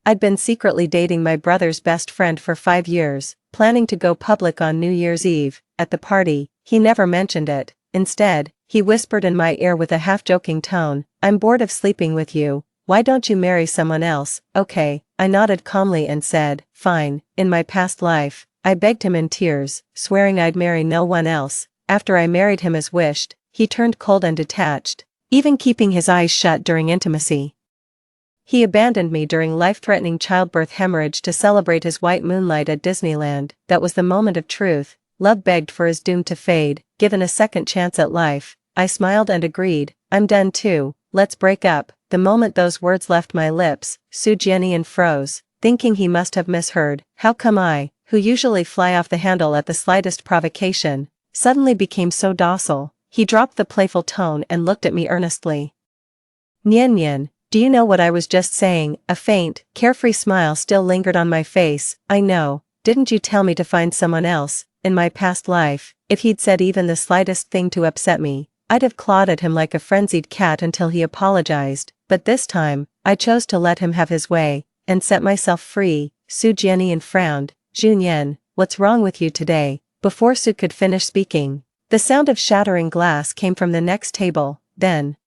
I'd been secretly dating my brother's best friend for 5 years, planning to go public on New Year's Eve. At the party, he never mentioned it. Instead, he whispered in my ear with a half-joking tone, "I'm bored of sleeping with you. Why don't you marry someone else?" Okay, I nodded calmly and said, "Fine." In my past life, I begged him in tears, swearing I'd marry no one else. After I married him as wished, he turned cold and detached, even keeping his eyes shut during intimacy. He abandoned me during life-threatening childbirth hemorrhage to celebrate his white moonlight at Disneyland. That was the moment of truth. Love begged for his doom to fade. Given a second chance at life, I smiled and agreed. "I'm done too, let's break up." The moment those words left my lips, Su Jianyan froze, thinking he must have misheard. How come I, who usually fly off the handle at the slightest provocation, suddenly became so docile? He dropped the playful tone and looked at me earnestly. "Nian Nian, do you know what I was just saying?" A faint, carefree smile still lingered on my face. "I know. Didn't you tell me to find someone else?" In my past life, if he'd said even the slightest thing to upset me, I'd have clawed at him like a frenzied cat until he apologized. But this time, I chose to let him have his way, and set myself free. Su Jianyan frowned. "Junyan, what's wrong with you today?" Before Su could finish speaking, the sound of shattering glass came from the next table. Then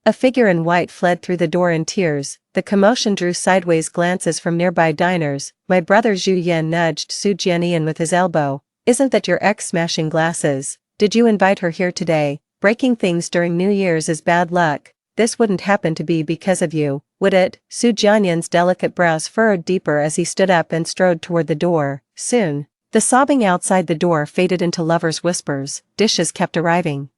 a figure in white fled through the door in tears. The commotion drew sideways glances from nearby diners. My brother Zhu Yan nudged Su Jianyan with his elbow. "Isn't that your ex smashing glasses? Did you invite her here today? Breaking things during New Year's is bad luck. This wouldn't happen to be because of you, would it?" Su Jianyan's delicate brows furrowed deeper as he stood up and strode toward the door. Soon, the sobbing outside the door faded into lovers' whispers. Dishes kept arriving,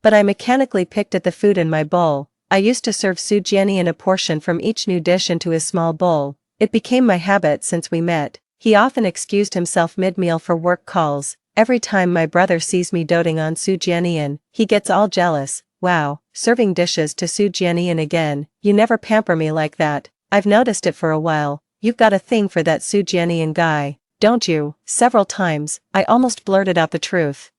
but I mechanically picked at the food in my bowl. I used to serve Su Jianyan a portion from each new dish into his small bowl. It became my habit since we met. He often excused himself mid-meal for work calls. Every time my brother sees me doting on Su Jianyan, he gets all jealous. "Wow, serving dishes to Su Jianyan again. You never pamper me like that. I've noticed it for a while. You've got a thing for that Su Jianyan guy, don't you?" Several times, I almost blurted out the truth.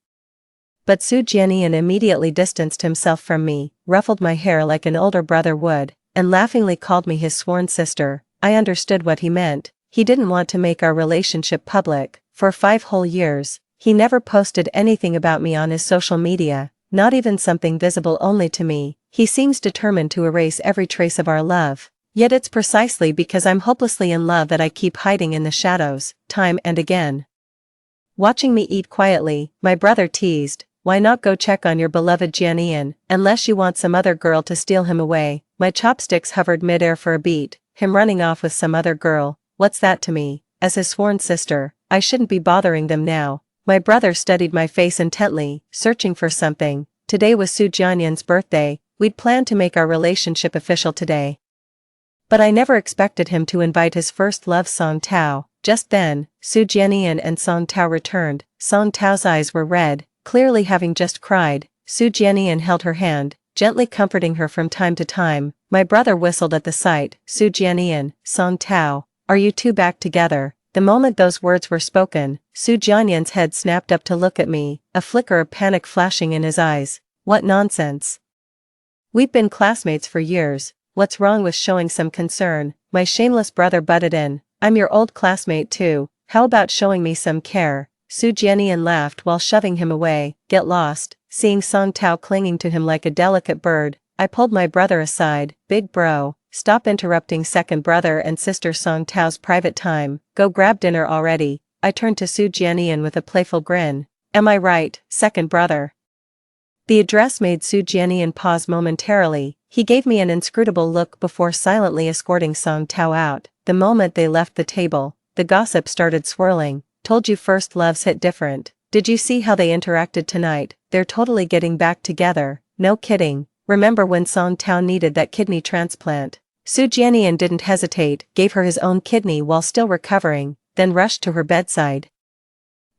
But Su Jianyan immediately distanced himself from me, ruffled my hair like an older brother would, and laughingly called me his sworn sister. I understood what he meant. He didn't want to make our relationship public. For 5 whole years, he never posted anything about me on his social media, not even something visible only to me. He seems determined to erase every trace of our love. Yet it's precisely because I'm hopelessly in love that I keep hiding in the shadows, time and again. Watching me eat quietly, my brother teased, "Why not go check on your beloved Jianyan, unless you want some other girl to steal him away?" My chopsticks hovered midair for a beat. Him running off with some other girl, what's that to me? As his sworn sister, I shouldn't be bothering them now. My brother studied my face intently, searching for something. Today was Su Jianyan's birthday. We'd planned to make our relationship official today, but I never expected him to invite his first love, Song Tao. Just then, Su Jianyan and Song Tao returned. Song Tao's eyes were red, clearly having just cried. Su Jianyan held her hand, gently comforting her from time to time. My brother whistled at the sight. "Su Jianyan, Song Tao, are you two back together?" The moment those words were spoken, Su Jianyan's head snapped up to look at me, a flicker of panic flashing in his eyes. "What nonsense? We've been classmates for years. What's wrong with showing some concern?" My shameless brother butted in. "I'm your old classmate too. How about showing me some care?" Su Jianyan laughed while shoving him away. "Get lost." Seeing Song Tao clinging to him like a delicate bird, I pulled my brother aside. "Big bro, stop interrupting second brother and sister Song Tao's private time. Go grab dinner already." I turned to Su Jianyan with a playful grin. "Am I right, second brother?" The address made Su Jianyan pause momentarily. He gave me an inscrutable look before silently escorting Song Tao out. The moment they left the table, the gossip started swirling. "Told you first loves hit different. Did you see how they interacted tonight? They're totally getting back together." "No kidding. Remember when Song Tao needed that kidney transplant?" Su Jianyan didn't hesitate, gave her his own kidney while still recovering, then rushed to her bedside.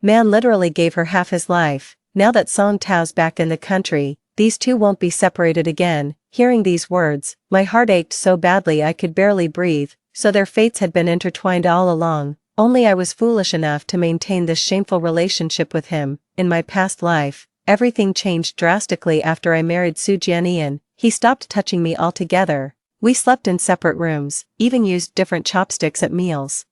Man literally gave her half his life. Now that Song Tao's back in the country, these two won't be separated again. Hearing these words, my heart ached so badly I could barely breathe. So their fates had been intertwined all along. Only I was foolish enough to maintain this shameful relationship with him. In my past life, everything changed drastically after I married Su Jianyan. He stopped touching me altogether. We slept in separate rooms, even used different chopsticks at meals.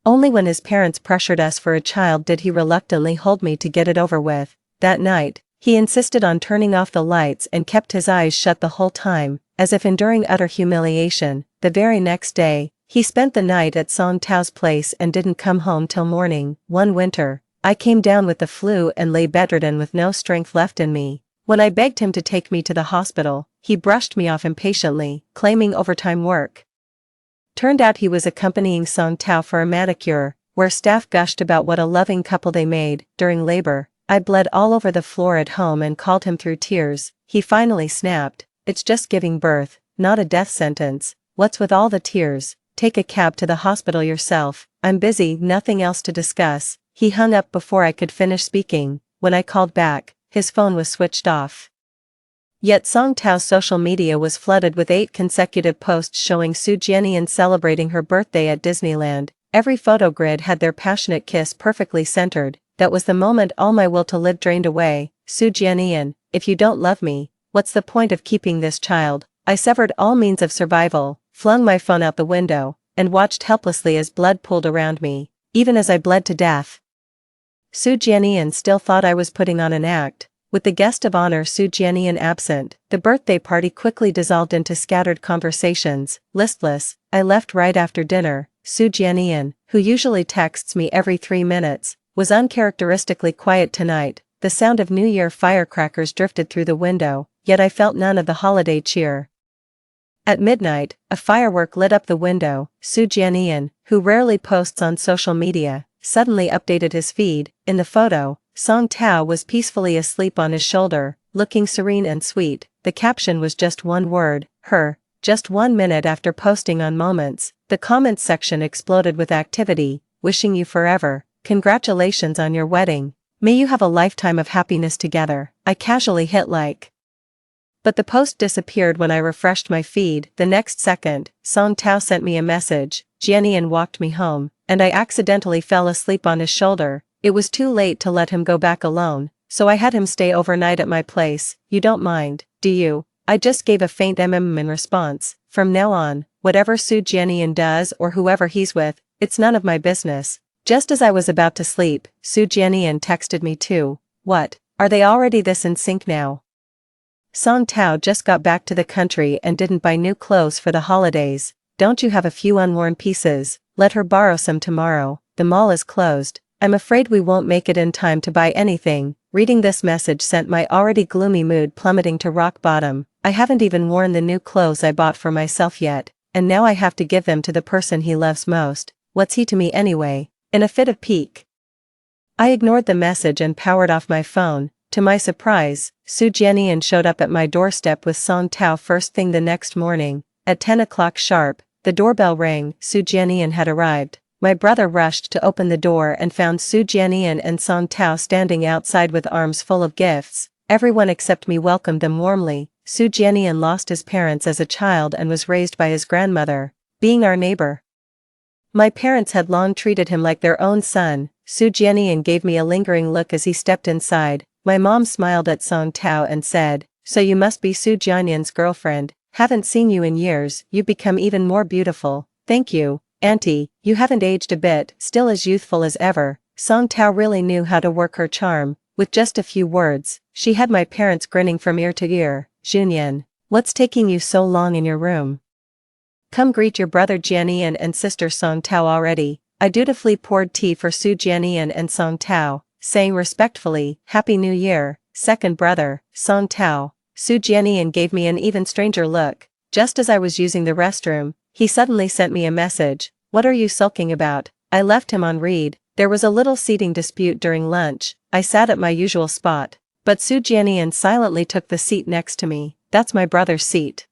Only when his parents pressured us for a child did he reluctantly hold me to get it over with. That night, he insisted on turning off the lights and kept his eyes shut the whole time, as if enduring utter humiliation. The very next day, he spent the night at Song Tao's place and didn't come home till morning. One winter, I came down with the flu and lay bedridden with no strength left in me. When I begged him to take me to the hospital, he brushed me off impatiently, claiming overtime work. Turned out he was accompanying Song Tao for a manicure, where staff gushed about what a loving couple they made. During labor, I bled all over the floor at home and called him through tears. He finally snapped, "It's just giving birth, not a death sentence. What's with all the tears? Take a cab to the hospital yourself. I'm busy, nothing else to discuss." He hung up before I could finish speaking. When I called back, his phone was switched off. Yet Song Tao's social media was flooded with 8 consecutive posts showing Su Jianyan celebrating her birthday at Disneyland. Every photo grid had their passionate kiss perfectly centered. That was the moment all my will to live drained away. Su Jianyan, if you don't love me, what's the point of keeping this child? I severed all means of survival, flung my phone out the window, and watched helplessly as blood pooled around me, even as I bled to death. Su Jianyan still thought I was putting on an act. With the guest of honor Su Jianyan absent, the birthday party quickly dissolved into scattered conversations. Listless, I left right after dinner. Su Jianyan, who usually texts me every 3 minutes, was uncharacteristically quiet tonight. The sound of New Year firecrackers drifted through the window, yet I felt none of the holiday cheer. At midnight, a firework lit up the window. Su Jianyan, who rarely posts on social media, suddenly updated his feed. In the photo, Song Tao was peacefully asleep on his shoulder, looking serene and sweet. The caption was just one word, her. Just 1 minute after posting on Moments, the comments section exploded with activity. "Wishing you forever. Congratulations on your wedding. May you have a lifetime of happiness together." I casually hit like. But the post disappeared when I refreshed my feed. The next second, Song Tao sent me a message. "Jianyan walked me home, and I accidentally fell asleep on his shoulder. It was too late to let him go back alone, so I had him stay overnight at my place. You don't mind, do you?" I just gave a faint in response. From now on, whatever Su Jianyan does or whoever he's with, it's none of my business. Just as I was about to sleep, Su Jianyan texted me too. "What, are they already this in sync now? Song Tao just got back to the country and didn't buy new clothes for the holidays. Don't you have a few unworn pieces? Let her borrow some tomorrow. The mall is closed. I'm afraid we won't make it in time to buy anything." Reading this message sent my already gloomy mood plummeting to rock bottom. I haven't even worn the new clothes I bought for myself yet, and now I have to give them to the person he loves most. What's he to me anyway? In a fit of pique, I ignored the message and powered off my phone. To my surprise, Su Jianyan showed up at my doorstep with Song Tao first thing the next morning. At 10 o'clock sharp, the doorbell rang. Su Jianyan had arrived. My brother rushed to open the door and found Su Jianyan and Song Tao standing outside with arms full of gifts. Everyone except me welcomed them warmly. Su Jianyan lost his parents as a child and was raised by his grandmother, being our neighbor. My parents had long treated him like their own son. Su Jianyan gave me a lingering look as he stepped inside. My mom smiled at Song Tao and said, "So you must be Su Jianyan's girlfriend. Haven't seen you in years. You've become even more beautiful." "Thank you, Auntie, you haven't aged a bit, still as youthful as ever." Song Tao really knew how to work her charm. With just a few words, she had my parents grinning from ear to ear. "Jianyan, what's taking you so long in your room? Come greet your brother Jianyan and sister Song Tao already." I dutifully poured tea for Su Jianyan and Song Tao, saying respectfully, "Happy New Year, second brother, Song Tao." Su Jianyan gave me an even stranger look. Just as I was using the restroom, he suddenly sent me a message. "What are you sulking about?" I left him on read. There was a little seating dispute during lunch. I sat at my usual spot, but Su Jianyan silently took the seat next to me. "That's my brother's seat."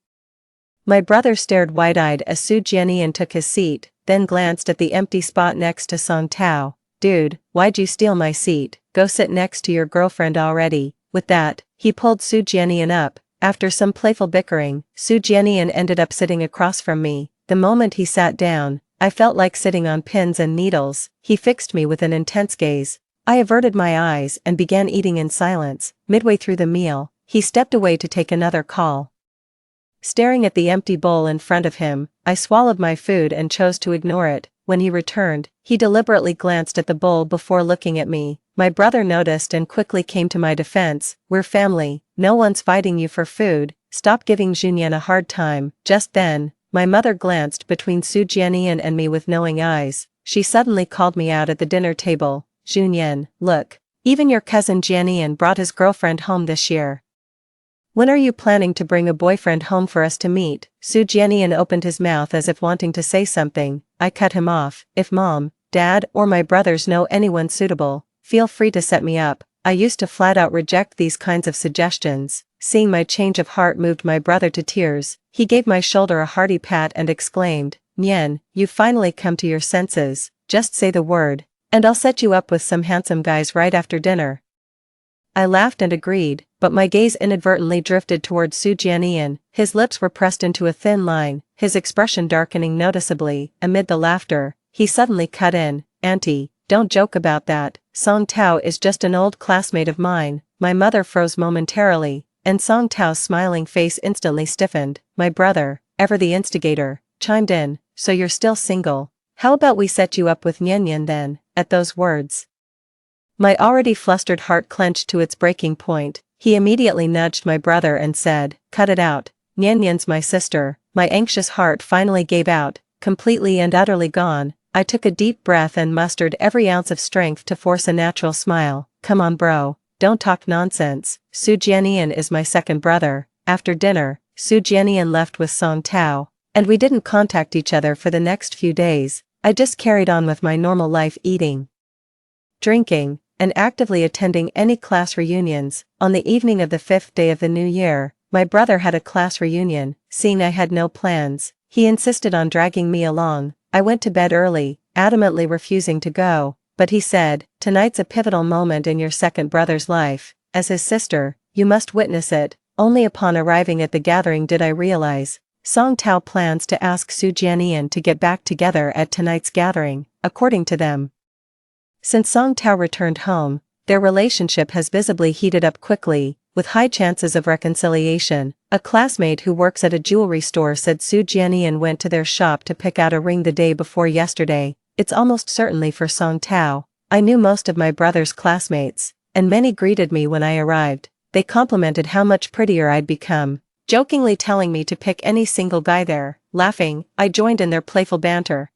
My brother stared wide-eyed as Su Jianyan took his seat, then glanced at the empty spot next to Song Tao. "Dude, why'd you steal my seat? Go sit next to your girlfriend already." With that, he pulled Su Jianyan up. After some playful bickering, Su Jianyan ended up sitting across from me. The moment he sat down, I felt like sitting on pins and needles. He fixed me with an intense gaze. I averted my eyes and began eating in silence. Midway through the meal, he stepped away to take another call. Staring at the empty bowl in front of him, I swallowed my food and chose to ignore it. When he returned, he deliberately glanced at the bowl before looking at me. My brother noticed and quickly came to my defense. We're family, no one's fighting you for food, stop giving Junyan a hard time. Just then, my mother glanced between Su Jianyan and me with knowing eyes. She suddenly called me out at the dinner table. Junyan, look, even your cousin Jianyan brought his girlfriend home this year. When are you planning to bring a boyfriend home for us to meet? Su Jianyan opened his mouth as if wanting to say something. I cut him off. If mom, dad, or my brothers know anyone suitable, feel free to set me up. I used to flat out reject these kinds of suggestions. Seeing my change of heart moved my brother to tears. He gave my shoulder a hearty pat and exclaimed, Nian, you've finally come to your senses. Just say the word, and I'll set you up with some handsome guys right after dinner. I laughed and agreed, but my gaze inadvertently drifted towards Su Jianyan. His lips were pressed into a thin line, his expression darkening noticeably. Amid the laughter, he suddenly cut in, Auntie, don't joke about that. Song Tao is just an old classmate of mine. My mother froze momentarily, and Song Tao's smiling face instantly stiffened. My brother, ever the instigator, chimed in, so you're still single. How about we set you up with Nian Nian then? At those words, my already flustered heart clenched to its breaking point. He immediately nudged my brother and said, cut it out. Nian Nian's my sister. My anxious heart finally gave out, completely and utterly gone. I took a deep breath and mustered every ounce of strength to force a natural smile. Come on bro, don't talk nonsense. Su Jianyan is my second brother. After dinner, Su Jianyan left with Song Tao, and we didn't contact each other for the next few days. I just carried on with my normal life, eating, drinking, and actively attending any class reunions. On the evening of the 5th day of the new year, my brother had a class reunion. Seeing I had no plans, he insisted on dragging me along. I went to bed early, adamantly refusing to go, but he said, tonight's a pivotal moment in your second brother's life. As his sister, you must witness it. Only upon arriving at the gathering did I realize, Song Tao plans to ask Su Jianyan to get back together at tonight's gathering. According to them, since Song Tao returned home, their relationship has visibly heated up quickly, with high chances of reconciliation. A classmate who works at a jewelry store said Su Jianyan went to their shop to pick out a ring the day before yesterday. It's almost certainly for Song Tao. I knew most of my brother's classmates, and many greeted me when I arrived. They complimented how much prettier I'd become, jokingly telling me to pick any single guy there. Laughing, I joined in their playful banter.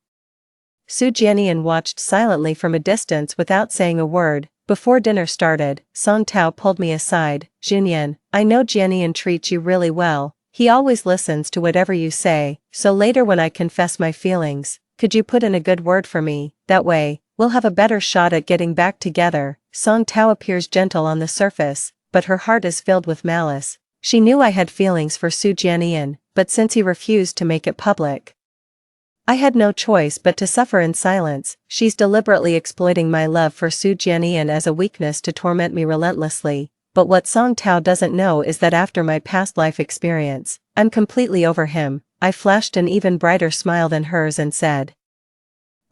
Su Jianyan watched silently from a distance without saying a word. Before dinner started, Song Tao pulled me aside. Junyan, I know Jianyan treats you really well. He always listens to whatever you say, so later when I confess my feelings, could you put in a good word for me? That way, we'll have a better shot at getting back together. Song Tao appears gentle on the surface, but her heart is filled with malice. She knew I had feelings for Su Jianyan, but since he refused to make it public, I had no choice but to suffer in silence. She's deliberately exploiting my love for Su Jianyan as a weakness to torment me relentlessly. But what Song Tao doesn't know is that after my past life experience, I'm completely over him. I flashed an even brighter smile than hers and said,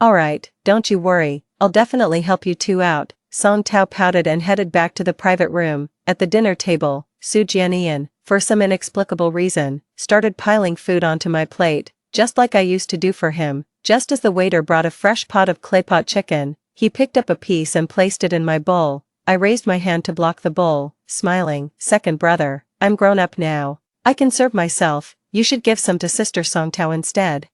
alright, don't you worry, I'll definitely help you two out. Song Tao pouted and headed back to the private room. At the dinner table, Su Jianyan, for some inexplicable reason, started piling food onto my plate, just like I used to do for him. Just as the waiter brought a fresh pot of claypot chicken, he picked up a piece and placed it in my bowl. I raised my hand to block the bowl, smiling. Second brother, I'm grown up now. I can serve myself. You should give some to Sister Song Tao instead.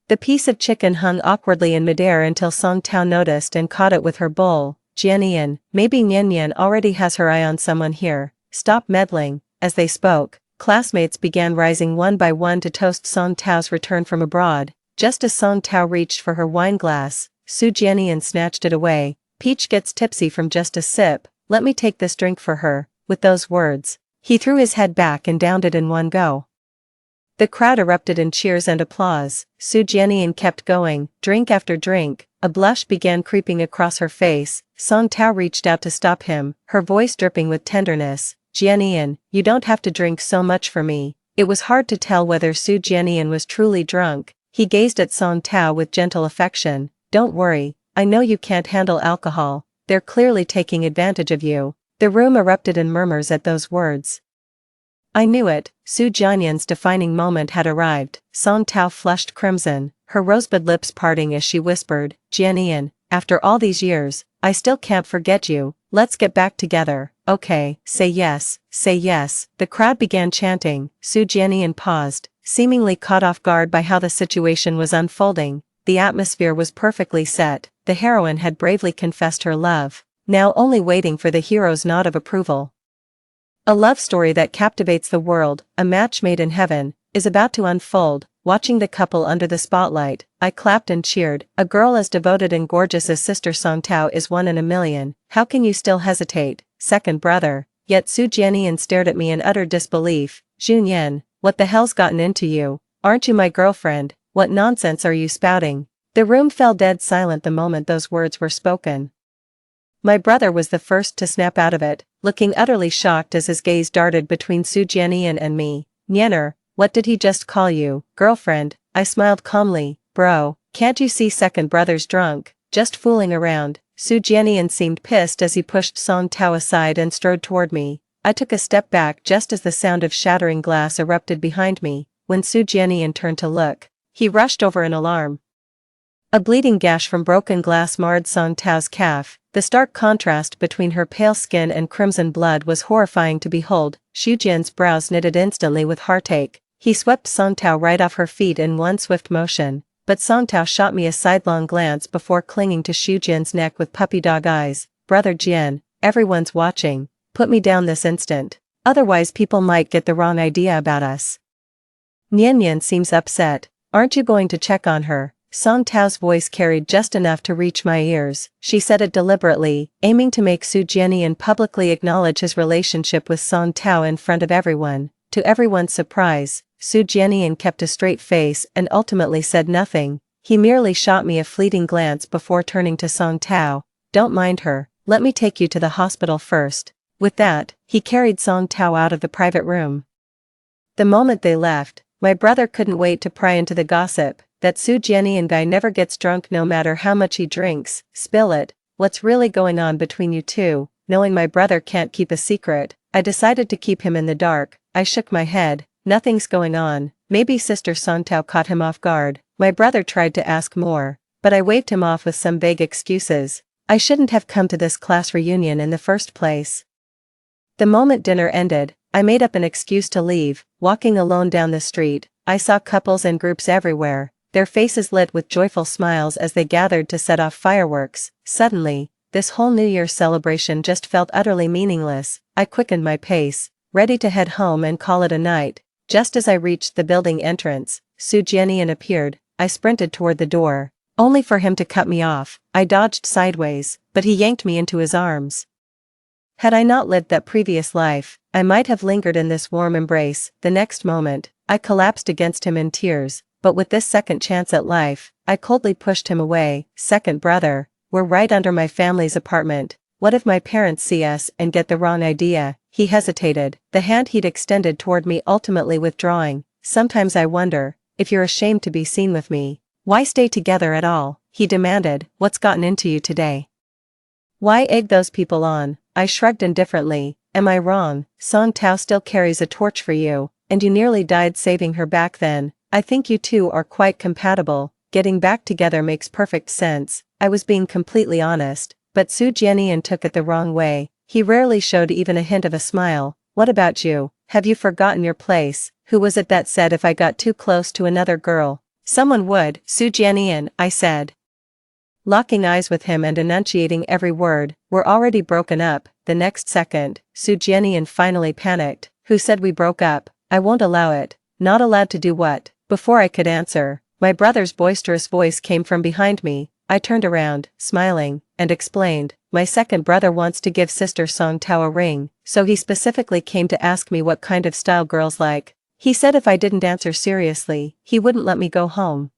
The piece of chicken hung awkwardly in midair until Song Tao noticed and caught it with her bowl. Jianyan, maybe Nian Nian already has her eye on someone here. Stop meddling. As they spoke, classmates began rising one by one to toast Song Tao's return from abroad. Just as Song Tao reached for her wine glass, Su Jianyan snatched it away. Peach gets tipsy from just a sip, let me take this drink for her. With those words, he threw his head back and downed it in one go. The crowd erupted in cheers and applause. Su Jianyan kept going, drink after drink. A blush began creeping across her face. Song Tao reached out to stop him, her voice dripping with tenderness. Jianyan, you don't have to drink so much for me. It was hard to tell whether Su Jianyan was truly drunk. He gazed at Song Tao with gentle affection. Don't worry, I know you can't handle alcohol. They're clearly taking advantage of you. The room erupted in murmurs at those words. I knew it, Su Jianyan's defining moment had arrived. Song Tao flushed crimson, her rosebud lips parting as she whispered, Jianyan, after all these years, I still can't forget you, let's get back together, okay, say yes, say yes. The crowd began chanting. Su Jianyan paused, seemingly caught off guard by how the situation was unfolding. The atmosphere was perfectly set, the heroine had bravely confessed her love, now only waiting for the hero's nod of approval. A love story that captivates the world, a match made in heaven, is about to unfold. Watching the couple under the spotlight, I clapped and cheered. A girl as devoted and gorgeous as Sister Song Tao is one in a million. How can you still hesitate, second brother? Yet Su Jianyan stared at me in utter disbelief. Junyan, what the hell's gotten into you? Aren't you my girlfriend? What nonsense are you spouting? The room fell dead silent the moment those words were spoken. My brother was the first to snap out of it, looking utterly shocked as his gaze darted between Su Jianyan and me. Nyener, what did he just call you? Girlfriend? I smiled calmly. Bro, can't you see second brother's drunk? Just fooling around. Su Jianyan seemed pissed as he pushed Song Tao aside and strode toward me. I took a step back just as the sound of shattering glass erupted behind me. When Su Jianyan turned to look, he rushed over in alarm. A bleeding gash from broken glass marred Song Tao's calf. The stark contrast between her pale skin and crimson blood was horrifying to behold. Xu Jian's brows knitted instantly with heartache. He swept Song Tao right off her feet in one swift motion, but Song Tao shot me a sidelong glance before clinging to Xu Jian's neck with puppy dog eyes. Brother Jian, everyone's watching. Put me down this instant. Otherwise people might get the wrong idea about us. Nian seems upset. Aren't you going to check on her? Song Tao's voice carried just enough to reach my ears. She said it deliberately, aiming to make Su Jianyan publicly acknowledge his relationship with Song Tao in front of everyone. To everyone's surprise, Su Jianyan kept a straight face and ultimately said nothing. He merely shot me a fleeting glance before turning to Song Tao. Don't mind her, let me take you to the hospital first. With that, he carried Song Tao out of the private room. The moment they left, my brother couldn't wait to pry into the gossip. That Su Jianyan guy never gets drunk no matter how much he drinks. Spill it. What's really going on between you two? Knowing my brother can't keep a secret, I decided to keep him in the dark. I shook my head. Nothing's going on. Maybe Sister Song Tao caught him off guard. My brother tried to ask more, but I waved him off with some vague excuses. I shouldn't have come to this class reunion in the first place. The moment dinner ended, I made up an excuse to leave. Walking alone down the street, I saw couples and groups everywhere, their faces lit with joyful smiles as they gathered to set off fireworks. Suddenly, this whole New Year's celebration just felt utterly meaningless. I quickened my pace, ready to head home and call it a night. Just as I reached the building entrance, Su Jianyan appeared. I sprinted toward the door, only for him to cut me off. I dodged sideways, but he yanked me into his arms. Had I not lived that previous life, I might have lingered in this warm embrace. The next moment, I collapsed against him in tears. But with this second chance at life, I coldly pushed him away. Second brother, we're right under my family's apartment. What if my parents see us and get the wrong idea? He hesitated, the hand he'd extended toward me ultimately withdrawing. Sometimes I wonder, if you're ashamed to be seen with me, why stay together at all? He demanded. What's gotten into you today? Why egg those people on? I shrugged indifferently. Am I wrong? Song Tao still carries a torch for you, and you nearly died saving her back then. I think you two are quite compatible. Getting back together makes perfect sense. I was being completely honest, but Su Jianyan took it the wrong way. He rarely showed even a hint of a smile. What about you? Have you forgotten your place? Who was it that said if I got too close to another girl, someone would? Su Jianyan, I said. Locking eyes with him and enunciating every word. We're already broken up. The next second, Su Jianyan finally panicked. Who said we broke up? I won't allow it. Not allowed to do what? Before I could answer, my brother's boisterous voice came from behind me. I turned around, smiling, and explained, my second brother wants to give Sister Song Tao a ring, so he specifically came to ask me what kind of style girls like. He said if I didn't answer seriously, he wouldn't let me go home.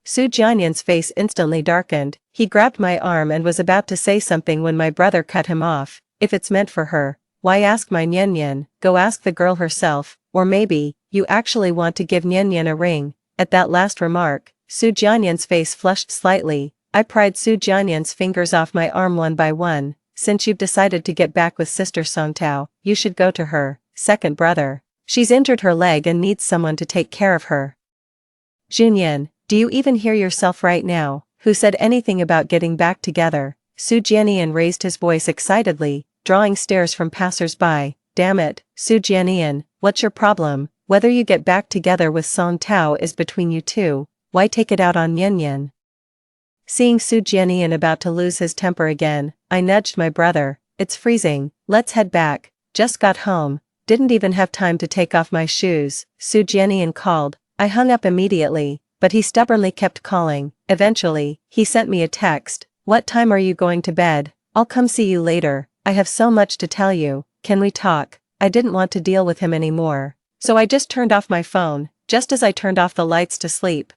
Su Jianyan's face instantly darkened. He grabbed my arm and was about to say something when my brother cut him off. If it's meant for her, why ask my Nian? Go ask the girl herself, or maybe, you actually want to give Nian a ring. At that last remark, Su Jianyan's face flushed slightly. I pried Su Jianyan's fingers off my arm one by one. Since you've decided to get back with Sister Song Tao, you should go to her. Second brother, She's injured her leg and needs someone to take care of her. Junyan, do you even hear yourself right now? Who said anything about getting back together? Su Jianian raised his voice excitedly, drawing stares from passers-by. Damn it, Su Jianian, what's your problem? Whether you get back together with Song Tao is between you two, why take it out on Yan? Seeing Su Jianian about to lose his temper again, I nudged my brother. It's freezing, let's head back. Just got home, didn't even have time to take off my shoes, Su Jianian called. I hung up immediately, but he stubbornly kept calling. Eventually, he sent me a text. What time are you going to bed? I'll come see you later, I have so much to tell you, can we talk? I didn't want to deal with him anymore. So I just turned off my phone, just as I turned off the lights to sleep.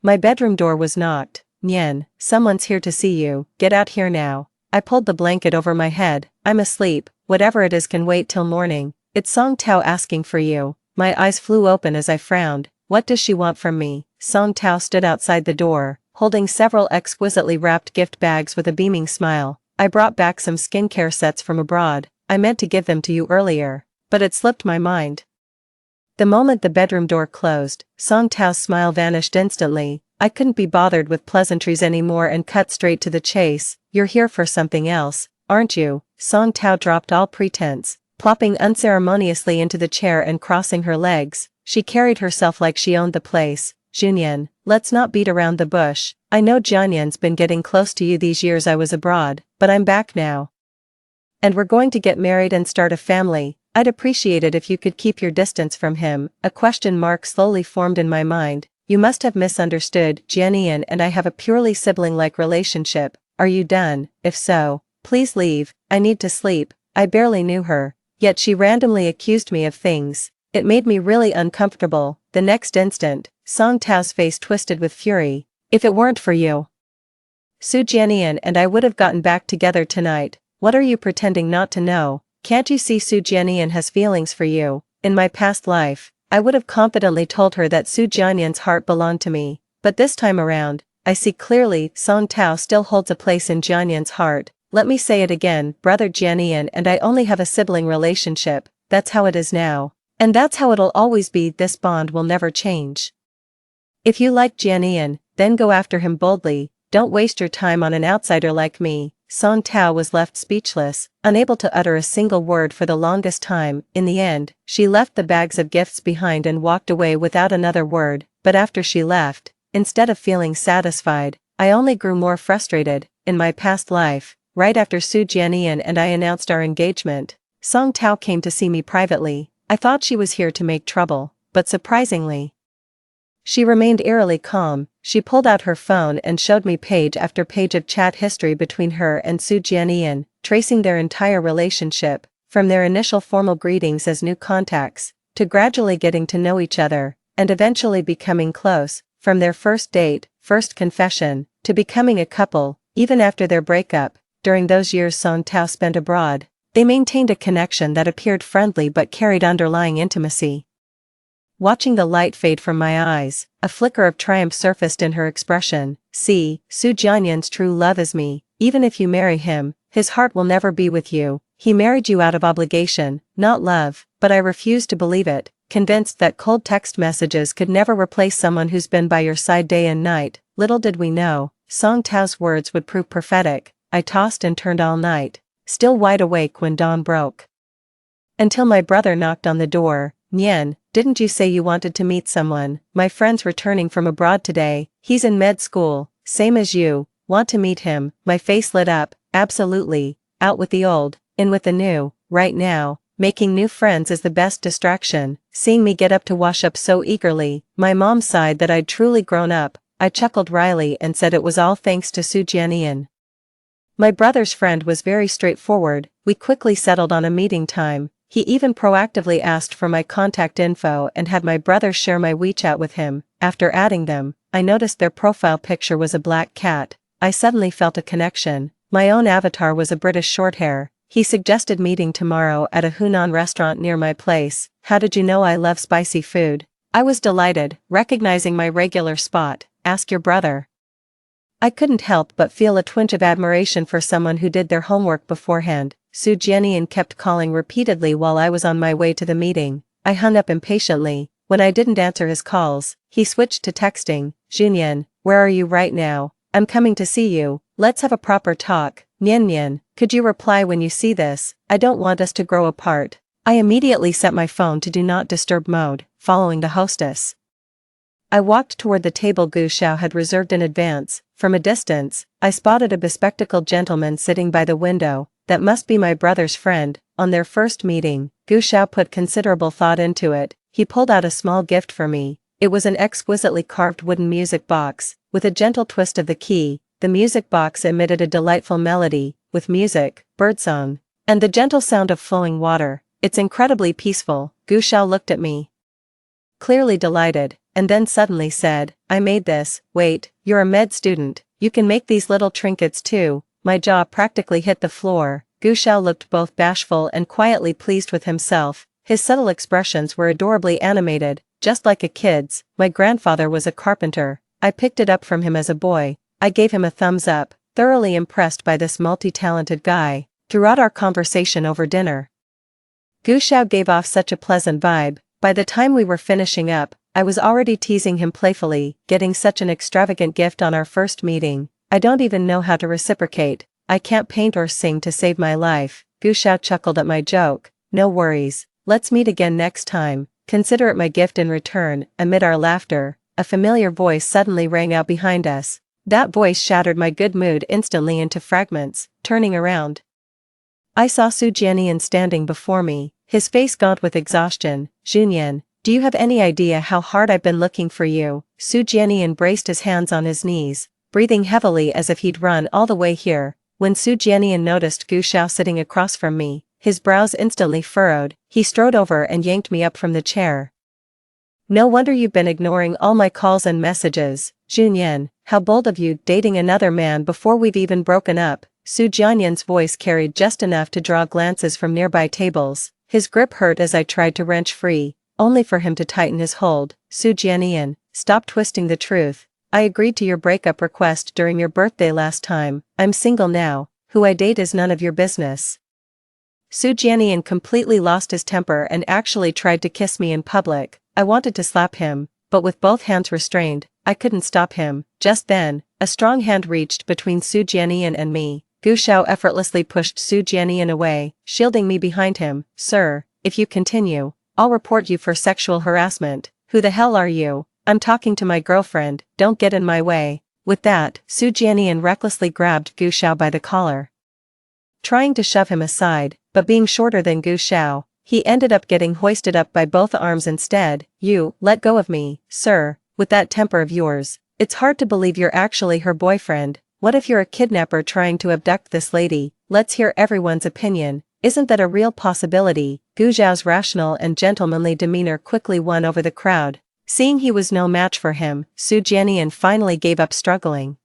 My bedroom door was knocked. Nyen, someone's here to see you, get out here now. I pulled the blanket over my head. I'm asleep, whatever it is can wait till morning. It's Song Tao asking for you. My eyes flew open as I frowned. What does she want from me? Song Tao stood outside the door, holding several exquisitely wrapped gift bags with a beaming smile. I brought back some skincare sets from abroad. I meant to give them to you earlier, but it slipped my mind. The moment the bedroom door closed, Song Tao's smile vanished instantly. I couldn't be bothered with pleasantries anymore and cut straight to the chase. You're here for something else, aren't you? Song Tao dropped all pretense, plopping unceremoniously into the chair and crossing her legs. She carried herself like she owned the place. Junyan, let's not beat around the bush. I know Jianyan's been getting close to you these years I was abroad, but I'm back now. And we're going to get married and start a family. I'd appreciate it if you could keep your distance from him. A question mark slowly formed in my mind. You must have misunderstood. Jianian and I have a purely sibling-like relationship. Are you done? If so, please leave. I need to sleep. I barely knew her, yet she randomly accused me of things. It made me really uncomfortable. The next instant, Song Tao's face twisted with fury. If it weren't for you, Su Jianian and I would have gotten back together tonight. What are you pretending not to know? Can't you see Su Jianian has feelings for you? In my past life, I would have confidently told her that Su Jianian's heart belonged to me, but this time around, I see clearly Song Tao still holds a place in Jianian's heart. Let me say it again, brother Jianian and I only have a sibling relationship, that's how it is now. And that's how it'll always be. This bond will never change. If you like Jianian, then go after him boldly, don't waste your time on an outsider like me. Song Tao was left speechless, unable to utter a single word for the longest time. In the end, she left the bags of gifts behind and walked away without another word, but after she left, instead of feeling satisfied, I only grew more frustrated. In my past life, right after Su Jianian and I announced our engagement, Song Tao came to see me privately. I thought she was here to make trouble, but surprisingly, she remained eerily calm. She pulled out her phone and showed me page after page of chat history between her and Su Jianian, tracing their entire relationship, from their initial formal greetings as new contacts, to gradually getting to know each other, and eventually becoming close, from their first date, first confession, to becoming a couple. Even after their breakup, during those years Song Tao spent abroad, they maintained a connection that appeared friendly but carried underlying intimacy. Watching the light fade from my eyes, a flicker of triumph surfaced in her expression. See, Su Jianyan's true love is me. Even if you marry him, his heart will never be with you. He married you out of obligation, not love, but I refused to believe it, convinced that cold text messages could never replace someone who's been by your side day and night. Little did we know, Song Tao's words would prove prophetic. I tossed and turned all night, still wide awake when dawn broke. Until my brother knocked on the door. Nyen, didn't you say you wanted to meet someone? My friend's returning from abroad today. He's in med school, same as you. Want to meet him? My face lit up. Absolutely. Out with the old, in with the new. Right now, making new friends is the best distraction. Seeing me get up to wash up so eagerly, my mom sighed that I'd truly grown up. I chuckled wryly and said it was all thanks to Su Jianian. My brother's friend was very straightforward. We quickly settled on a meeting time. He even proactively asked for my contact info and had my brother share my WeChat with him. After adding them, I noticed their profile picture was a black cat. I suddenly felt a connection. My own avatar was a British shorthair. He suggested meeting tomorrow at a Hunan restaurant near my place. How did you know I love spicy food? I was delighted, recognizing my regular spot. Ask your brother. I couldn't help but feel a twinge of admiration for someone who did their homework beforehand. Su Jianian kept calling repeatedly while I was on my way to the meeting. I hung up impatiently. When I didn't answer his calls, he switched to texting. Junyan, where are you right now? I'm coming to see you. Let's have a proper talk. Nyan, could you reply when you see this? I don't want us to grow apart. I immediately set my phone to do not disturb mode, following the hostess. I walked toward the table Gu Xiao had reserved in advance. From a distance, I spotted a bespectacled gentleman sitting by the window. That must be my brother's friend. On their first meeting, Gu Xiao put considerable thought into it. He pulled out a small gift for me. It was an exquisitely carved wooden music box. With a gentle twist of the key, the music box emitted a delightful melody, with music, birdsong, and the gentle sound of flowing water. It's incredibly peaceful. Gu Xiao looked at me, clearly delighted, and then suddenly said, I made this. Wait, you're a med student, you can make these little trinkets too. My jaw practically hit the floor. Gu Xiao looked both bashful and quietly pleased with himself. His subtle expressions were adorably animated, just like a kid's. My grandfather was a carpenter. I picked it up from him as a boy. I gave him a thumbs up, thoroughly impressed by this multi-talented guy. Throughout our conversation over dinner, Gu Xiao gave off such a pleasant vibe. By the time we were finishing up, I was already teasing him playfully, getting such an extravagant gift on our first meeting. I don't even know how to reciprocate. I can't paint or sing to save my life. Gu Xiao chuckled at my joke. No worries, let's meet again next time. Consider it my gift in return. Amid our laughter, a familiar voice suddenly rang out behind us. That voice shattered my good mood instantly into fragments. Turning around, I saw Su Jianyan standing before me, his face gaunt with exhaustion. Junyan, do you have any idea how hard I've been looking for you? Su Jianyan braced his hands on his knees, breathing heavily as if he'd run all the way here. When Su Jianyan noticed Gu Xiao sitting across from me, his brows instantly furrowed. He strode over and yanked me up from the chair. No wonder you've been ignoring all my calls and messages. Junyan, how bold of you, dating another man before we've even broken up. Su Jianyan's voice carried just enough to draw glances from nearby tables. His grip hurt as I tried to wrench free, only for him to tighten his hold. Su Jianyan, stop twisting the truth. I agreed to your breakup request during your birthday last time. I'm single now. Who I date is none of your business. Su Jianyan completely lost his temper and actually tried to kiss me in public. I wanted to slap him, but with both hands restrained, I couldn't stop him. Just then, a strong hand reached between Su Jianyan and me. Gu Xiao effortlessly pushed Su Jianyan away, shielding me behind him. Sir, if you continue, I'll report you for sexual harassment. Who the hell are you? I'm talking to my girlfriend, don't get in my way. With that, Su Jianyan recklessly grabbed Gu Xiao by the collar, trying to shove him aside, but being shorter than Gu Xiao, he ended up getting hoisted up by both arms instead. You, let go of me, sir, with that temper of yours. It's hard to believe you're actually her boyfriend. What if you're a kidnapper trying to abduct this lady? Let's hear everyone's opinion. Isn't that a real possibility? Gu Xiao's rational and gentlemanly demeanor quickly won over the crowd. Seeing he was no match for him, Su Jianyan finally gave up struggling.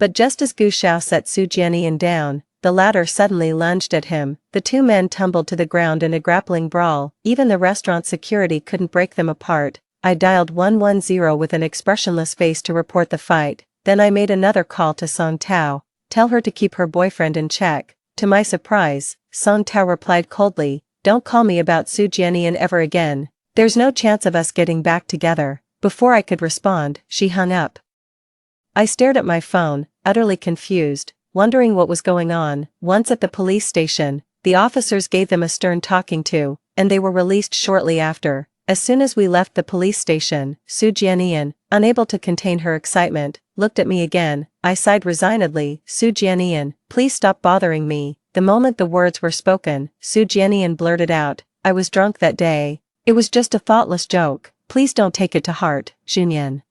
But just as Gu Xiao set Su Jianyan down, the latter suddenly lunged at him. The two men tumbled to the ground in a grappling brawl. Even the restaurant security couldn't break them apart. I dialed 110 with an expressionless face to report the fight. Then I made another call to Song Tao. Tell her to keep her boyfriend in check. To my surprise, Song Tao replied coldly, don't call me about Su Jianyan ever again. There's no chance of us getting back together. Before I could respond, she hung up. I stared at my phone, utterly confused, wondering what was going on. Once at the police station, the officers gave them a stern talking to, and they were released shortly after. As soon as we left the police station, Su Jianyan, unable to contain her excitement, looked at me again. I sighed resignedly. Su Jianyan, please stop bothering me. The moment the words were spoken, Su Jianyan blurted out, I was drunk that day. It was just a thoughtless joke. Please don't take it to heart, Junyan.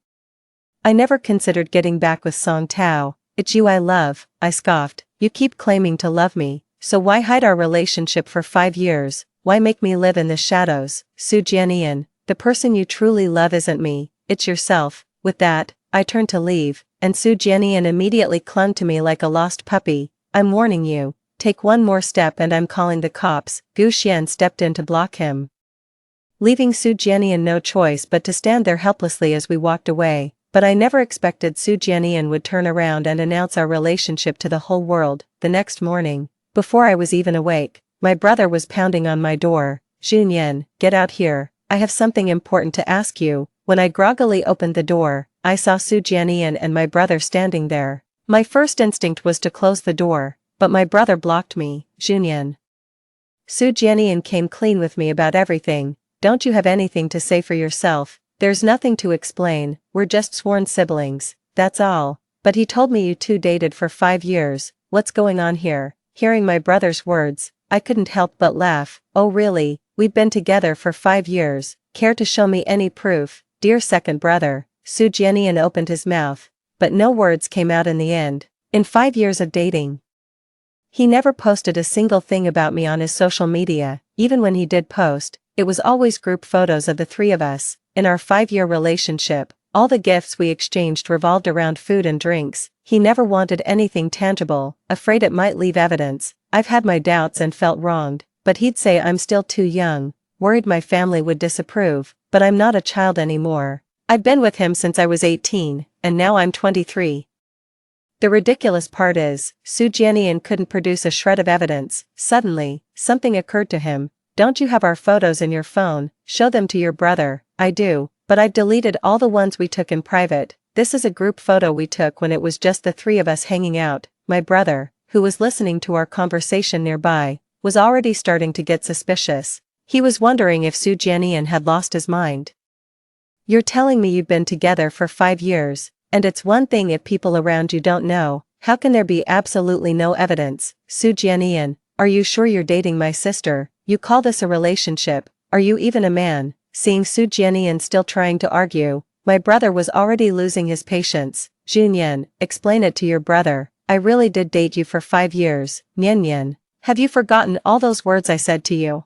I never considered getting back with Song Tao. It's you I love, I scoffed. You keep claiming to love me, so why hide our relationship for 5 years? Why make me live in the shadows? Su Jianyan, the person you truly love isn't me, it's yourself. With that, I turned to leave, and Su Jianyan immediately clung to me like a lost puppy. I'm warning you, take one more step and I'm calling the cops. Gu Xian stepped in to block him, leaving Su Jianyan no choice but to stand there helplessly as we walked away. But I never expected Su Jianyan would turn around and announce our relationship to the whole world. The next morning, before I was even awake, my brother was pounding on my door. Junyan, get out here, I have something important to ask you. When I groggily opened the door, I saw Su Jianian and my brother standing there. My first instinct was to close the door, but my brother blocked me. Junyan. Su Jianian came clean with me about everything. Don't you have anything to say for yourself? There's nothing to explain, we're just sworn siblings, that's all. But he told me you two dated for 5 years, what's going on here? Hearing my brother's words, I couldn't help but laugh. Oh really, we've been together for 5 years, care to show me any proof, dear second brother? Su Jianian opened his mouth, but no words came out in the end. In 5 years of dating, he never posted a single thing about me on his social media. Even when he did post, it was always group photos of the three of us. In our 5-year relationship, all the gifts we exchanged revolved around food and drinks. He never wanted anything tangible, afraid it might leave evidence. I've had my doubts and felt wronged, but he'd say I'm still too young, worried my family would disapprove, but I'm not a child anymore. I've been with him since I was 18, and now I'm 23. The ridiculous part is, Su Jianian couldn't produce a shred of evidence. Suddenly, something occurred to him. Don't you have our photos in your phone? Show them to your brother. I do, but I've deleted all the ones we took in private. This is a group photo we took when it was just the three of us hanging out. My brother, who was listening to our conversation nearby, was already starting to get suspicious. He was wondering if Su Jianian had lost his mind. You're telling me you've been together for 5 years, and it's one thing if people around you don't know. How can there be absolutely no evidence? Su Jianian, are you sure you're dating my sister? You call this a relationship? Are you even a man? Seeing Su Jianian still trying to argue, my brother was already losing his patience. Junyan, explain it to your brother. I really did date you for 5 years. Nyan. Have you forgotten all those words I said to you?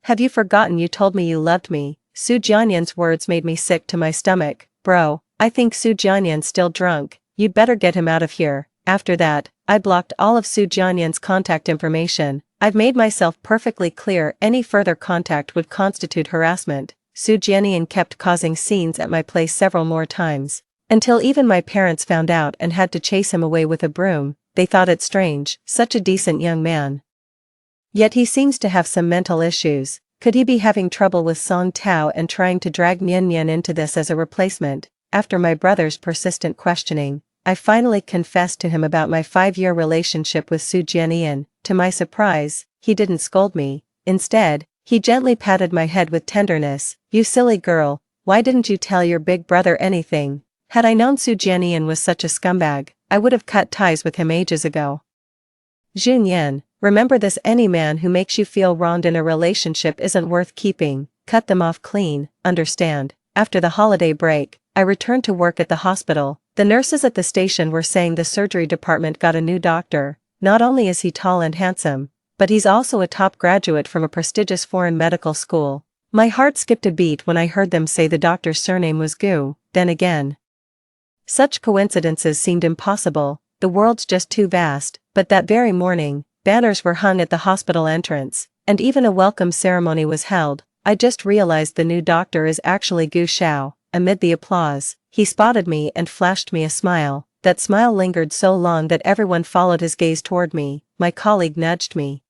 Have you forgotten you told me you loved me? Su Jianian's words made me sick to my stomach. Bro, I think Su Jianian's still drunk. You'd better get him out of here. After that, I blocked all of Su Jianian's contact information. I've made myself perfectly clear any further contact would constitute harassment. Su Jianian kept causing scenes at my place several more times, until even my parents found out and had to chase him away with a broom. They thought it strange, such a decent young man. Yet he seems to have some mental issues. Could he be having trouble with Song Tao and trying to drag Nyan into this as a replacement? After my brother's persistent questioning, I finally confessed to him about my 5-year relationship with Su Jianian. To my surprise, he didn't scold me. Instead, he gently patted my head with tenderness. You silly girl, why didn't you tell your big brother anything? Had I known Su Jianian was such a scumbag, I would have cut ties with him ages ago. Junyan, remember this: any man who makes you feel wronged in a relationship isn't worth keeping. Cut them off clean, understand? After the holiday break, I returned to work at the hospital. The nurses at the station were saying the surgery department got a new doctor. Not only is he tall and handsome, but he's also a top graduate from a prestigious foreign medical school. My heart skipped a beat when I heard them say the doctor's surname was Gu. Then again, such coincidences seemed impossible. The world's just too vast. But that very morning, banners were hung at the hospital entrance, and even a welcome ceremony was held. I just realized the new doctor is actually Gu Xiao. Amid the applause, he spotted me and flashed me a smile. That smile lingered so long that everyone followed his gaze toward me. My colleague nudged me.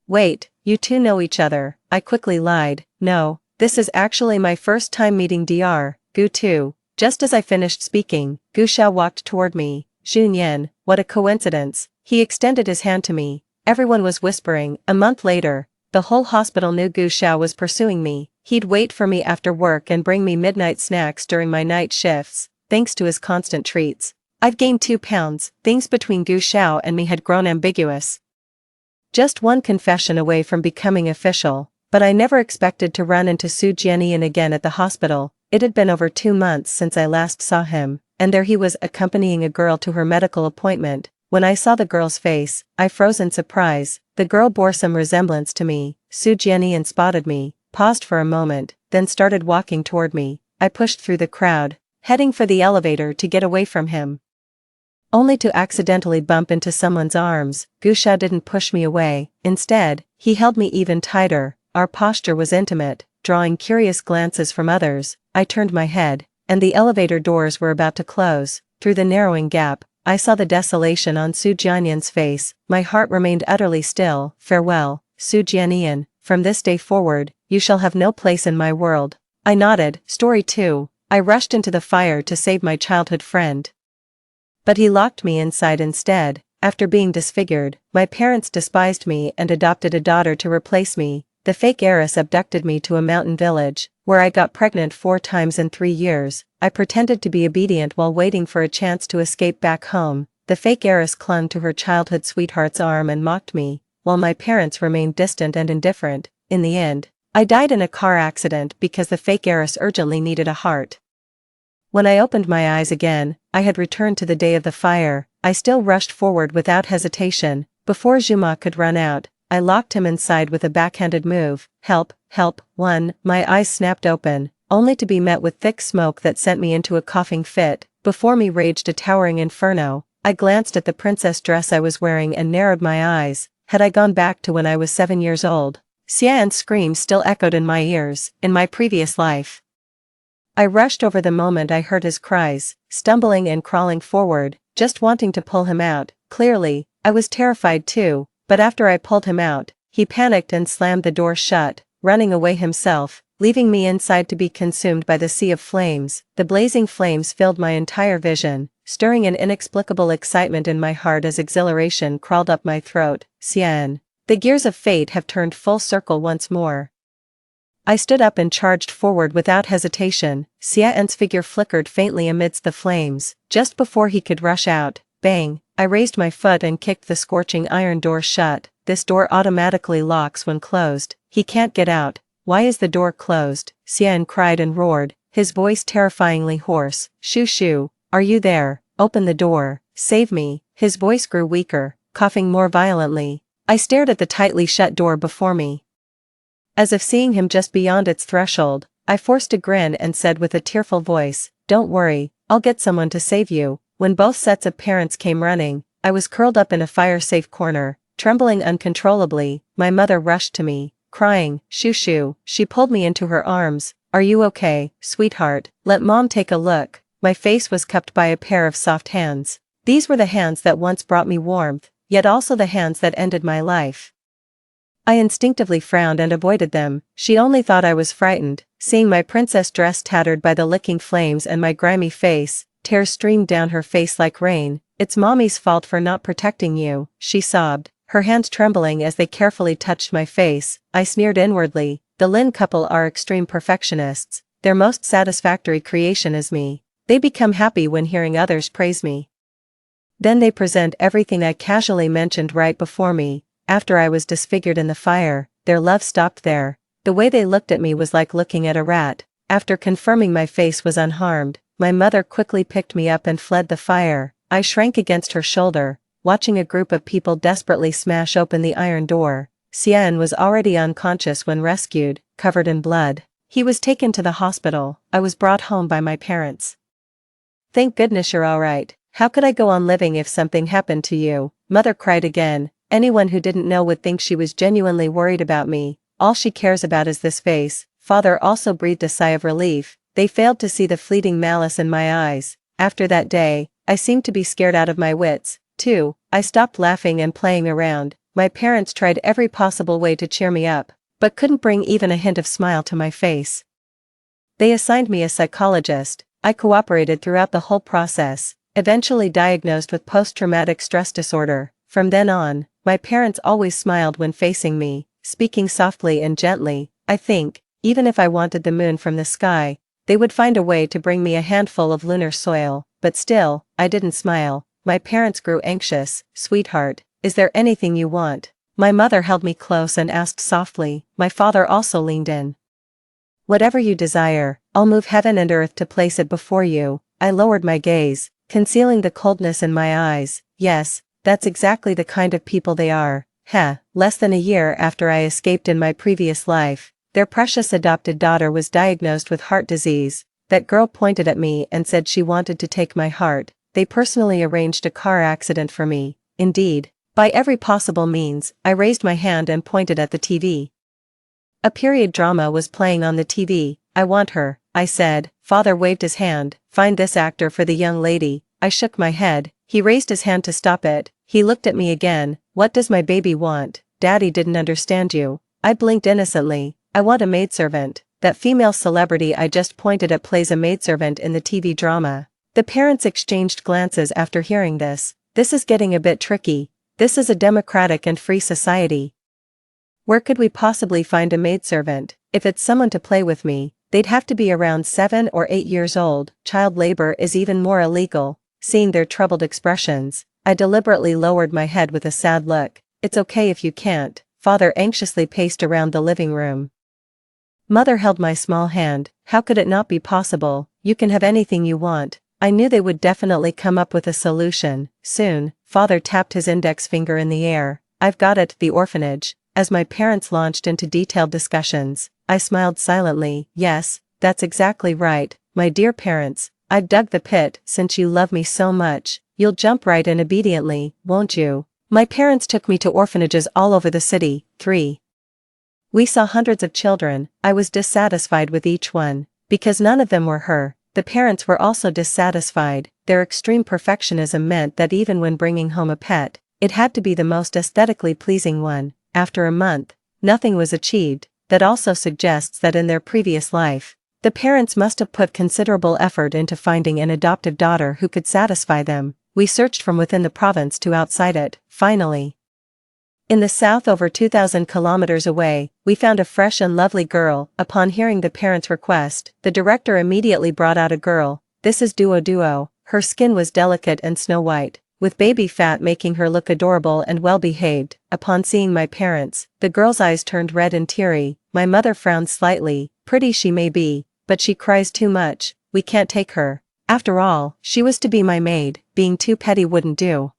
Wait, you two know each other? I quickly lied. No, this is actually my first time meeting Dr. Gu too. Just as I finished speaking, Gu Xiao walked toward me. Junyan, what a coincidence. He extended his hand to me. Everyone was whispering. A month later, the whole hospital knew Gu Xiao was pursuing me. He'd wait for me after work and bring me midnight snacks during my night shifts. Thanks to his constant treats, I've gained 2 pounds. Things between Gu Xiao and me had grown ambiguous. Just one confession away from becoming official, but I never expected to run into Su Jianian again at the hospital. It had been over 2 months since I last saw him, and there he was accompanying a girl to her medical appointment. When I saw the girl's face, I froze in surprise. The girl bore some resemblance to me. Su Jianian spotted me, paused for a moment, then started walking toward me. I pushed through the crowd, heading for the elevator to get away from him, only to accidentally bump into someone's arms. Gu Xiao didn't push me away. Instead, he held me even tighter. Our posture was intimate, drawing curious glances from others. I turned my head, and the elevator doors were about to close. Through the narrowing gap, I saw the desolation on Su Jianian's face. My heart remained utterly still. Farewell, Su Jianian. from this day forward, you shall have no place in my world. I nodded. Story 2. I rushed into the fire to save my childhood friend. But he locked me inside instead. After being disfigured, my parents despised me and adopted a daughter to replace me. The fake heiress abducted me to a mountain village, where I got pregnant 4 times in 3 years. I pretended to be obedient while waiting for a chance to escape back home. The fake heiress clung to her childhood sweetheart's arm and mocked me, while my parents remained distant and indifferent. In the end, I died in a car accident because the fake heiress urgently needed a heart. When I opened my eyes again, I had returned to the day of the fire. I still rushed forward without hesitation. Before Juma could run out, I locked him inside with a backhanded move. Help, help, 1. My eyes snapped open, only to be met with thick smoke that sent me into a coughing fit. Before me raged a towering inferno. I glanced at the princess dress I was wearing and narrowed my eyes. Had I gone back to when I was 7 years old? Xian's scream still echoed in my ears, in my previous life. I rushed over the moment I heard his cries, stumbling and crawling forward, just wanting to pull him out. Clearly, I was terrified too, but after I pulled him out, he panicked and slammed the door shut, running away himself, leaving me inside to be consumed by the sea of flames. The blazing flames filled my entire vision, stirring an inexplicable excitement in my heart as exhilaration crawled up my throat. Xian. The gears of fate have turned full circle once more. I stood up and charged forward without hesitation. Xian's figure flickered faintly amidst the flames. Just before he could rush out, bang, I raised my foot and kicked the scorching iron door shut. This door automatically locks when closed. He can't get out. Why is the door closed? Xian cried and roared, his voice terrifyingly hoarse. Shoo shoo, are you there? Open the door. Save me. His voice grew weaker, coughing more violently. I stared at the tightly shut door before me. As if seeing him just beyond its threshold, I forced a grin and said with a tearful voice, don't worry, I'll get someone to save you. When both sets of parents came running, I was curled up in a fire-safe corner, trembling uncontrollably. My mother rushed to me, crying, shoo shoo. She pulled me into her arms. Are you okay, sweetheart? Let mom take a look. My face was cupped by a pair of soft hands. These were the hands that once brought me warmth, yet also the hands that ended my life. I instinctively frowned and avoided them. She only thought I was frightened. Seeing my princess dress tattered by the licking flames and my grimy face, tears streamed down her face like rain. It's mommy's fault for not protecting you, she sobbed, her hands trembling as they carefully touched my face. I sneered inwardly. The Lin couple are extreme perfectionists. Their most satisfactory creation is me. They become happy when hearing others praise me. Then they present everything I casually mentioned right before me. After I was disfigured in the fire, their love stopped there. The way they looked at me was like looking at a rat. After confirming my face was unharmed, my mother quickly picked me up and fled the fire. I shrank against her shoulder, watching a group of people desperately smash open the iron door. Xian was already unconscious when rescued, covered in blood. He was taken to the hospital. I was brought home by my parents. Thank goodness you're alright. How could I go on living if something happened to you? Mother cried again. Anyone who didn't know would think she was genuinely worried about me. All she cares about is this face. Father also breathed a sigh of relief. They failed to see the fleeting malice in my eyes. After that day, I seemed to be scared out of my wits, too. I stopped laughing and playing around. My parents tried every possible way to cheer me up, but couldn't bring even a hint of smile to my face. They assigned me a psychologist. I cooperated throughout the whole process, eventually diagnosed with post-traumatic stress disorder. From then on, my parents always smiled when facing me, speaking softly and gently. I think, even if I wanted the moon from the sky, they would find a way to bring me a handful of lunar soil, but still, I didn't smile. My parents grew anxious. Sweetheart, is there anything you want? My mother held me close and asked softly. My father also leaned in. Whatever you desire, I'll move heaven and earth to place it before you. I lowered my gaze, concealing the coldness in my eyes. Yes, that's exactly the kind of people they are. Less than a year after I escaped in my previous life, their precious adopted daughter was diagnosed with heart disease. That girl pointed at me and said she wanted to take my heart. They personally arranged a car accident for me. Indeed, by every possible means, I raised my hand and pointed at the TV. A period drama was playing on the TV. I want her, I said. Father waved his hand. Find this actor for the young lady. I shook my head. He raised his hand to stop it. He looked at me again. What does my baby want? Daddy didn't understand you. I blinked innocently. I want a maidservant. That female celebrity I just pointed at plays a maidservant in the TV drama. The parents exchanged glances after hearing this. This is getting a bit tricky. This is a democratic and free society. Where could we possibly find a maidservant? If it's someone to play with me, they'd have to be around 7 or 8 years old. Child labor is even more illegal. Seeing their troubled expressions, I deliberately lowered my head with a sad look. It's okay if you can't. Father anxiously paced around the living room. Mother held my small hand. How could it not be possible? You can have anything you want. I knew they would definitely come up with a solution. Soon, Father tapped his index finger in the air. I've got it, the orphanage. As my parents launched into detailed discussions, I smiled silently. Yes, that's exactly right, my dear parents. I've dug the pit. Since you love me so much, you'll jump right in obediently, won't you? My parents took me to orphanages all over the city. 3. We saw hundreds of children. I was dissatisfied with each one, because none of them were her. The parents were also dissatisfied. Their extreme perfectionism meant that even when bringing home a pet, it had to be the most aesthetically pleasing one. After a month, nothing was achieved. That also suggests that in their previous life, the parents must have put considerable effort into finding an adoptive daughter who could satisfy them. We searched from within the province to outside it. Finally, in the south, over 2,000 kilometers away, we found a fresh and lovely girl. Upon hearing the parents' request, the director immediately brought out a girl. This is Duo. Her skin was delicate and snow-white, with baby fat making her look adorable and well-behaved. Upon seeing my parents, the girl's eyes turned red and teary. My mother frowned slightly. Pretty she may be, but she cries too much. We can't take her. After all, she was to be my maid. Being too petty wouldn't do.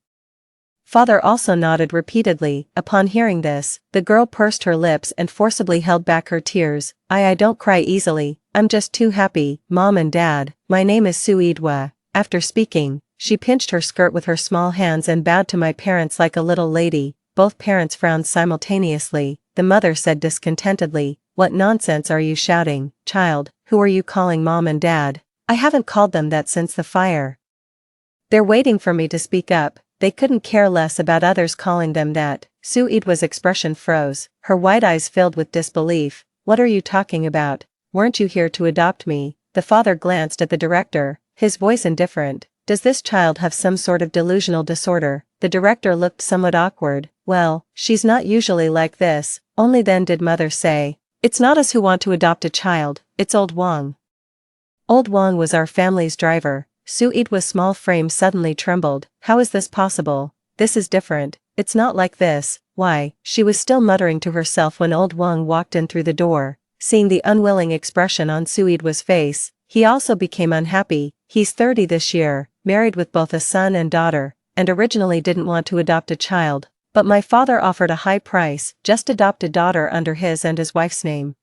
Father also nodded repeatedly. Upon hearing this, the girl pursed her lips and forcibly held back her tears. I don't cry easily. I'm just too happy. Mom and Dad, my name is Suidwa. After speaking, she pinched her skirt with her small hands and bowed to my parents like a little lady. Both parents frowned simultaneously. The mother said discontentedly, "What nonsense are you shouting, child? Who are you calling Mom and Dad? I haven't called them that since the fire." They're waiting for me to speak up. They couldn't care less about others calling them that. Suidwa's expression froze. Her wide eyes filled with disbelief. What are you talking about? Weren't you here to adopt me? The father glanced at the director, his voice indifferent. Does this child have some sort of delusional disorder? The director looked somewhat awkward. Well, she's not usually like this. Only then did mother say, "It's not us who want to adopt a child, it's old Wang." Old Wang was our family's driver. Suidwa's small frame suddenly trembled. How is this possible? This is different. It's not like this. Why? She was still muttering to herself when old Wang walked in through the door. Seeing the unwilling expression on Suidwa's face, he also became unhappy. He's 30 this year, married with both a son and daughter, and originally didn't want to adopt a child, but my father offered a high price. Just adopt a daughter under his and his wife's name,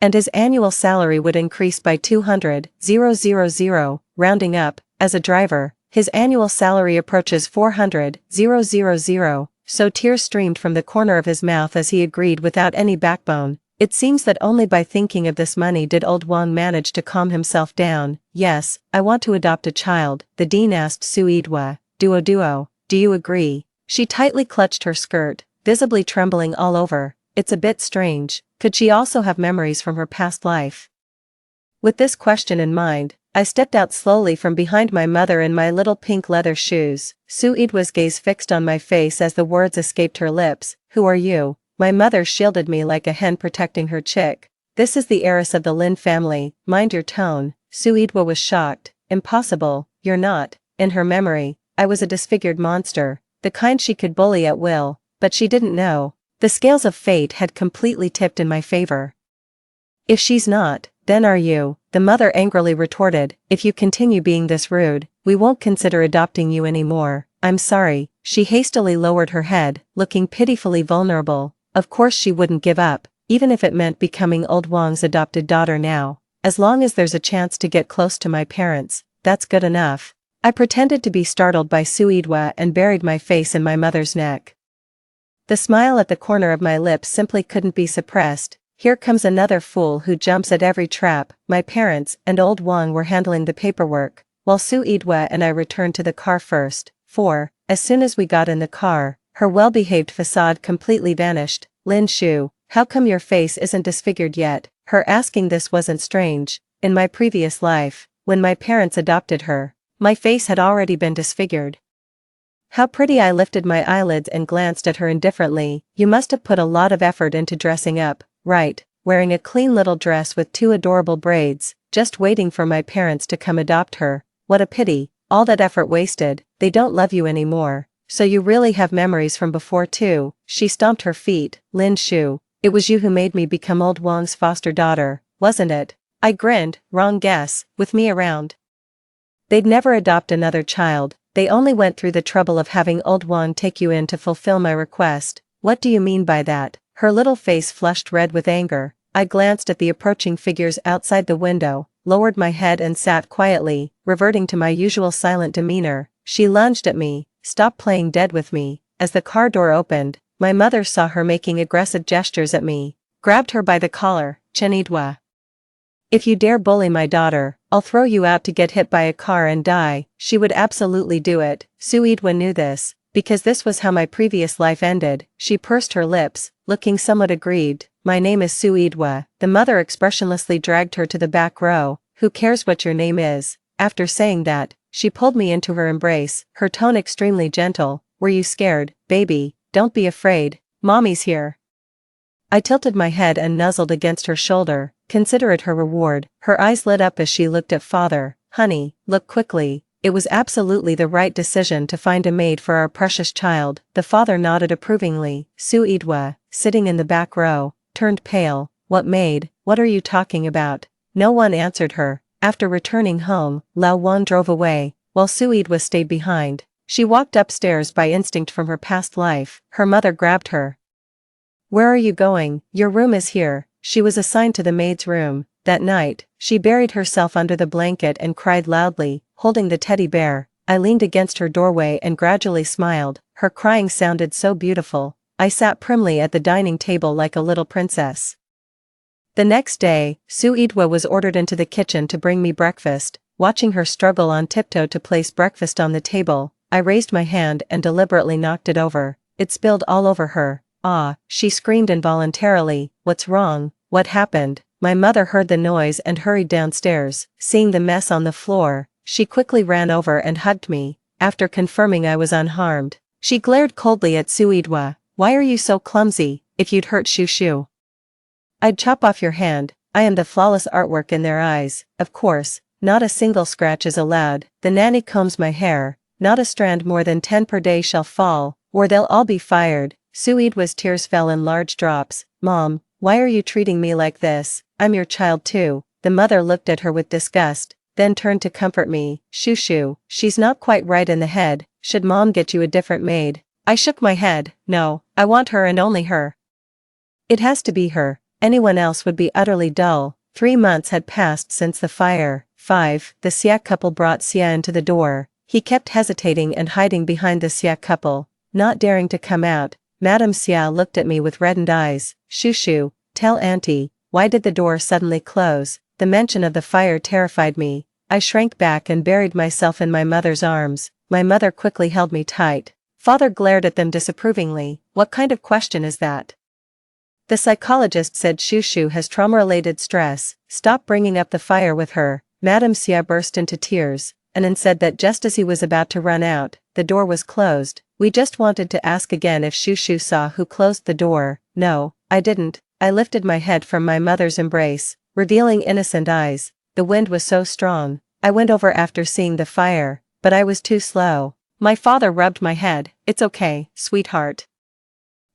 and his annual salary would increase by 200,000, rounding up. As a driver, his annual salary approaches 400,000, so tears streamed from the corner of his mouth as he agreed without any backbone. It seems that only by thinking of this money did old Wang manage to calm himself down. Yes, I want to adopt a child, the dean asked Suidwa. Duo, do you agree? She tightly clutched her skirt, visibly trembling all over. It's a bit strange. Could she also have memories from her past life? With this question in mind, I stepped out slowly from behind my mother in my little pink leather shoes. Suidwa's gaze fixed on my face as the words escaped her lips. Who are you? My mother shielded me like a hen protecting her chick. This is the heiress of the Lin family. Mind your tone. Suidwa was shocked. Impossible. You're not. In her memory, I was a disfigured monster, the kind she could bully at will, but she didn't know. The scales of fate had completely tipped in my favor. If she's not, then are you? The mother angrily retorted. If you continue being this rude, we won't consider adopting you anymore. I'm sorry. She hastily lowered her head, looking pitifully vulnerable. Of course she wouldn't give up, even if it meant becoming old Wang's adopted daughter now. As long as there's a chance to get close to my parents, that's good enough. I pretended to be startled by Suidwa and buried my face in my mother's neck. The smile at the corner of my lips simply couldn't be suppressed. Here comes another fool who jumps at every trap. My parents and old Wang were handling the paperwork, while Suidwa and I returned to the car first. 4. As soon as we got in the car, her well-behaved facade completely vanished. Lin Shu, How come your face isn't disfigured yet? Her asking this wasn't strange. In my previous life, when my parents adopted her, my face had already been disfigured. How pretty. I lifted my eyelids and glanced at her indifferently. You must have put a lot of effort into dressing up, right? Wearing a clean little dress with 2 adorable braids, just waiting for my parents to come adopt her. What a pity, all that effort wasted. They don't love you anymore. So you really have memories from before too. She stomped her feet. Lin Shu, it was you who made me become old Wang's foster daughter, wasn't it? I grinned. Wrong guess, with me around. They'd never adopt another child. They only went through the trouble of having old Wang take you in to fulfill my request. What do you mean by that? Her little face flushed red with anger. I glanced at the approaching figures outside the window, lowered my head and sat quietly, reverting to my usual silent demeanor. She lunged at me. Stop playing dead with me. As the car door opened, my mother saw her making aggressive gestures at me, grabbed her by the collar. Chenidwa. If you dare bully my daughter, I'll throw you out to get hit by a car and die. She would absolutely do it. Suidwa knew this, because this was how my previous life ended. She pursed her lips, looking somewhat aggrieved. My name is Suidwa. The mother expressionlessly dragged her to the back row. Who cares what your name is? After saying that, she pulled me into her embrace, her tone extremely gentle. Were you scared, baby? Don't be afraid. Mommy's here. I tilted my head and nuzzled against her shoulder. Consider it her reward. Her eyes lit up as she looked at father. Honey, look quickly. It was absolutely the right decision to find a maid for our precious child. The father nodded approvingly. Suidwa, sitting in the back row, turned pale. What maid? What are you talking about? No one answered her. After returning home, Lao Wan drove away, while Suidwa stayed behind. She walked upstairs by instinct from her past life. Her mother grabbed her. Where are you going? Your room is here. She was assigned to the maid's room. That night, she buried herself under the blanket and cried loudly, holding the teddy bear. I leaned against her doorway and gradually smiled. Her crying sounded so beautiful. I sat primly at the dining table like a little princess. The next day, Suidwa was ordered into the kitchen to bring me breakfast. Watching her struggle on tiptoe to place breakfast on the table, I raised my hand and deliberately knocked it over. It spilled all over her. Ah, she screamed involuntarily. What's wrong? What happened? My mother heard the noise and hurried downstairs. Seeing the mess on the floor, she quickly ran over and hugged me. After confirming I was unharmed, she glared coldly at Suidwa. Why are you so clumsy? If you'd hurt Shushu, I'd chop off your hand. I am the flawless artwork in their eyes. Of course, not a single scratch is allowed. The nanny combs my hair. Not a strand more than 10 per day shall fall, or they'll all be fired. Suidwa's tears fell in large drops. Mom, why are you treating me like this? I'm your child too. The mother looked at her with disgust, then turned to comfort me. Shushu, she's not quite right in the head. Should mom get you a different maid? I shook my head. No, I want her and only her. It has to be her. Anyone else would be utterly dull. 3 months had passed since the fire. 5. The Xia couple brought Xia into the door. He kept hesitating and hiding behind the Xia couple, not daring to come out. Madame Xia looked at me with reddened eyes. Shushu, tell auntie, why did the door suddenly close? The mention of the fire terrified me. I shrank back and buried myself in my mother's arms. My mother quickly held me tight. Father glared at them disapprovingly. What kind of question is that? The psychologist said Shushu has trauma-related stress. Stop bringing up the fire with her. Madame Xia burst into tears, and then said that just as he was about to run out, the door was closed. We just wanted to ask again if Shushu saw who closed the door. No, I didn't. I lifted my head from my mother's embrace, revealing innocent eyes. The wind was so strong. I went over after seeing the fire, but I was too slow. My father rubbed my head. It's okay, sweetheart.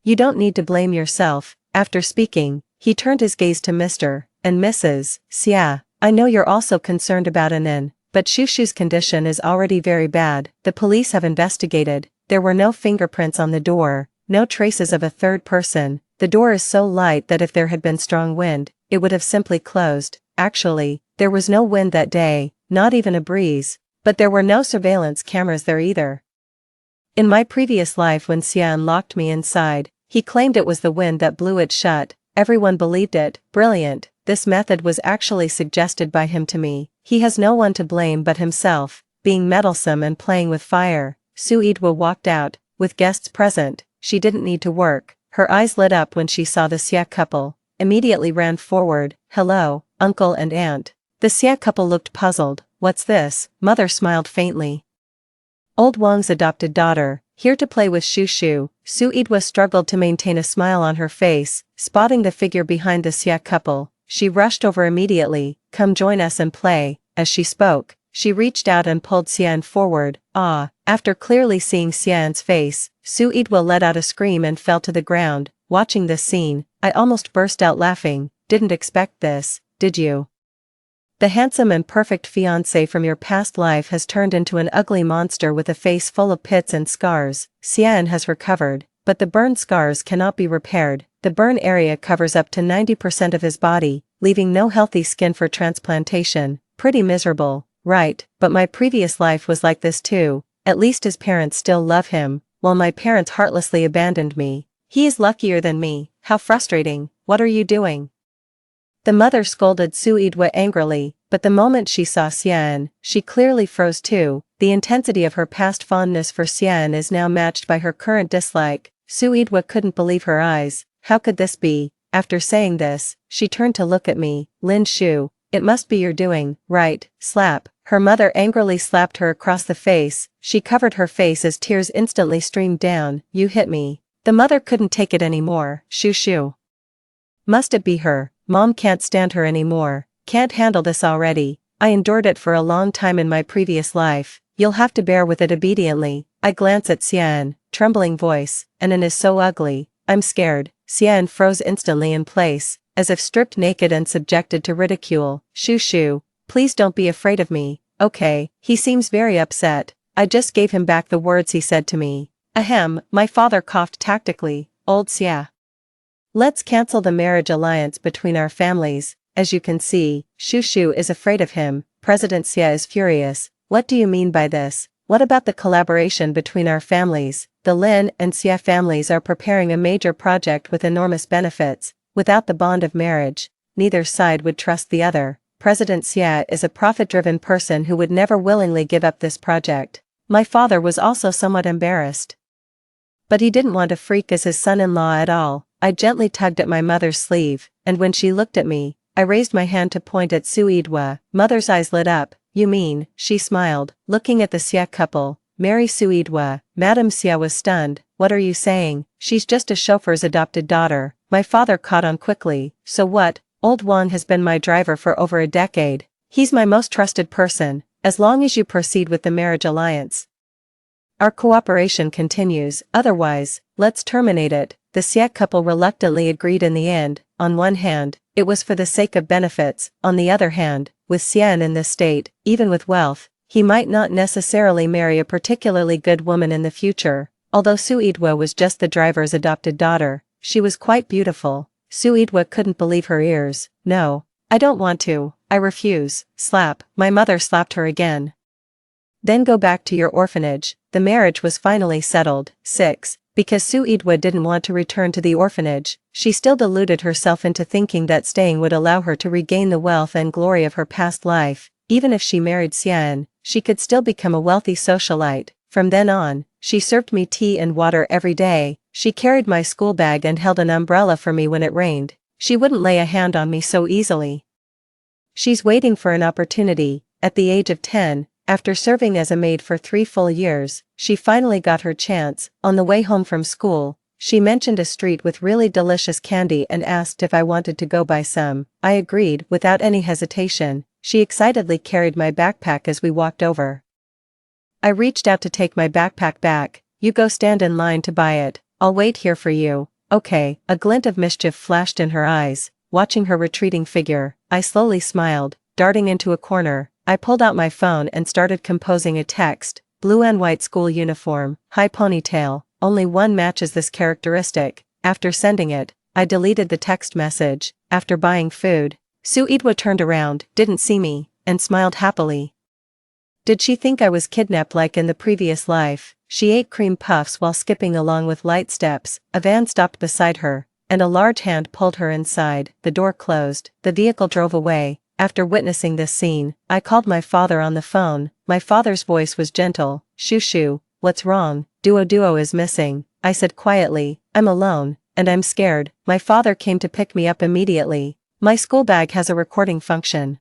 You don't need to blame yourself. After speaking, he turned his gaze to Mr. and Mrs. Xia. I know you're also concerned about Anin, but Shushu's condition is already very bad. The police have investigated. There were no fingerprints on the door, no traces of a third person. The door is so light that if there had been strong wind, it would have simply closed. Actually, there was no wind that day, not even a breeze, but there were no surveillance cameras there either. In my previous life when Xian locked me inside, he claimed it was the wind that blew it shut. Everyone believed it. Brilliant. This method was actually suggested by him to me. He has no one to blame but himself, being meddlesome and playing with fire. Suidwa walked out. With guests present, she didn't need to work. Her eyes lit up when she saw the Xia couple, immediately ran forward. "Hello, uncle and aunt." The Xia couple looked puzzled. "What's this?" Mother smiled faintly. "Old Wang's adopted daughter, here to play with Shu Shu." Su Yidwa struggled to maintain a smile on her face, spotting the figure behind the Xia couple. She rushed over immediately. "Come join us and play." As she spoke, she reached out and pulled Xian forward. "Ah!" After clearly seeing Xian's face, Su Yidwa let out a scream and fell to the ground. Watching this scene, I almost burst out laughing. "Didn't expect this, did you? The handsome and perfect fiancé from your past life has turned into an ugly monster with a face full of pits and scars." Xian has recovered, but the burn scars cannot be repaired. The burn area covers up to 90% of his body, leaving no healthy skin for transplantation. Pretty miserable, right? But my previous life was like this too. At least his parents still love him, while my parents heartlessly abandoned me. He is luckier than me. How frustrating. What are you doing? The mother scolded Su Yidwa angrily, but the moment she saw Xian, she clearly froze too. The intensity of her past fondness for Xian is now matched by her current dislike. Su Yidwa couldn't believe her eyes. How could this be? After saying this, she turned to look at me. "Lin Shu, it must be your doing, right?" Slap. Her mother angrily slapped her across the face. She covered her face as tears instantly streamed down. "You hit me." The mother couldn't take it anymore. "Shu Shu. Must it be her? Mom can't stand her anymore. Can't handle this already. I endured it for a long time in my previous life. You'll have to bear with it obediently." I glance at Xian, trembling voice, "Anan is so ugly. I'm scared." Xian froze instantly in place, as if stripped naked and subjected to ridicule. "Shu Shu, please don't be afraid of me, okay?" He seems very upset. I just gave him back the words he said to me. Ahem, my father coughed tactically. "Old Xia. Let's cancel the marriage alliance between our families." As you can see, Shu Shu is afraid of him. President Xia is furious. "What do you mean by this? What about the collaboration between our families?" The Lin and Xia families are preparing a major project with enormous benefits. Without the bond of marriage, neither side would trust the other. President Xia is a profit-driven person who would never willingly give up this project. My father was also somewhat embarrassed. But he didn't want a freak as his son-in-law at all. I gently tugged at my mother's sleeve, and when she looked at me, I raised my hand to point at Su Yidwa. Mother's eyes lit up. "You mean," she smiled, looking at the Xia couple, "marry Su Yidwa." Madame Xia was stunned. "What are you saying? She's just a chauffeur's adopted daughter." My father caught on quickly. "So what? Old Wang has been my driver for over a decade. He's my most trusted person. As long as you proceed with the marriage alliance, our cooperation continues. Otherwise, let's terminate it." The Xia couple reluctantly agreed in the end. On one hand, it was for the sake of benefits. On the other hand, with Xian in this state, even with wealth, he might not necessarily marry a particularly good woman in the future. Although Su Yidwa was just the driver's adopted daughter, she was quite beautiful. Su Yidwa couldn't believe her ears. "No, I don't want to. I refuse." Slap. My mother slapped her again. "Then go back to your orphanage." The marriage was finally settled. 6. Because Su Yidwa didn't want to return to the orphanage, she still deluded herself into thinking that staying would allow her to regain the wealth and glory of her past life. Even if she married Xian, she could still become a wealthy socialite. From then on, she served me tea and water every day. She carried my school bag and held an umbrella for me when it rained. She wouldn't lay a hand on me so easily. She's waiting for an opportunity. At the age of 10, after serving as a maid for 3 full years, she finally got her chance. On the way home from school, she mentioned a street with really delicious candy and asked if I wanted to go buy some. I agreed without any hesitation. She excitedly carried my backpack as we walked over. I reached out to take my backpack back. "You go stand in line to buy it. I'll wait here for you." "Okay." A glint of mischief flashed in her eyes. Watching her retreating figure, I slowly smiled. Darting into a corner, I pulled out my phone and started composing a text. "Blue and white school uniform, high ponytail, only one matches this characteristic." After sending it, I deleted the text message. After buying food, Su Yidwa turned around, didn't see me, and smiled happily. Did she think I was kidnapped like in the previous life? She ate cream puffs while skipping along with light steps. A van stopped beside her, and a large hand pulled her inside. The door closed. The vehicle drove away. After witnessing this scene, I called my father on the phone. My father's voice was gentle. "Shu Shu, what's wrong? Duo is missing." I said quietly, "I'm alone. and I'm scared. My father came to pick me up immediately. My school bag has a recording function,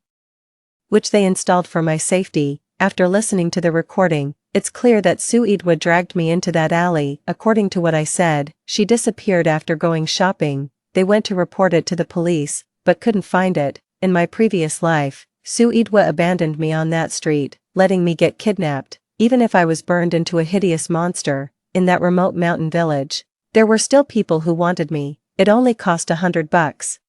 which they installed for my safety. After listening to the recording, it's clear that Sue Edwa dragged me into that alley. According to what I said, she disappeared after going shopping. They went to report it to the police, but couldn't find it. In my previous life, Sue Edwa abandoned me on that street, letting me get kidnapped, even if I was burned into a hideous monster, in that remote mountain village. There were still people who wanted me. It only cost $100.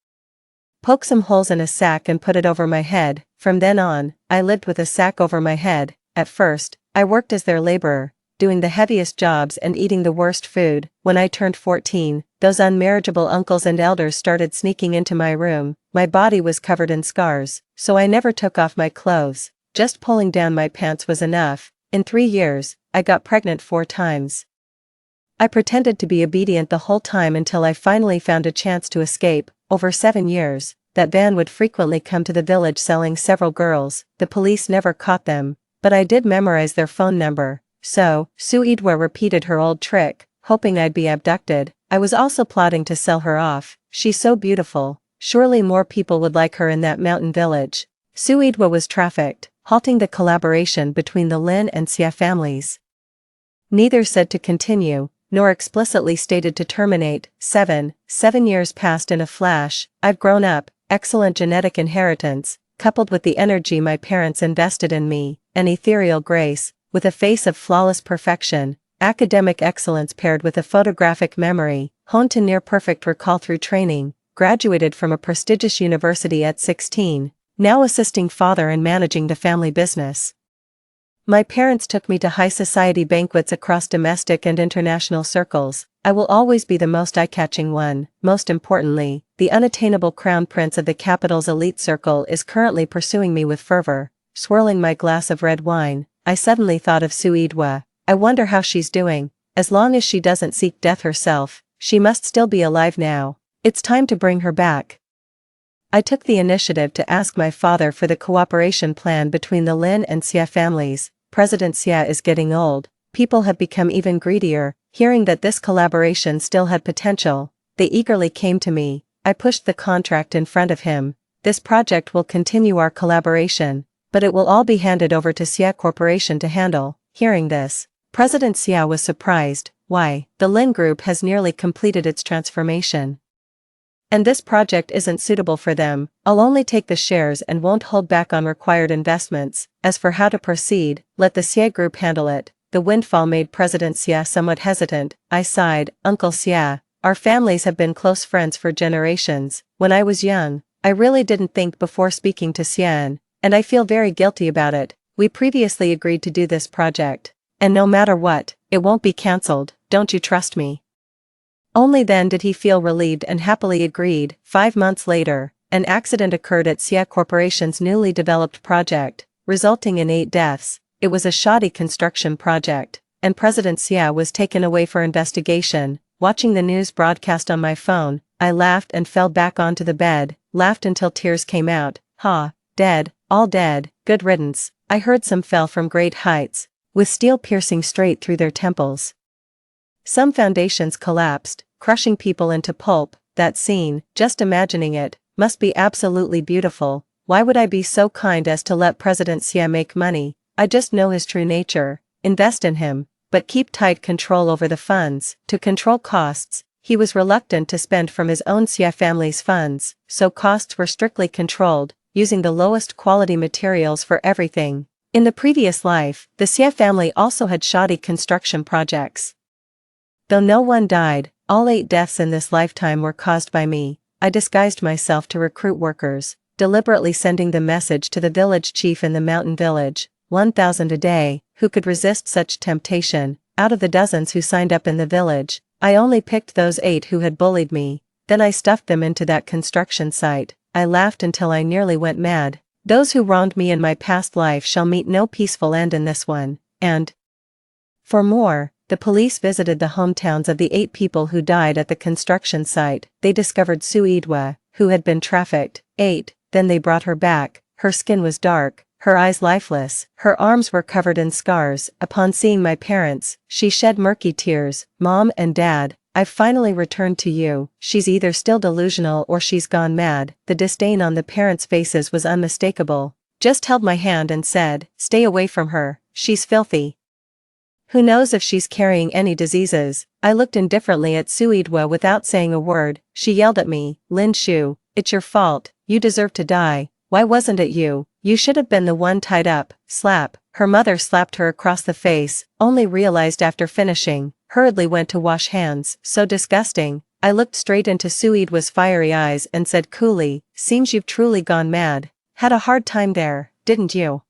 Poke some holes in a sack and put it over my head. From then on, I lived with a sack over my head. At first, I worked as their laborer, doing the heaviest jobs and eating the worst food. When I turned 14, those unmarriageable uncles and elders started sneaking into my room. My body was covered in scars, so I never took off my clothes. Just pulling down my pants was enough. In 3 years, I got pregnant 4 times. I pretended to be obedient the whole time until I finally found a chance to escape. Over 7 years, that van would frequently come to the village selling several girls. The police never caught them, but I did memorize their phone number. So, Sue Edwa repeated her old trick, hoping I'd be abducted. I was also plotting to sell her off. She's so beautiful. Surely more people would like her in that mountain village. Sue Edwa was trafficked, halting the collaboration between the Lin and Xia families. Neither said to continue, nor explicitly stated to terminate. 7 years passed in a flash. I've grown up. Excellent genetic inheritance, coupled with the energy my parents invested in me, an ethereal grace, with a face of flawless perfection, academic excellence paired with a photographic memory, honed to near-perfect recall through training, graduated from a prestigious university at 16, now assisting father in managing the family business. My parents took me to high society banquets across domestic and international circles. I will always be the most eye-catching one. Most importantly, the unattainable crown prince of the capital's elite circle is currently pursuing me with fervor. Swirling my glass of red wine, I suddenly thought of Sue Edwa. I wonder how she's doing. As long as she doesn't seek death herself, she must still be alive now. It's time to bring her back. I took the initiative to ask my father for the cooperation plan between the Lin and Xia families. President Xia is getting old. People have become even greedier. Hearing that this collaboration still had potential, they eagerly came to me. I pushed the contract in front of him. This project will continue our collaboration, but it will all be handed over to Xia Corporation to handle. Hearing this, President Xia was surprised. Why? The Lin Group has nearly completed its transformation, and this project isn't suitable for them. I'll only take the shares and won't hold back on required investments. As for how to proceed, let the Xia Group handle it. The windfall made President Xia somewhat hesitant. I sighed. Uncle Xia, our families have been close friends for generations. When I was young, I really didn't think before speaking to Xian, and I feel very guilty about it. We previously agreed to do this project, and no matter what, it won't be cancelled. Don't you trust me? Only then did he feel relieved and happily agreed. 5 months later, an accident occurred at Xia Corporation's newly developed project, resulting in 8 deaths. It was a shoddy construction project, and President Xia was taken away for investigation. Watching the news broadcast on my phone, I laughed and fell back onto the bed, laughed until tears came out. Dead, all dead, good riddance. I heard some fell from great heights, with steel piercing straight through their temples. Some foundations collapsed, crushing people into pulp. That scene, just imagining it, must be absolutely beautiful. Why would I be so kind as to let President Xia make money? I just know his true nature. Invest in him, but keep tight control over the funds. To control costs, he was reluctant to spend from his own Xia family's funds, so costs were strictly controlled, using the lowest quality materials for everything. In the previous life, the Xia family also had shoddy construction projects. Though no one died, all 8 deaths in this lifetime were caused by me. I disguised myself to recruit workers, deliberately sending the message to the village chief in the mountain village, 1,000 a day. Who could resist such temptation? Out of the dozens who signed up in the village, I only picked those 8 who had bullied me. Then I stuffed them into that construction site. I laughed until I nearly went mad. Those who wronged me in my past life shall meet no peaceful end in this one. And for more, the police visited the hometowns of the 8 people who died at the construction site. They discovered Sue Edwa, who had been trafficked. 8. Then they brought her back. Her skin was dark, her eyes lifeless, her arms were covered in scars. Upon seeing my parents, she shed murky tears. Mom and Dad, I've finally returned to you. She's either still delusional or she's gone mad." The disdain on the parents' faces was unmistakable. Just held my hand and said, "Stay away from her, she's filthy. Who knows if she's carrying any diseases." I looked indifferently at Suidwa without saying a word. She yelled at me, "Lin Shu, it's your fault, you deserve to die. Why wasn't it you? You should have been the one tied up." Slap. Her mother slapped her across the face, only realized after finishing, hurriedly went to wash hands. "So disgusting." I looked straight into Suidwa's fiery eyes and said coolly, "Seems you've truly gone mad. Had a hard time there, didn't you?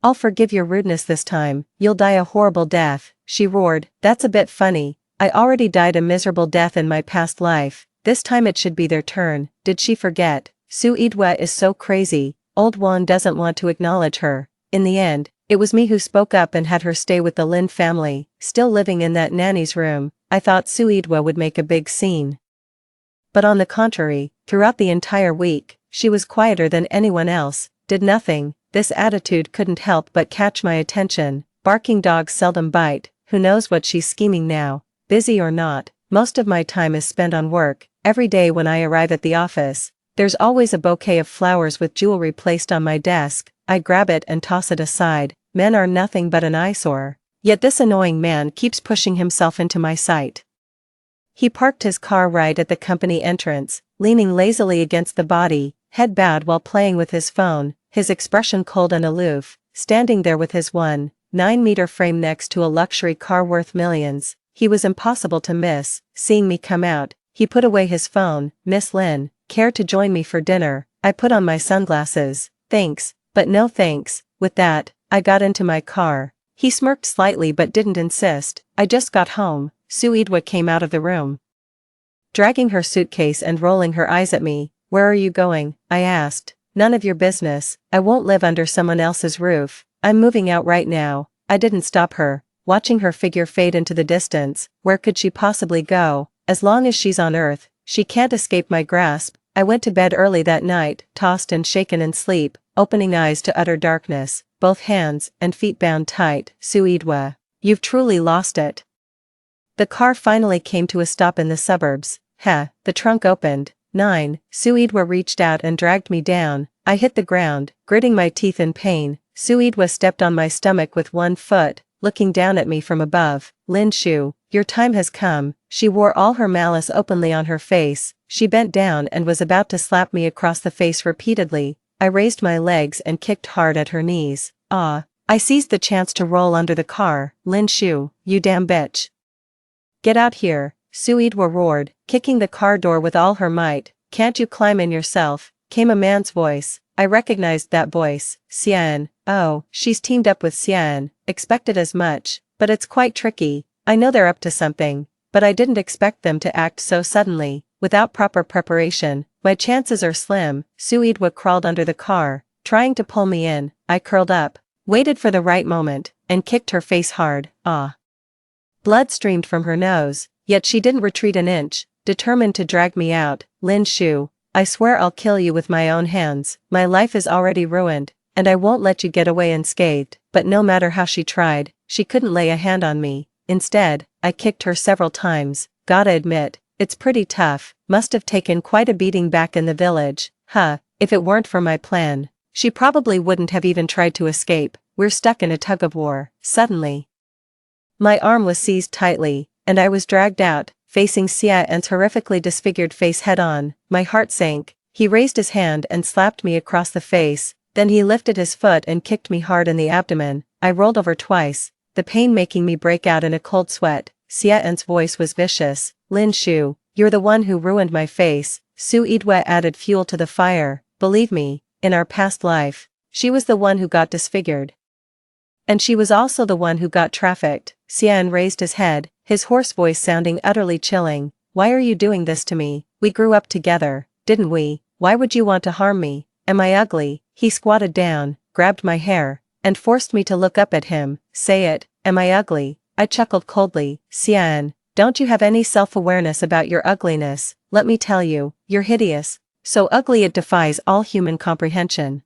I'll forgive your rudeness this time. You'll die a horrible death." She roared. "That's a bit funny. I already died a miserable death in my past life. This time it should be their turn." Did she forget? Suidwa is so crazy. Old Juan doesn't want to acknowledge her. In the end, it was me who spoke up and had her stay with the Lin family, still living in that nanny's room. I thought Suidwa would make a big scene. But on the contrary, throughout the entire week, she was quieter than anyone else, did nothing. This attitude couldn't help but catch my attention. Barking dogs seldom bite. Who knows what she's scheming now? Busy or not, most of my time is spent on work. Every day when I arrive at the office, there's always a bouquet of flowers with jewelry placed on my desk. I grab it and toss it aside. Men are nothing but an eyesore. Yet this annoying man keeps pushing himself into my sight. He parked his car right at the company entrance, leaning lazily against the body, head bowed while playing with his phone, his expression cold and aloof, standing there with his 1.9-meter frame next to a luxury car worth millions. He was impossible to miss. Seeing me come out, he put away his phone. "Miss Lin, care to join me for dinner?" I put on my sunglasses. "Thanks, but no thanks." With that, I got into my car. He smirked slightly but didn't insist. "I just got home." Suidwa came out of the room, dragging her suitcase and rolling her eyes at me. "Where are you going?" I asked. "None of your business. I won't live under someone else's roof. I'm moving out right now." I didn't stop her, watching her figure fade into the distance. Where could she possibly go? As long as she's on Earth, she can't escape my grasp. I went to bed early that night, tossed and shaken in sleep, opening eyes to utter darkness, both hands and feet bound tight. "Suidwa, you've truly lost it." The car finally came to a stop in the suburbs. The trunk opened. Suidwa reached out and dragged me down. I hit the ground, gritting my teeth in pain. Suidwa stepped on my stomach with one foot, looking down at me from above. "Lin Shu, your time has come." She wore all her malice openly on her face. She bent down and was about to slap me across the face repeatedly. I raised my legs and kicked hard at her knees. I seized the chance to roll under the car. "Lin Shu, you damn bitch. Get out here," Suidwa roared, kicking the car door with all her might. "Can't you climb in yourself?" came a man's voice. I recognized that voice. Xian. Oh, she's teamed up with Xian. Expected as much, but it's quite tricky. I know they're up to something, but I didn't expect them to act so suddenly, without proper preparation. My chances are slim. Suidwa crawled under the car, trying to pull me in. I curled up, waited for the right moment, and kicked her face hard. Blood streamed from her nose, yet she didn't retreat an inch, determined to drag me out. "Lin Shu, I swear I'll kill you with my own hands. My life is already ruined, and I won't let you get away unscathed." But no matter how she tried, she couldn't lay a hand on me. Instead, I kicked her several times. Gotta admit, it's pretty tough. Must have taken quite a beating back in the village. If it weren't for my plan, she probably wouldn't have even tried to escape. We're stuck in a tug-of-war. Suddenly, my arm was seized tightly, and I was dragged out, facing Xian's horrifically disfigured face head-on. My heart sank. He raised his hand and slapped me across the face, then he lifted his foot and kicked me hard in the abdomen. I rolled over twice, the pain making me break out in a cold sweat. Xian's voice was vicious. "Lin Shu, you're the one who ruined my face." Suidwa added fuel to the fire. "Believe me, in our past life, she was the one who got disfigured. And she was also the one who got trafficked." Xian raised his head, his hoarse voice sounding utterly chilling. "Why are you doing this to me? We grew up together, didn't we? Why would you want to harm me? Am I ugly?" He squatted down, grabbed my hair, and forced me to look up at him. "Say it, am I ugly?" I chuckled coldly. "Xian, don't you have any self-awareness about your ugliness? Let me tell you, you're hideous. So ugly it defies all human comprehension."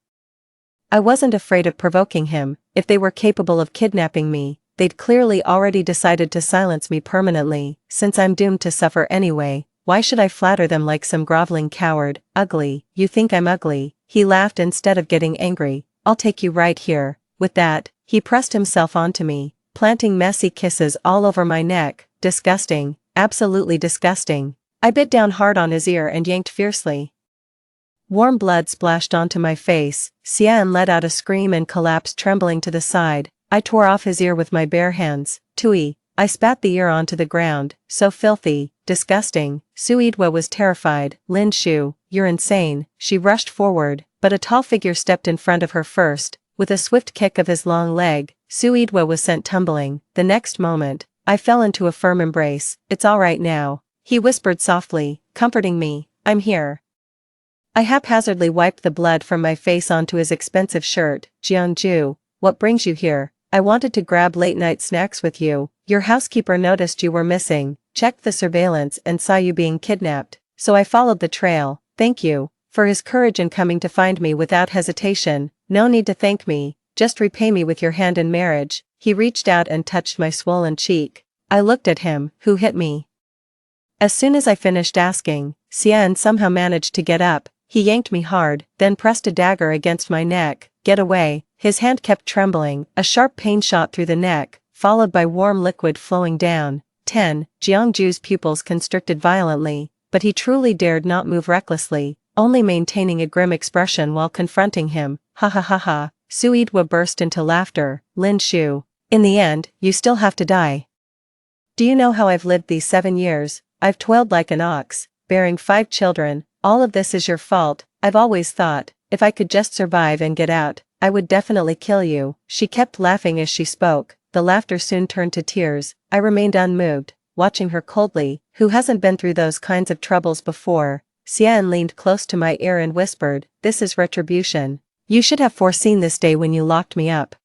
I wasn't afraid of provoking him. If they were capable of kidnapping me, they'd clearly already decided to silence me permanently, since I'm doomed to suffer anyway. Why should I flatter them like some groveling coward? Ugly, you think I'm ugly? He laughed instead of getting angry. I'll take you right here. With that, he pressed himself onto me, planting messy kisses all over my neck. Disgusting, absolutely disgusting. I bit down hard on his ear and yanked fiercely. Warm blood splashed onto my face. Xian let out a scream and collapsed trembling to the side. I tore off his ear with my bare hands. Tui. I spat the ear onto the ground. So filthy, disgusting. Suidwa was terrified. Lin Shu, you're insane. She rushed forward, but a tall figure stepped in front of her first. With a swift kick of his long leg, Suidwa was sent tumbling. The next moment, I fell into a firm embrace. It's all right now, he whispered softly, comforting me. I'm here. I haphazardly wiped the blood from my face onto his expensive shirt. Jiangju, what brings you here? I wanted to grab late-night snacks with you. Your housekeeper noticed you were missing, checked the surveillance and saw you being kidnapped, so I followed the trail. Thank you for his courage in coming to find me without hesitation. No need to thank me, just repay me with your hand in marriage. He reached out and touched my swollen cheek. I looked at him. Who hit me? As soon as I finished asking, Xian somehow managed to get up. He yanked me hard, then pressed a dagger against my neck. Get away. His hand kept trembling. A sharp pain shot through the neck, followed by warm liquid flowing down. 10. Jiangju's pupils constricted violently, but he truly dared not move recklessly, only maintaining a grim expression while confronting him. Ha ha ha ha. Suidwa burst into laughter. Lin Shu. In the end, you still have to die. Do you know how I've lived these 7 years? I've toiled like an ox, bearing 5 children. All of this is your fault. I've always thought, if I could just survive and get out, I would definitely kill you. She kept laughing as she spoke. The laughter soon turned to tears. I remained unmoved, watching her coldly. Who hasn't been through those kinds of troubles before? Xian leaned close to my ear and whispered, this is retribution. You should have foreseen this day when you locked me up.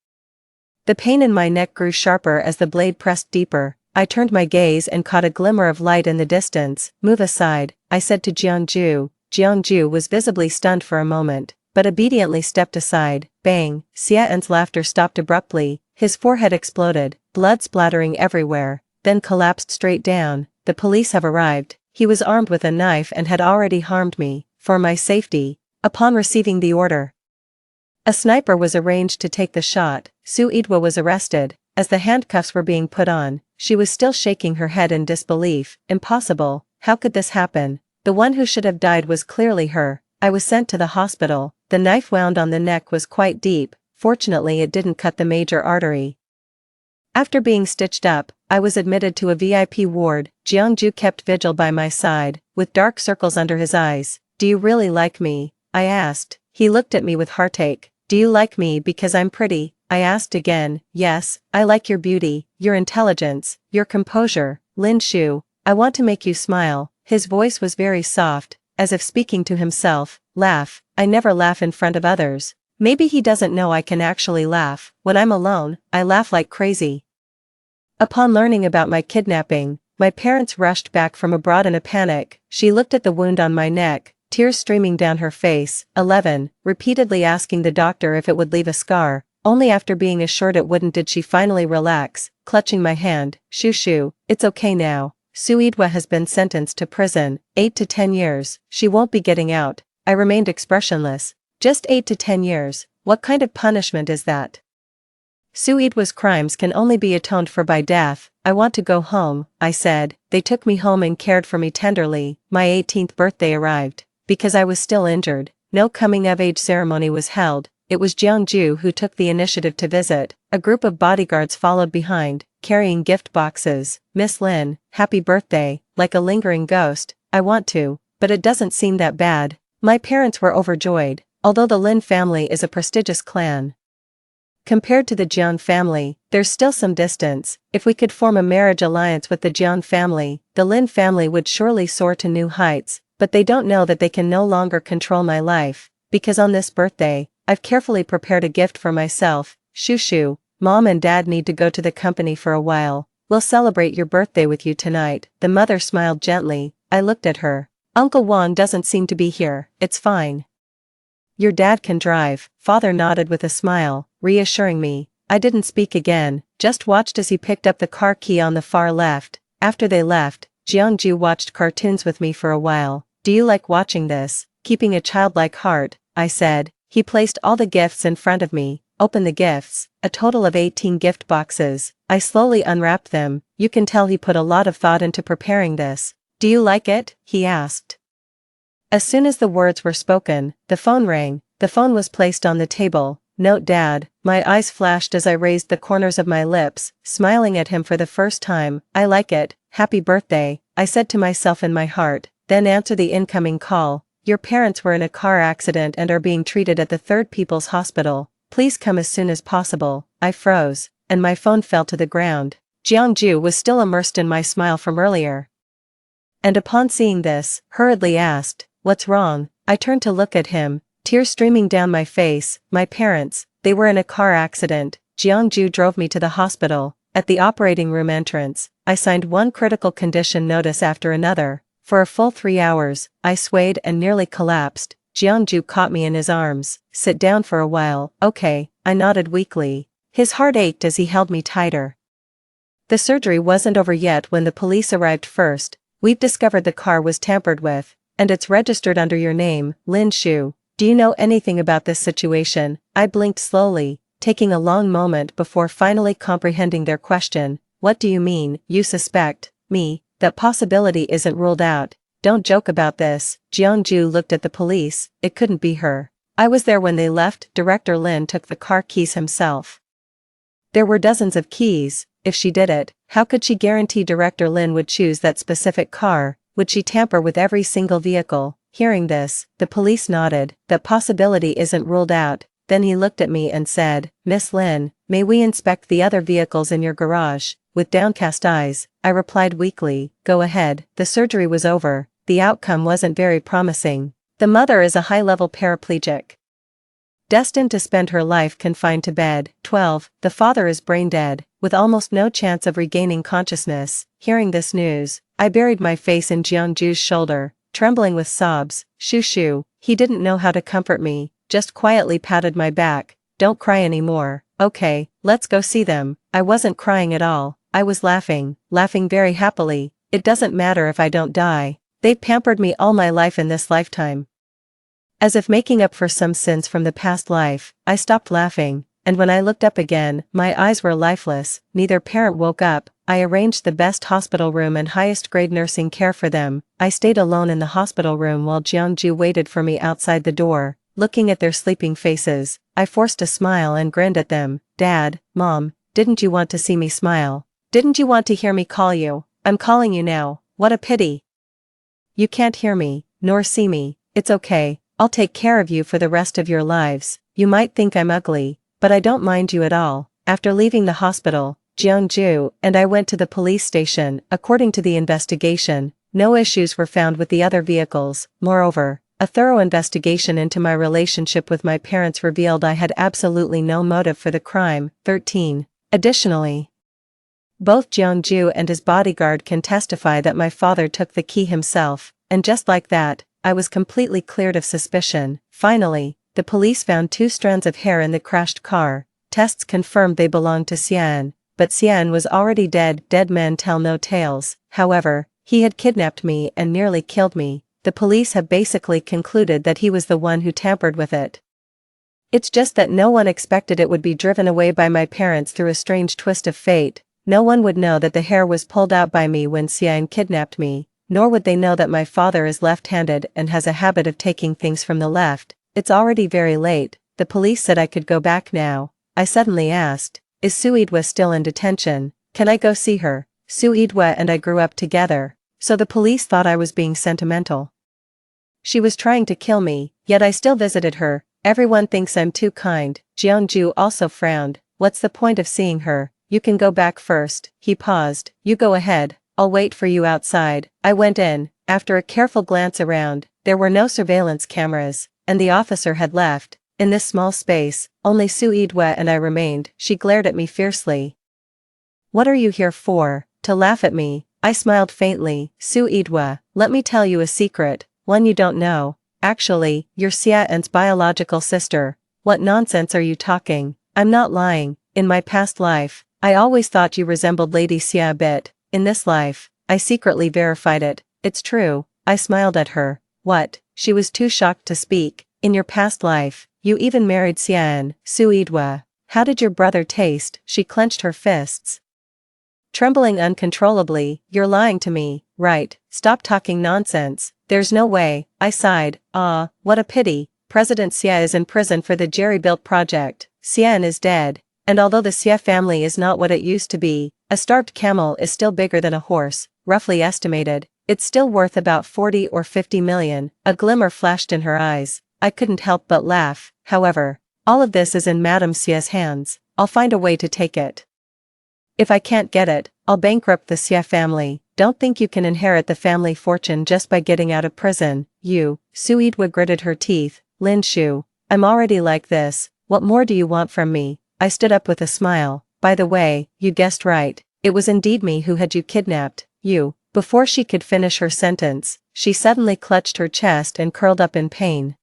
The pain in my neck grew sharper as the blade pressed deeper. I turned my gaze and caught a glimmer of light in the distance. Move aside, I said to Jiangju. Jiangju was visibly stunned for a moment, but obediently stepped aside. Bang! Xian's laughter stopped abruptly. His forehead exploded, blood splattering everywhere, then collapsed straight down. The police have arrived. He was armed with a knife and had already harmed me, for my safety. Upon receiving the order, a sniper was arranged to take the shot. Suidwa was arrested. As the handcuffs were being put on, she was still shaking her head in disbelief. Impossible. How could this happen? The one who should have died was clearly her. I was sent to the hospital. The knife wound on the neck was quite deep. Fortunately, it didn't cut the major artery. After being stitched up, I was admitted to a VIP ward. Jiangju kept vigil by my side, with dark circles under his eyes. Do you really like me? I asked. He looked at me with heartache. Do you like me because I'm pretty? I asked again. Yes, I like your beauty, your intelligence, your composure. Lin Shu, I want to make you smile. His voice was very soft, as if speaking to himself. Laugh. I never laugh in front of others. Maybe he doesn't know I can actually laugh. When I'm alone, I laugh like crazy. Upon learning about my kidnapping, my parents rushed back from abroad in a panic. She looked at the wound on my neck, tears streaming down her face. 11. Repeatedly asking the doctor if it would leave a scar. Only after being assured it wouldn't did she finally relax, clutching my hand. Shushu, it's okay now. Suidwa has been sentenced to prison, 8 to 10 years. She won't be getting out. I remained expressionless. Just 8 to 10 years. What kind of punishment is that? Suidwa's crimes can only be atoned for by death. I want to go home, I said. They took me home and cared for me tenderly. My 18th birthday arrived. Because I was still injured, no coming-of-age ceremony was held. It was Jiangju who took the initiative to visit. A group of bodyguards followed behind, carrying gift boxes. Miss Lin, happy birthday. Like a lingering ghost. I want to, but it doesn't seem that bad. My parents were overjoyed, although the Lin family is a prestigious clan. Compared to the Jiang family, there's still some distance. If we could form a marriage alliance with the Jiang family, the Lin family would surely soar to new heights, but they don't know that they can no longer control my life, because on this birthday, I've carefully prepared a gift for myself. Shushu, Mom and Dad need to go to the company for a while. We'll celebrate your birthday with you tonight. The mother smiled gently. I looked at her. Uncle Wang doesn't seem to be here. It's fine. Your dad can drive. Father nodded with a smile, reassuring me. I didn't speak again, just watched as he picked up the car key on the far left. After they left, Jeongju watched cartoons with me for a while. Do you like watching this? Keeping a childlike heart, I said. He placed all the gifts in front of me. Open the gifts, a total of 18 gift boxes. I slowly unwrapped them. You can tell he put a lot of thought into preparing this. Do you like it? He asked. As soon as the words were spoken, the phone rang. The phone was placed on the table. Note Dad. My eyes flashed as I raised the corners of my lips, smiling at him for the first time. I like it. Happy birthday, I said to myself in my heart. Then answer the incoming call. Your parents were in a car accident and are being treated at the Third People's Hospital. Please come as soon as possible. I froze, and my phone fell to the ground. Jeongju was still immersed in my smile from earlier. And upon seeing this, hurriedly asked, "What's wrong?" I turned to look at him, tears streaming down my face. My parents, they were in a car accident. Jeongju drove me to the hospital. At the operating room entrance, I signed one critical condition notice after another. For a full 3 hours, I swayed and nearly collapsed. Jeongju caught me in his arms. Sit down for a while. Okay, I nodded weakly. His heart ached as he held me tighter. The surgery wasn't over yet when the police arrived first. We've discovered the car was tampered with, and it's registered under your name, Lin Shu. Do you know anything about this situation? I blinked slowly, taking a long moment before finally comprehending their question. What do you mean, you suspect me? That possibility isn't ruled out. Don't joke about this. Jeongju looked at the police. It couldn't be her. I was there when they left. Director Lin took the car keys himself. There were dozens of keys. If she did it, how could she guarantee Director Lin would choose that specific car? Would she tamper with every single vehicle? Hearing this, the police nodded. That possibility isn't ruled out. Then he looked at me and said, Miss Lin, may we inspect the other vehicles in your garage? With downcast eyes, I replied weakly, go ahead. The surgery was over. The outcome wasn't very promising. The mother is a high-level paraplegic, destined to spend her life confined to bed. 12. The father is brain dead, with almost no chance of regaining consciousness. Hearing this news, I buried my face in Jeongju's shoulder, trembling with sobs. Shoo. He didn't know how to comfort me, just quietly patted my back. Don't cry anymore. Okay, let's go see them. I wasn't crying at all. I was laughing very happily. It doesn't matter if I don't die. They've pampered me all my life in this lifetime. As if making up for some sins from the past life, I stopped laughing, and when I looked up again, my eyes were lifeless. Neither parent woke up. I arranged the best hospital room and highest grade nursing care for them. I stayed alone in the hospital room while Jeongju waited for me outside the door. Looking at their sleeping faces, I forced a smile and grinned at them. Dad, Mom, didn't you want to see me smile? Didn't you want to hear me call you? I'm calling you now. What a pity. You can't hear me, nor see me. It's okay. I'll take care of you for the rest of your lives. You might think I'm ugly, but I don't mind you at all. After leaving the hospital, Jeongju and I went to the police station. According to the investigation, no issues were found with the other vehicles. Moreover, a thorough investigation into my relationship with my parents revealed I had absolutely no motive for the crime. 13. Additionally, both Jeongju and his bodyguard can testify that my father took the key himself, and just like that, I was completely cleared of suspicion. Finally, the police found 2 strands of hair in the crashed car. Tests confirmed they belonged to Xian, but Xian was already dead. Dead men tell no tales. However, he had kidnapped me and nearly killed me. The police have basically concluded that he was the one who tampered with it. It's just that no one expected it would be driven away by my parents through a strange twist of fate. No one would know that the hair was pulled out by me when Xian kidnapped me, nor would they know that my father is left-handed and has a habit of taking things from the left. It's already very late. The police said I could go back now. I suddenly asked, is Suidwa still in detention? Can I go see her? Suidwa and I grew up together, so the police thought I was being sentimental. She was trying to kill me, yet I still visited her. Everyone thinks I'm too kind. Jeongju also frowned. What's the point of seeing her? You can go back first. He paused. You go ahead. I'll wait for you outside. I went in. After a careful glance around, there were no surveillance cameras, and the officer had left. In this small space, only Suidwa and I remained. She glared at me fiercely. What are you here for? To laugh at me? I smiled faintly. Suidwa, let me tell you a secret, one you don't know. Actually, you're Xian's biological sister. What nonsense are you talking? I'm not lying. in my past life, I always thought you resembled Lady Xia a bit. In this life, I secretly verified it. It's true. I smiled at her. What? She was too shocked to speak. In your past life, you even married Xian, Suidwa. How did your brother taste? She clenched her fists, trembling uncontrollably. You're lying to me, right? Stop talking nonsense. There's no way. I sighed. Ah, what a pity. President Xia is in prison for the jerry-built project. Xian is dead. And although the Xia family is not what it used to be, a starved camel is still bigger than a horse, roughly estimated. It's still worth about 40 or 50 million. A glimmer flashed in her eyes. I couldn't help but laugh. However, all of this is in Madame Xia's hands. I'll find a way to take it. If I can't get it, I'll bankrupt the Xia family. Don't think you can inherit the family fortune just by getting out of prison. You, Suidwa gritted her teeth. Lin Shu, I'm already like this. What more do you want from me? I stood up with a smile. By the way, you guessed right. It was indeed me who had you kidnapped. You. Before she could finish her sentence, she suddenly clutched her chest and curled up in pain.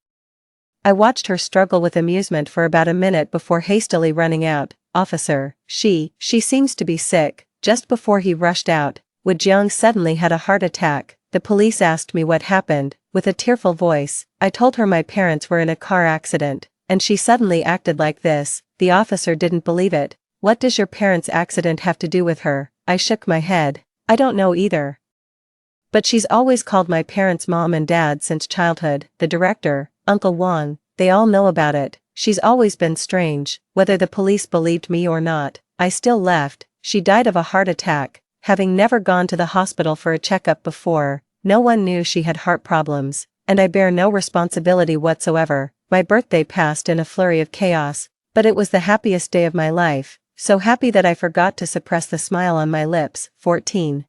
I watched her struggle with amusement for about a minute before hastily running out. Officer, she seems to be sick. Just before he rushed out, Wu Jiang suddenly had a heart attack. The police asked me what happened. With a tearful voice, I told her my parents were in a car accident, and she suddenly acted like this. The officer didn't believe it. What does your parents' accident have to do with her? I shook my head. I don't know either. But she's always called my parents mom and dad since childhood. The director, Uncle Wang, they all know about it. She's always been strange. Whether the police believed me or not, I still left. She died of a heart attack. Having never gone to the hospital for a checkup before, no one knew she had heart problems, and I bear no responsibility whatsoever. My birthday passed in a flurry of chaos, but it was the happiest day of my life, so happy that I forgot to suppress the smile on my lips. 14.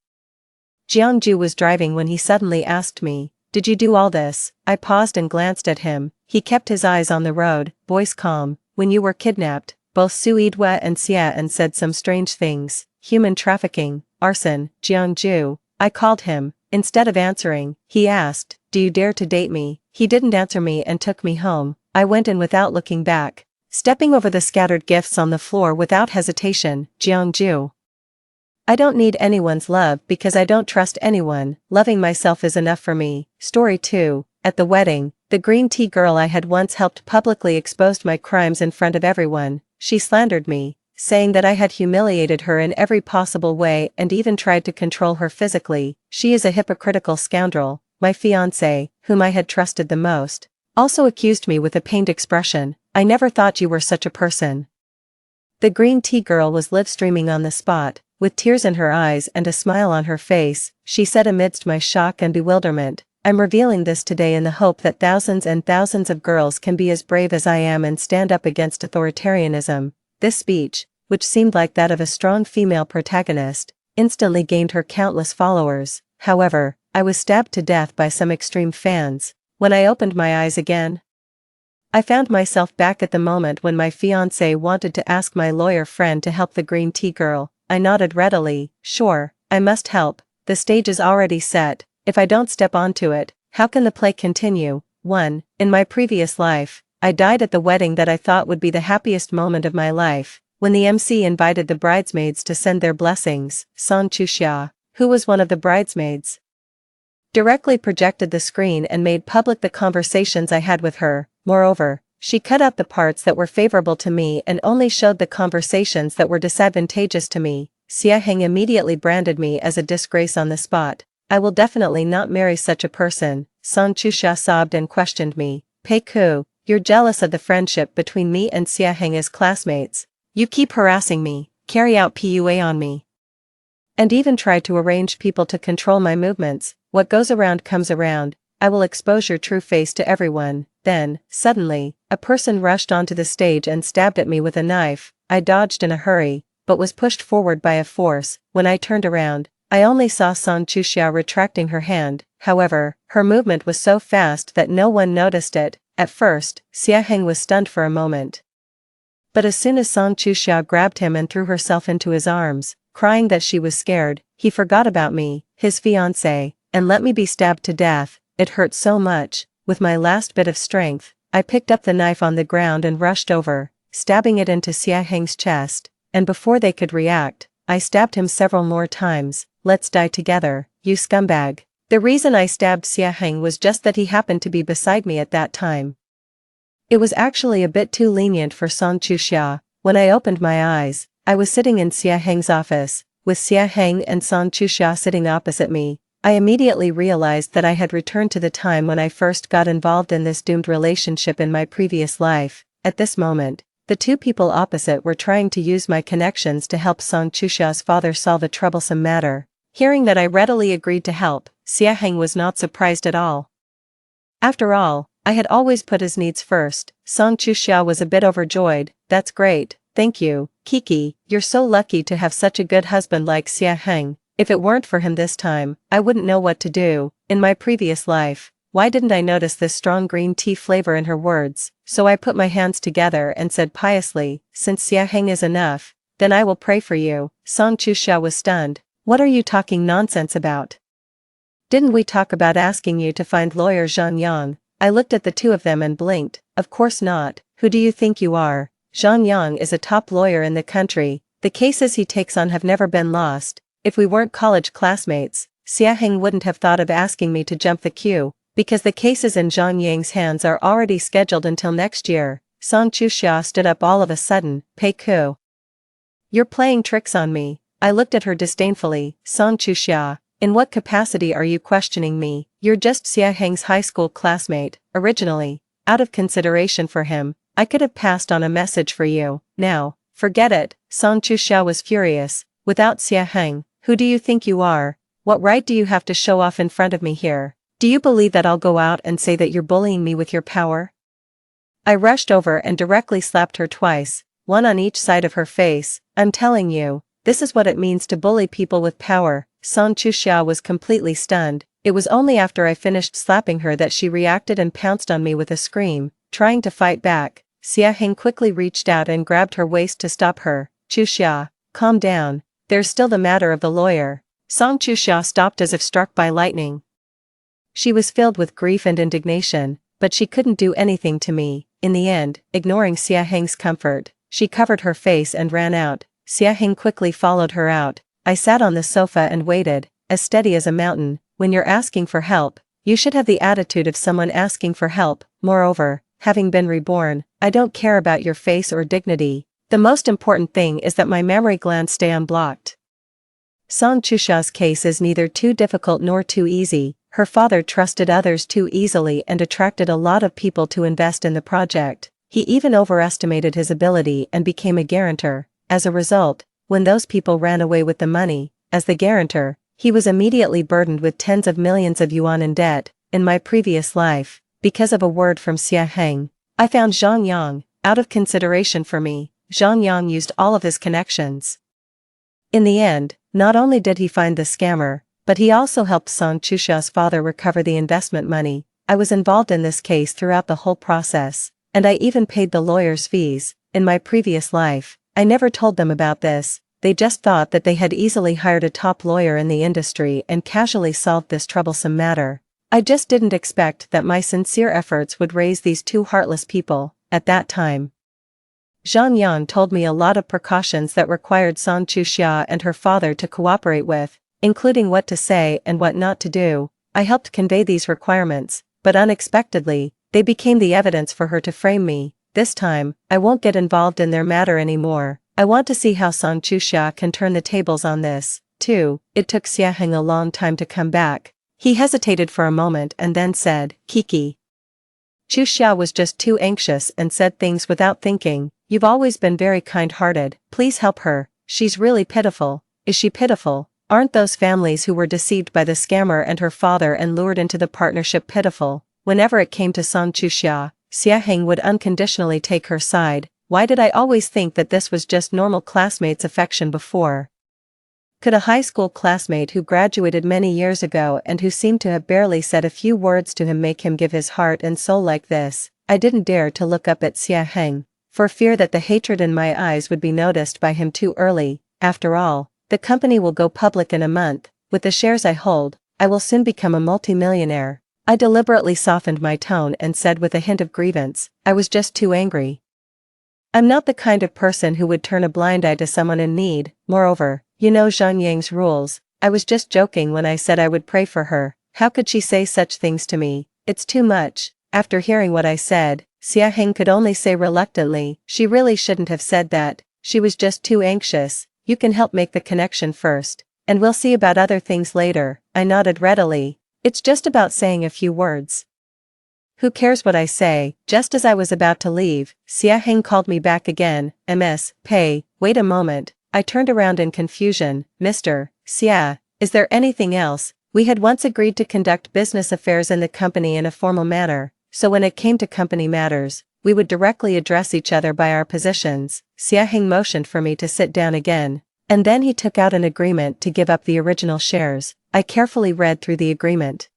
Jiangju was driving when he suddenly asked me, "Did you do all this?" I paused and glanced at him. He kept his eyes on the road, voice calm. When you were kidnapped, both Suidwa and Xian said some strange things. Human trafficking, arson. Jiangju, I called him. Instead of answering, he asked, "Do you dare to date me?" He didn't answer me and took me home. I went in without looking back, stepping over the scattered gifts on the floor without hesitation. Jiangju, I don't need anyone's love because I don't trust anyone. Loving myself is enough for me. Story 2. At the wedding, the green tea girl I had once helped publicly exposed my crimes in front of everyone. She slandered me, saying that I had humiliated her in every possible way and even tried to control her physically. She is a hypocritical scoundrel. My fiancé, whom I had trusted the most, also accused me with a pained expression. I never thought you were such a person. The green tea girl was live streaming on the spot. With tears in her eyes and a smile on her face, she said amidst my shock and bewilderment, "I'm revealing this today in the hope that thousands and thousands of girls can be as brave as I am and stand up against authoritarianism." This speech, which seemed like that of a strong female protagonist, instantly gained her countless followers. However, I was stabbed to death by some extreme fans. When I opened my eyes again, I found myself back at the moment when my fiancé wanted to ask my lawyer friend to help the green tea girl. I nodded readily. Sure, I must help. The stage is already set. If I don't step onto it, how can the play continue? 1. In my previous life, I died at the wedding that I thought would be the happiest moment of my life. When the MC invited the bridesmaids to send their blessings, Song Chuxia, who was one of the bridesmaids, directly projected the screen and made public the conversations I had with her. Moreover, she cut out the parts that were favorable to me and only showed the conversations that were disadvantageous to me. Xia Heng immediately branded me as a disgrace on the spot. I will definitely not marry such a person. Song Chuxia sobbed and questioned me. Pei Ku, you're jealous of the friendship between me and Xia Heng as classmates. You keep harassing me, carry out PUA on me, and even try to arrange people to control my movements. What goes around comes around. I will expose your true face to everyone. Then, suddenly, a person rushed onto the stage and stabbed at me with a knife. I dodged in a hurry, but was pushed forward by a force. When I turned around, I only saw Song Chuxia retracting her hand. However, her movement was so fast that no one noticed it. At first, Xia Heng was stunned for a moment. But as soon as Song Chuxia grabbed him and threw herself into his arms, crying that she was scared, he forgot about me, his fiancé, and let me be stabbed to death. It hurt so much. With my last bit of strength, I picked up the knife on the ground and rushed over. stabbing it into Xia Heng's chest, and before they could react, I stabbed him several more times. Let's die together, you scumbag. The reason I stabbed Xia Heng was just that he happened to be beside me at that time. It was actually a bit too lenient for Song Chuxia. When I opened my eyes, I was sitting in Xia Heng's office, with Xia Heng and Song Chuxia sitting opposite me. I immediately realized that I had returned to the time when I first got involved in this doomed relationship in my previous life. At this moment, the two people opposite were trying to use my connections to help Song Chuxia's father solve a troublesome matter. Hearing that I readily agreed to help, Xia Heng was not surprised at all. After all, I had always put his needs first. Song Chuxia was a bit overjoyed. That's great, thank you, Kiki, you're so lucky to have such a good husband like Xia Heng. If it weren't for him this time, I wouldn't know what to do. In my previous life, why didn't I notice this strong green tea flavor in her words? So I put my hands together and said piously, since Xia Heng is enough, then I will pray for you. Song Chuxia was stunned. What are you talking nonsense about? Didn't we talk about asking you to find lawyer Zhang Yang? I looked at the two of them and blinked. Of course not. Who do you think you are? Zhang Yang is a top lawyer in the country. The cases he takes on have never been lost. If we weren't college classmates, Xia Heng wouldn't have thought of asking me to jump the queue, because the cases in Zhang Yang's hands are already scheduled until next year. Song Chuxia stood up all of a sudden. Pei Ku. You're playing tricks on me. I looked at her disdainfully. Song Chuxia, in what capacity are you questioning me? You're just Xia Heng's high school classmate. Originally, out of consideration for him, I could have passed on a message for you. Now, forget it. Song Chuxia was furious. Without Xia Heng, who do you think you are? What right do you have to show off in front of me here? Do you believe that I'll go out and say that you're bullying me with your power? I rushed over and directly slapped her twice, one on each side of her face. I'm telling you, this is what it means to bully people with power. Song Chuxia was completely stunned. It was only after I finished slapping her that she reacted and pounced on me with a scream, trying to fight back. Xia Heng quickly reached out and grabbed her waist to stop her. Chuxia, calm down. There's still the matter of the lawyer. Song Chuxia stopped as if struck by lightning. She was filled with grief and indignation, but she couldn't do anything to me. In the end, ignoring Xia Heng's comfort, she covered her face and ran out. Xia Heng quickly followed her out. I sat on the sofa and waited, as steady as a mountain. When you're asking for help, you should have the attitude of someone asking for help. Moreover, having been reborn, I don't care about your face or dignity. The most important thing is that my memory glands stay unblocked. Song Chuxia's case is neither too difficult nor too easy. Her father trusted others too easily and attracted a lot of people to invest in the project. He even overestimated his ability and became a guarantor. As a result, when those people ran away with the money, as the guarantor, he was immediately burdened with tens of millions of yuan in debt. In my previous life, because of a word from Xia Heng, I found Zhang Yang. Out of consideration for me, Zhang Yang used all of his connections. In the end, not only did he find the scammer, but he also helped Song Chuxia's father recover the investment money. I was involved in this case throughout the whole process, and I even paid the lawyer's fees. In my previous life, I never told them about this. They just thought that they had easily hired a top lawyer in the industry and casually solved this troublesome matter. I just didn't expect that my sincere efforts would raise these two heartless people. At that time, Zhang Yang told me a lot of precautions that required Song Chuxia and her father to cooperate with, including what to say and what not to do. I helped convey these requirements, but unexpectedly, they became the evidence for her to frame me. This time, I won't get involved in their matter anymore. I want to see how Song Chuxia can turn the tables on this, too. It took Xia Heng a long time to come back. He hesitated for a moment and then said, Kiki. Chuxia was just too anxious and said things without thinking. You've always been very kind-hearted. Please help her. She's really pitiful. Is she pitiful? Aren't those families who were deceived by the scammer and her father and lured into the partnership pitiful? Whenever it came to Song Chuxia, Xia Heng would unconditionally take her side. Why did I always think that this was just normal classmates' affection before? Could a high school classmate who graduated many years ago and who seemed to have barely said a few words to him make him give his heart and soul like this? I didn't dare to look up at Xia Heng, for fear that the hatred in my eyes would be noticed by him too early. After all, the company will go public in a month. With the shares I hold, I will soon become a multimillionaire. I deliberately softened my tone and said with a hint of grievance, I was just too angry. I'm not the kind of person who would turn a blind eye to someone in need. Moreover, you know Zhang Yang's rules. I was just joking when I said I would pray for her. How could she say such things to me? It's too much. After hearing what I said, Xia Heng could only say reluctantly, she really shouldn't have said that. She was just too anxious. You can help make the connection first, and we'll see about other things later. I nodded readily. It's just about saying a few words. Who cares what I say? Just as I was about to leave, Xia Heng called me back again. Ms. Pei, wait a moment. I turned around in confusion. Mr. Xia, is there anything else? We had once agreed to conduct business affairs in the company in a formal manner, so when it came to company matters, we would directly address each other by our positions. Xia Heng motioned for me to sit down again, and then he took out an agreement to give up the original shares. I carefully read through the agreement.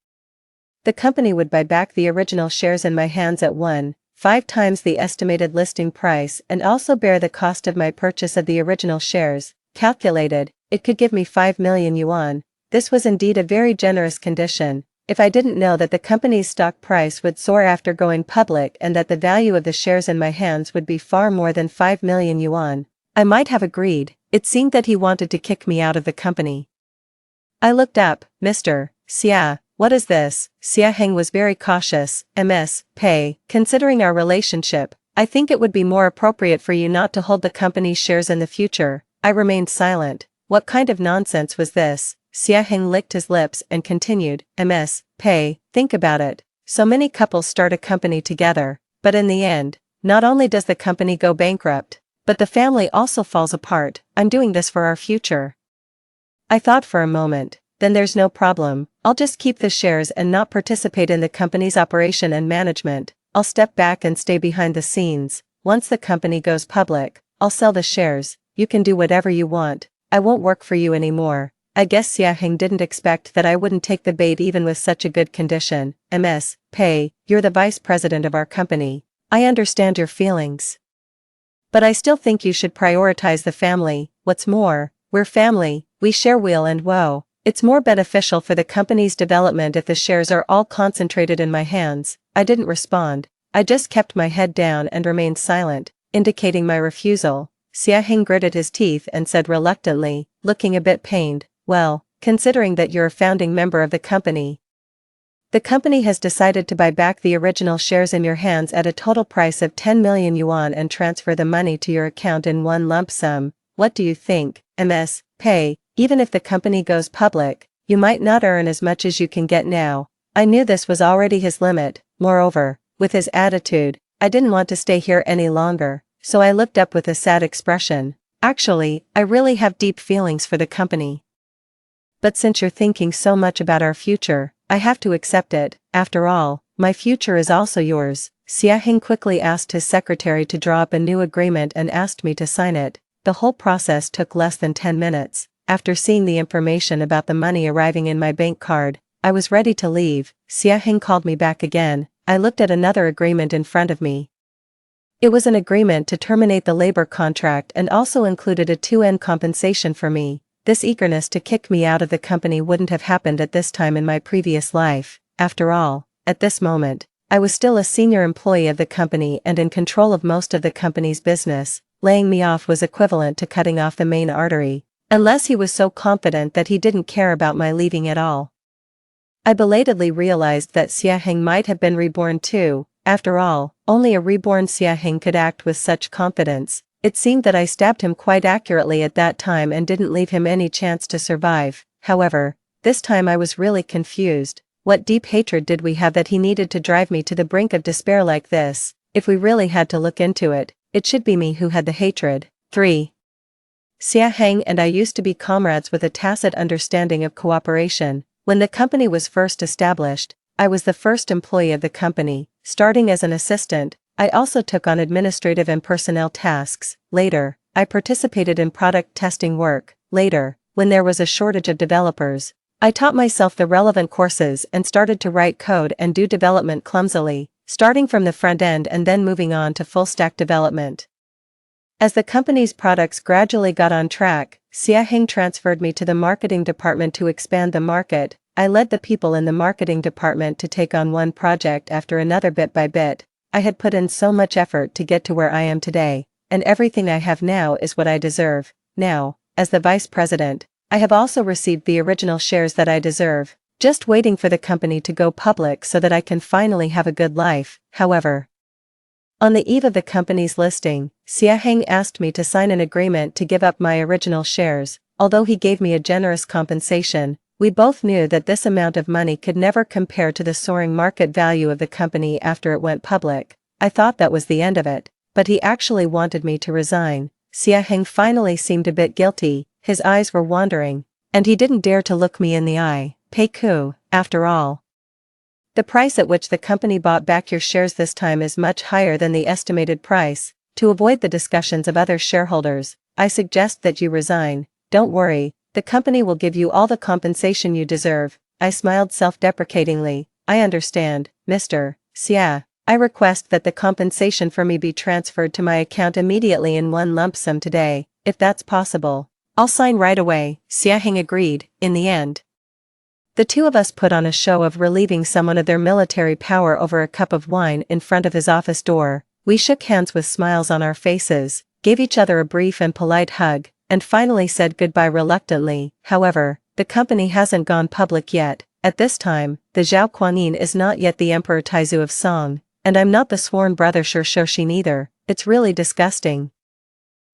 The company would buy back the original shares in my hands at 1.5 times the estimated listing price and also bear the cost of my purchase of the original shares. Calculated, it could give me 5 million yuan. This was indeed a very generous condition. If I didn't know that the company's stock price would soar after going public and that the value of the shares in my hands would be far more than 5 million yuan, I might have agreed. It seemed that he wanted to kick me out of the company. I looked up. Mr. Xia, what is this? Xia Heng was very cautious. Ms. Pei, considering our relationship, I think it would be more appropriate for you not to hold the company's shares in the future. I remained silent. What kind of nonsense was this? Xia Heng licked his lips and continued. Ms. Pei, think about it. So many couples start a company together, but in the end, not only does the company go bankrupt, but the family also falls apart. I'm doing this for our future. I thought for a moment. Then there's no problem. I'll just keep the shares and not participate in the company's operation and management. I'll step back and stay behind the scenes. Once the company goes public, I'll sell the shares. You can do whatever you want. I won't work for you anymore. I guess Xia Heng didn't expect that I wouldn't take the bait even with such a good condition. Ms. Pei, you're the vice president of our company. I understand your feelings. But I still think you should prioritize the family. What's more, we're family. We share weal and woe. It's more beneficial for the company's development if the shares are all concentrated in my hands. I didn't respond. I just kept my head down and remained silent, indicating my refusal. Xia Heng gritted his teeth and said reluctantly, looking a bit pained, well, considering that you're a founding member of the company has decided to buy back the original shares in your hands at a total price of 10 million yuan and transfer the money to your account in one lump sum. What do you think, Ms. Pei? Even if the company goes public, you might not earn as much as you can get now. I knew this was already his limit. Moreover, with his attitude, I didn't want to stay here any longer, so I looked up with a sad expression. Actually, I really have deep feelings for the company. But since you're thinking so much about our future, I have to accept it. After all, my future is also yours. Xia Heng quickly asked his secretary to draw up a new agreement and asked me to sign it. The whole process took less than 10 minutes. After seeing the information about the money arriving in my bank card, I was ready to leave. Xia Heng called me back again. I looked at another agreement in front of me. It was an agreement to terminate the labor contract and also included a 2N compensation for me. This eagerness to kick me out of the company wouldn't have happened at this time in my previous life. After all, at this moment, I was still a senior employee of the company and in control of most of the company's business. Laying me off was equivalent to cutting off the main artery. Unless he was so confident that he didn't care about my leaving at all. I belatedly realized that Xia Heng might have been reborn too. After all, only a reborn Xia Heng could act with such confidence. It seemed that I stabbed him quite accurately at that time and didn't leave him any chance to survive. However, this time I was really confused. What deep hatred did we have that he needed to drive me to the brink of despair like this? If we really had to look into it, it should be me who had the hatred. 3. Xia Heng and I used to be comrades with a tacit understanding of cooperation. When the company was first established, I was the first employee of the company. Starting as an assistant, I also took on administrative and personnel tasks. Later, I participated in product testing work. Later, when there was a shortage of developers, I taught myself the relevant courses and started to write code and do development clumsily, starting from the front end and then moving on to full-stack development. As the company's products gradually got on track, Xia Heng transferred me to the marketing department to expand the market. I led the people in the marketing department to take on one project after another bit by bit. I had put in so much effort to get to where I am today. and everything I have now is what I deserve. Now, as the vice president, I have also received the original shares that I deserve, just waiting for the company to go public so that I can finally have a good life. However, on the eve of the company's listing, Xia Heng asked me to sign an agreement to give up my original shares. Although he gave me a generous compensation, we both knew that this amount of money could never compare to the soaring market value of the company after it went public. I thought that was the end of it, but he actually wanted me to resign. Xia Heng finally seemed a bit guilty, his eyes were wandering, and he didn't dare to look me in the eye. Pei Ku, after all, the price at which the company bought back your shares this time is much higher than the estimated price. To avoid the discussions of other shareholders, I suggest that you resign. Don't worry, the company will give you all the compensation you deserve. I smiled self-deprecatingly. I understand, Mr. Xia. I request that the compensation for me be transferred to my account immediately in one lump sum today, if that's possible. I'll sign right away. Xia Heng agreed. In the end, the two of us put on a show of relieving someone of their military power over a cup of wine in front of his office door. We shook hands with smiles on our faces, gave each other a brief and polite hug, and finally said goodbye reluctantly. However, the company hasn't gone public yet. At this time, the Zhao Kuanin is not yet the Emperor Taizu of Song, and I'm not the sworn brother Shi Shoshin either. It's really disgusting.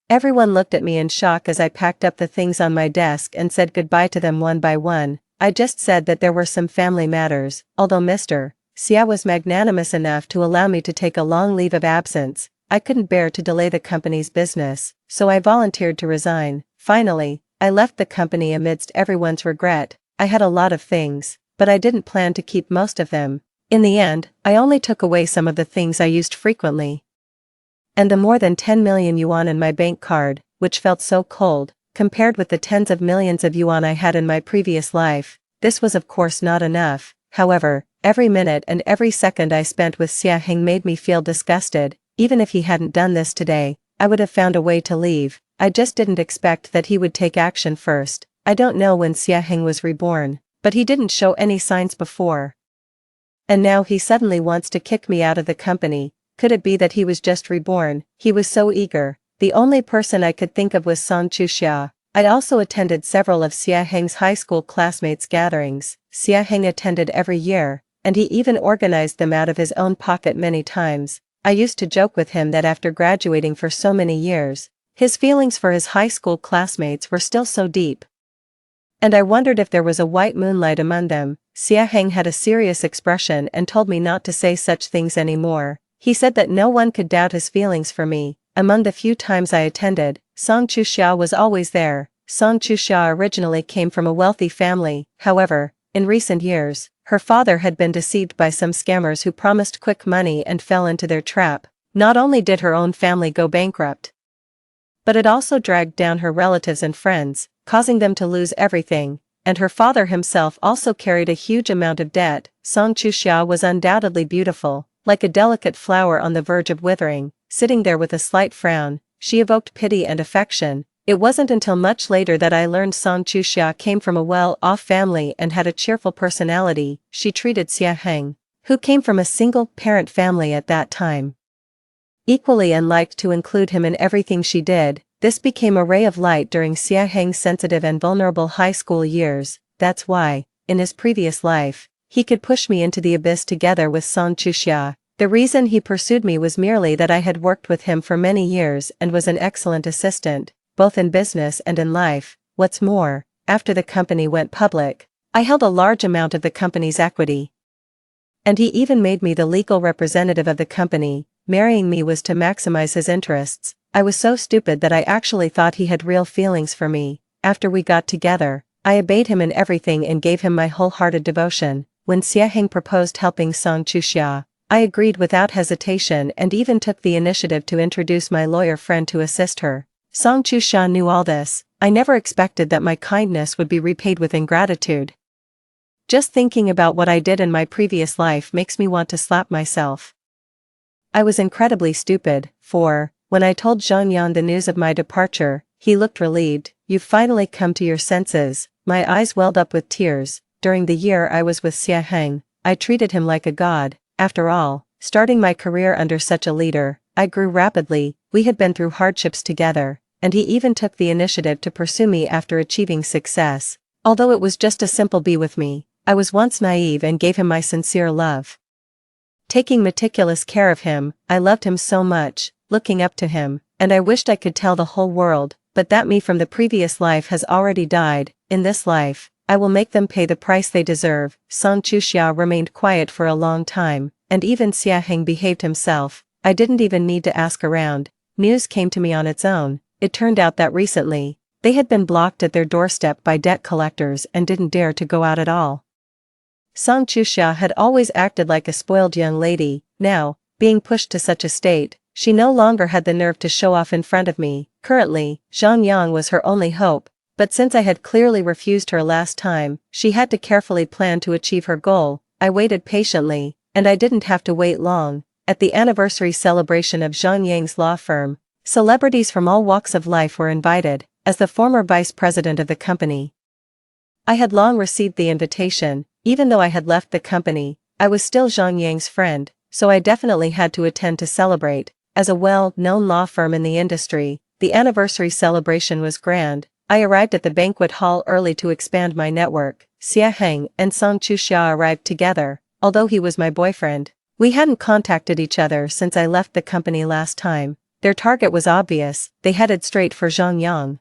Everyone looked at me in shock as I packed up the things on my desk and said goodbye to them one by one. I just said that there were some family matters. Although Mr. Xia was magnanimous enough to allow me to take a long leave of absence, I couldn't bear to delay the company's business, so I volunteered to resign. Finally, I left the company amidst everyone's regret. I had a lot of things, but I didn't plan to keep most of them. In the end, I only took away some of the things I used frequently. And the more than 10 million yuan in my bank card, which felt so cold, compared with the tens of millions of yuan I had in my previous life, this was of course not enough. However, every minute and every second I spent with Xia Heng made me feel disgusted. Even if he hadn't done this today, I would have found a way to leave. I just didn't expect that he would take action first. I don't know when Xia Heng was reborn, but he didn't show any signs before. And now he suddenly wants to kick me out of the company. Could it be that he was just reborn? He was so eager. The only person I could think of was Song Chuxia. I'd also attended several of Xia Heng's high school classmates' gatherings. Xia Heng attended every year, and he even organized them out of his own pocket many times. I used to joke with him that after graduating for so many years, his feelings for his high school classmates were still so deep. And I wondered if there was a white moonlight among them. Xia Heng had a serious expression and told me not to say such things anymore. He said that no one could doubt his feelings for me. Among the few times I attended, Song Chuxia was always there. Song Chuxia originally came from a wealthy family. However, in recent years, her father had been deceived by some scammers who promised quick money and fell into their trap. Not only did her own family go bankrupt, but it also dragged down her relatives and friends, causing them to lose everything, and her father himself also carried a huge amount of debt. Song Chuxia was undoubtedly beautiful, like a delicate flower on the verge of withering. Sitting there with a slight frown, she evoked pity and affection. It wasn't until much later that I learned Song Chuxia came from a well-off family and had a cheerful personality. She treated Xia Heng, who came from a single-parent family at that time, equally and liked to include him in everything she did. This became a ray of light during Xia Heng's sensitive and vulnerable high school years. That's why, in his previous life, he could push me into the abyss together with Song Chuxia. The reason he pursued me was merely that I had worked with him for many years and was an excellent assistant, both in business and in life. What's more, after the company went public, I held a large amount of the company's equity. And he even made me the legal representative of the company. Marrying me was to maximize his interests. I was so stupid that I actually thought he had real feelings for me. After we got together, I obeyed him in everything and gave him my wholehearted devotion. When Xia Heng proposed helping Song Chuxia, I agreed without hesitation and even took the initiative to introduce my lawyer friend to assist her. Song Chuxia knew all this. I never expected that my kindness would be repaid with ingratitude. Just thinking about what I did in my previous life makes me want to slap myself. I was incredibly stupid, for, when I told Zhang Yan the news of my departure, he looked relieved. You've finally come to your senses. My eyes welled up with tears. During the year I was with Xia Heng, I treated him like a god. After all, starting my career under such a leader, I grew rapidly. we had been through hardships together, and he even took the initiative to pursue me after achieving success. Although it was just a simple be with me, I was once naive and gave him my sincere love. Taking meticulous care of him, I loved him so much, looking up to him, and I wished I could tell the whole world, but that me from the previous life has already died. In this life, I will make them pay the price they deserve. Song Chuxia remained quiet for a long time, and even Xia Heng behaved himself. I didn't even need to ask around. News came to me on its own. It turned out that recently, they had been blocked at their doorstep by debt collectors and didn't dare to go out at all. Song Chuxia had always acted like a spoiled young lady. Now, being pushed to such a state, she no longer had the nerve to show off in front of me. Currently, Zhang Yang was her only hope, but since I had clearly refused her last time, she had to carefully plan to achieve her goal. I waited patiently, and I didn't have to wait long. At the anniversary celebration of Zhang Yang's law firm, celebrities from all walks of life were invited. As the former vice president of the company, I had long received the invitation. Even though I had left the company, I was still Zhang Yang's friend, so I definitely had to attend to celebrate. As a well-known law firm in the industry, the anniversary celebration was grand. I arrived at the banquet hall early to expand my network. Xia Heng and Song Chuxia arrived together. Although he was my boyfriend, we hadn't contacted each other since I left the company last time. Their target was obvious. They headed straight for Zhang Yang.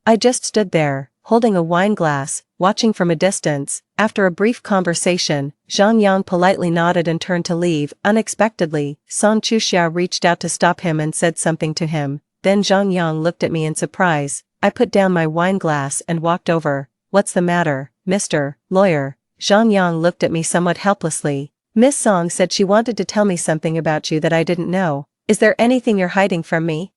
I just stood there, holding a wine glass, watching from a distance. After a brief conversation, Zhang Yang politely nodded and turned to leave. Unexpectedly, Song Chuxia reached out to stop him and said something to him. Then Zhang Yang looked at me in surprise. I put down my wine glass and walked over. "What's the matter, Mr. Lawyer?" Zhang Yang looked at me somewhat helplessly. "Miss Song said she wanted to tell me something about you that I didn't know. Is there anything you're hiding from me?"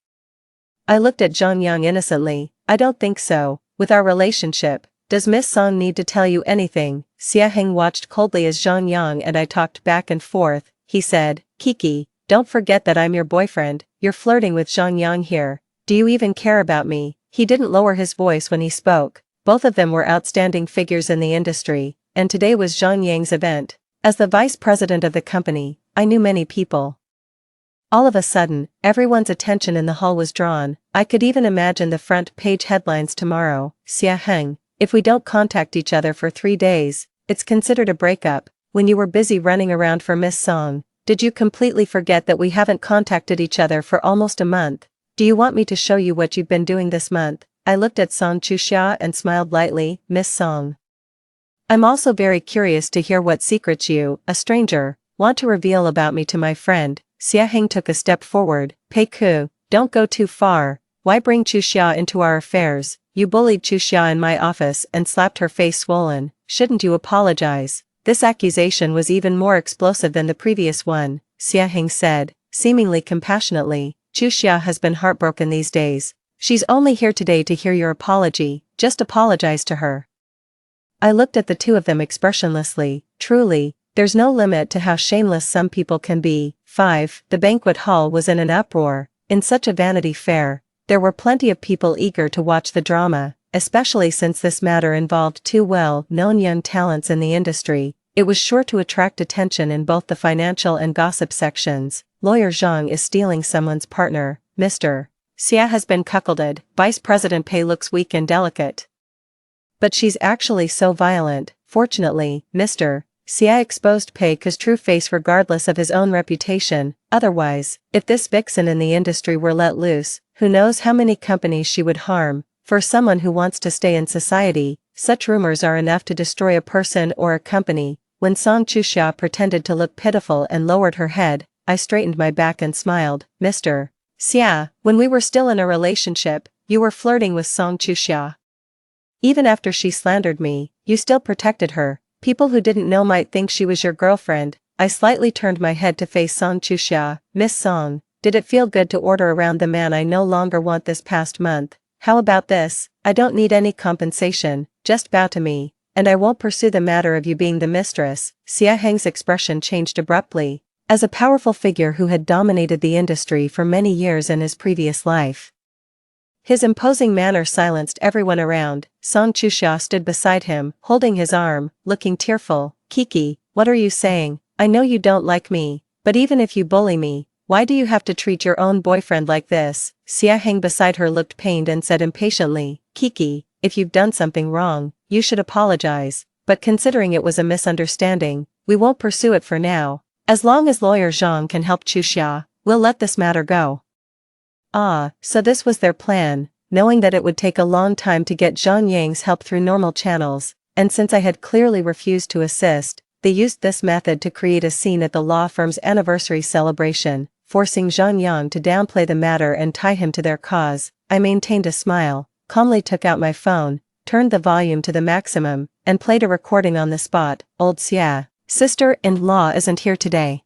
I looked at Zhang Yang innocently. "I don't think so. With our relationship, does Miss Song need to tell you anything?" Xia Heng watched coldly as Zhang Yang and I talked back and forth. He said, "Kiki, don't forget that I'm your boyfriend. You're flirting with Zhang Yang here. Do you even care about me?" He didn't lower his voice when he spoke. Both of them were outstanding figures in the industry, and today was Zhang Yang's event. As the vice president of the company, I knew many people. All of a sudden, everyone's attention in the hall was drawn. I could even imagine the front page headlines tomorrow. "Xia Heng, if we don't contact each other for 3 days, it's considered a breakup." When you were busy running around for Miss Song, did you completely forget that we haven't contacted each other for almost a month? Do you want me to show you what you've been doing this month? I looked at Song Chuxia and smiled lightly. "Miss Song, I'm also very curious to hear what secrets you, a stranger, want to reveal about me to my friend." Xia Heng took a step forward. "Pei Ku, don't go too far. Why bring Chuxia into our affairs? You bullied Chuxia in my office and slapped her face swollen. Shouldn't you apologize?" This accusation was even more explosive than the previous one. Xia Heng said, seemingly compassionately, "Chuxia has been heartbroken these days. She's only here today to hear your apology. Just apologize to her." I looked at the two of them expressionlessly. Truly, there's no limit to how shameless some people can be. 5. The banquet hall was in an uproar. In such a Vanity Fair, there were plenty of people eager to watch the drama, especially since this matter involved two well-known young talents in the industry. It was sure to attract attention in both the financial and gossip sections. "Lawyer Zhang is stealing someone's partner. Mr. Xia has been cuckolded. Vice President Pei looks weak and delicate, but she's actually so violent." Fortunately, Mr. Xia exposed Pei Ku's true face regardless of his own reputation. Otherwise, if this vixen in the industry were let loose, who knows how many companies she would harm. For someone who wants to stay in society, such rumors are enough to destroy a person or a company. When Song Chuxia pretended to look pitiful and lowered her head, I straightened my back and smiled. "Mr. Xia, when we were still in a relationship, you were flirting with Song Chuxia. Even after she slandered me, you still protected her. People who didn't know might think she was your girlfriend." I slightly turned my head to face Song Chuxia. "Miss Song, did it feel good to order around the man I no longer want this past month? How about this? I don't need any compensation, just bow to me, and I won't pursue the matter of you being the mistress." Xia Heng's expression changed abruptly. As a powerful figure who had dominated the industry for many years in his previous life, his imposing manner silenced everyone around. Song Chuxia stood beside him, holding his arm, looking tearful. "Kiki, what are you saying? I know you don't like me, but even if you bully me, Why do you have to treat your own boyfriend like this? Xia Heng beside her looked pained and said impatiently, Kiki, if you've done something wrong, you should apologize, but considering it was a misunderstanding, we won't pursue it for now. As long as lawyer Zhang can help Chuxia, we'll let this matter go. Ah, so this was their plan, knowing that it would take a long time to get Zhang Yang's help through normal channels, and since I had clearly refused to assist, they used this method to create a scene at the law firm's anniversary celebration, forcing Zhang Yang to downplay the matter and tie him to their cause. I maintained a smile, calmly took out my phone, turned the volume to the maximum, and played a recording on the spot. Old Xia, sister-in-law isn't here today.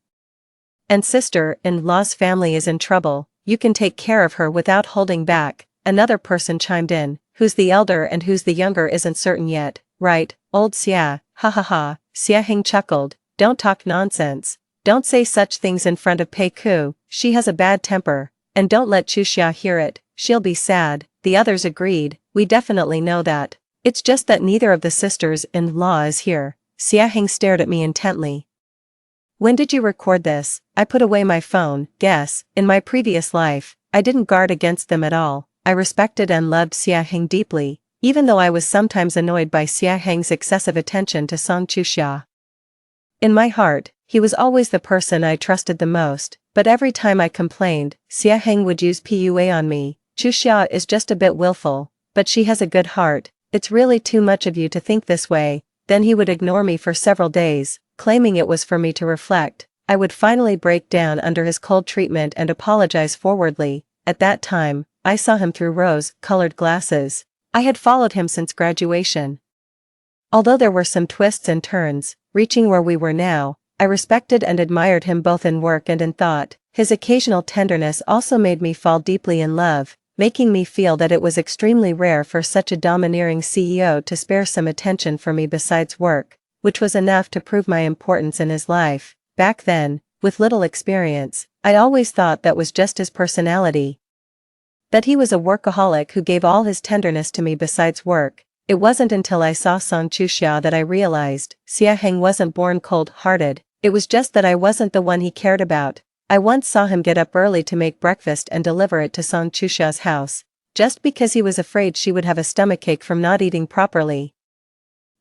And sister-in-law's family is in trouble, you can take care of her without holding back. Another person chimed in, who's the elder and who's the younger isn't certain yet, right, old Xia, ha ha ha. Xia Heng chuckled, don't talk nonsense, don't say such things in front of Pei Ku, she has a bad temper, and don't let Chuxia hear it, she'll be sad. The others agreed, we definitely know that. It's just that neither of the sisters-in-law is here. Xia Heng stared at me intently. When did you record this? I put away my phone. Guess, in my previous life, I didn't guard against them at all. I respected and loved Xia Heng deeply, even though I was sometimes annoyed by Xia Heng's excessive attention to Song Chuxia. In my heart, he was always the person I trusted the most, but every time I complained, Xia Heng would use PUA on me. Chuxia is just a bit willful, but she has a good heart, it's really too much of you to think this way. Then he would ignore me for several days, claiming it was for me to reflect. I would finally break down under his cold treatment and apologize forwardly. At that time, I saw him through rose-colored glasses. I had followed him since graduation. Although there were some twists and turns, reaching where we were now, I respected and admired him both in work and in thought. His occasional tenderness also made me fall deeply in love, making me feel that it was extremely rare for such a domineering CEO to spare some attention for me besides work, which was enough to prove my importance in his life. Back then, with little experience, I always thought that was just his personality. That he was a workaholic who gave all his tenderness to me besides work. It wasn't until I saw Song Chuxia that I realized, Xia Heng wasn't born cold-hearted, it was just that I wasn't the one he cared about. I once saw him get up early to make breakfast and deliver it to Song Chuxia's house, just because he was afraid she would have a stomachache from not eating properly.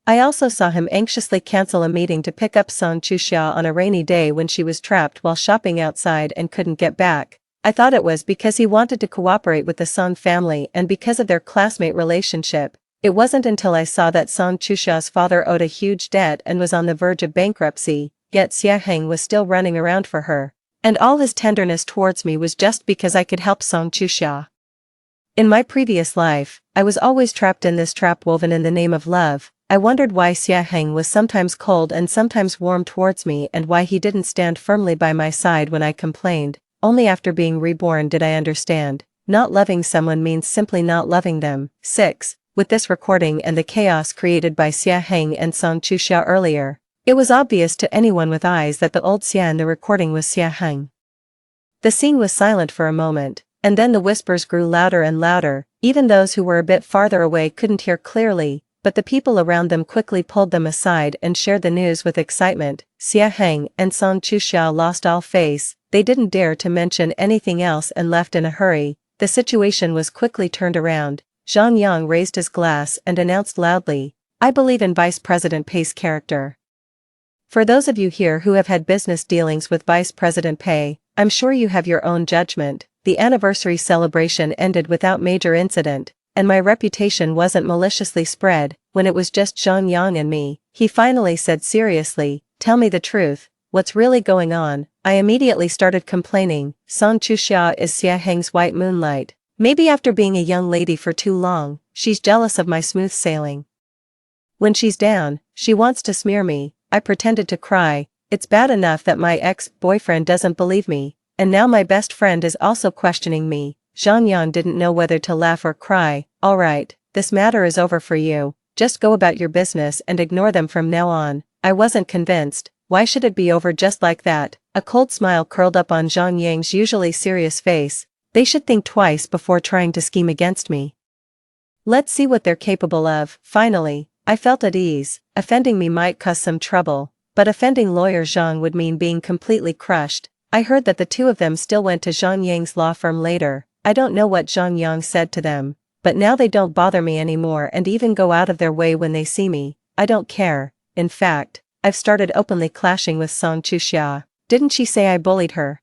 I also saw him anxiously cancel a meeting to pick up Song Chuxia on a rainy day when she was trapped while shopping outside and couldn't get back. I thought it was because he wanted to cooperate with the Song family and because of their classmate relationship. It wasn't until I saw that Song Chuxia's father owed a huge debt and was on the verge of bankruptcy, yet Xia Heng was still running around for her. And all his tenderness towards me was just because I could help Song Chuxia. In my previous life, I was always trapped in this trap woven in the name of love. I wondered why Xia Heng was sometimes cold and sometimes warm towards me and why he didn't stand firmly by my side when I complained. Only after being reborn did I understand. Not loving someone means simply not loving them. 6. With this recording and the chaos created by Xia Heng and Song Chuxia earlier, it was obvious to anyone with eyes that the old Xia in the recording was Xia Heng. The scene was silent for a moment, and then the whispers grew louder and louder. Even those who were a bit farther away couldn't hear clearly, but the people around them quickly pulled them aside and shared the news with excitement. Xia Heng and Song Chuxia lost all face. They didn't dare to mention anything else and left in a hurry. The situation was quickly turned around. Zhang Yang raised his glass and announced loudly, I believe in Vice President Pei's character. For those of you here who have had business dealings with Vice President Pei, I'm sure you have your own judgment. The anniversary celebration ended without major incident, and my reputation wasn't maliciously spread. When it was just Zhang Yang and me, he finally said seriously, tell me the truth, what's really going on? I immediately started complaining, Song Chuxia is Xia Heng's white moonlight. Maybe after being a young lady for too long, she's jealous of my smooth sailing. When she's down, she wants to smear me. I pretended to cry. It's bad enough that my ex-boyfriend doesn't believe me, and now my best friend is also questioning me. Zhang Yang didn't know whether to laugh or cry. Alright, this matter is over for you, just go about your business and ignore them from now on. I wasn't convinced. Why should it be over just like that? A cold smile curled up on Zhang Yang's usually serious face. They should think twice before trying to scheme against me. Let's see what they're capable of. Finally, I felt at ease. Offending me might cause some trouble, but offending lawyer Zhang would mean being completely crushed. I heard that the two of them still went to Zhang Yang's law firm later. I don't know what Zhang Yang said to them, but now they don't bother me anymore and even go out of their way when they see me. I don't care. In fact, I've started openly clashing with Song Chuxia. Didn't she say I bullied her?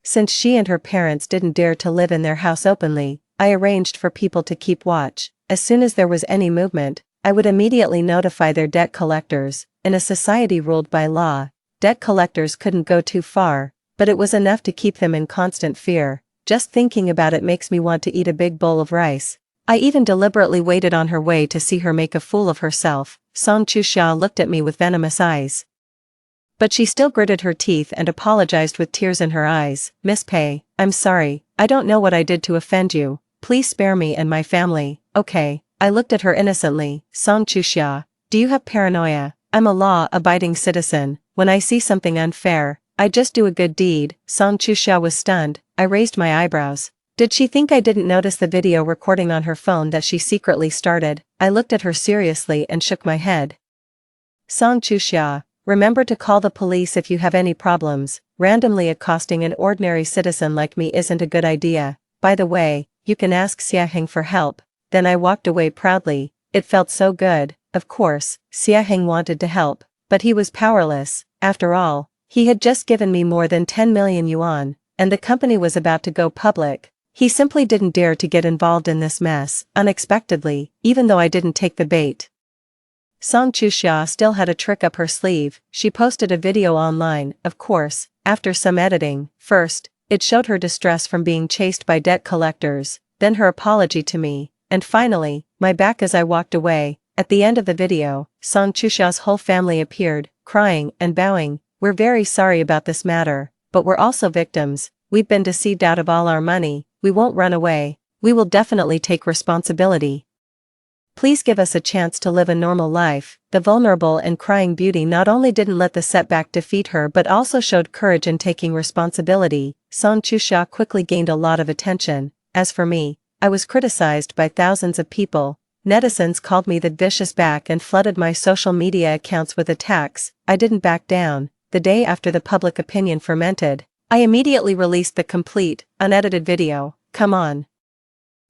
Since she and her parents didn't dare to live in their house openly, I arranged for people to keep watch. As soon as there was any movement, I would immediately notify their debt collectors. In a society ruled by law, debt collectors couldn't go too far, but it was enough to keep them in constant fear. Just thinking about it makes me want to eat a big bowl of rice. I even deliberately waited on her way to see her make a fool of herself. Song Chuxia looked at me with venomous eyes. But she still gritted her teeth and apologized with tears in her eyes. Miss Pei, I'm sorry, I don't know what I did to offend you. Please spare me and my family, okay? I looked at her innocently. Song Chuxia, do you have paranoia? I'm a law-abiding citizen. When I see something unfair, I just do a good deed. Song Chuxia was stunned. I raised my eyebrows. Did she think I didn't notice the video recording on her phone that she secretly started? I looked at her seriously and shook my head. Song Chuxia, remember to call the police if you have any problems. Randomly accosting an ordinary citizen like me isn't a good idea. By the way, you can ask Xia Heng for help. Then I walked away proudly. It felt so good. Of course, Xia Heng wanted to help, but he was powerless. After all, he had just given me more than 10 million yuan, and the company was about to go public. He simply didn't dare to get involved in this mess, unexpectedly, even though I didn't take the bait. Song Chuxia still had a trick up her sleeve. She posted a video online, of course, after some editing. First, it showed her distress from being chased by debt collectors, then her apology to me, and finally, my back as I walked away. At the end of the video, Song Chuxia's whole family appeared, crying and bowing. We're very sorry about this matter, but we're also victims. We've been deceived out of all our money. We won't run away. We will definitely take responsibility. Please give us a chance to live a normal life. The vulnerable and crying beauty not only didn't let the setback defeat her but also showed courage in taking responsibility. Song Chuxia quickly gained a lot of attention. As for me, I was criticized by thousands of people. Netizens called me the vicious back and flooded my social media accounts with attacks. I didn't back down. The day after the public opinion fermented, I immediately released the complete, unedited video. Come on.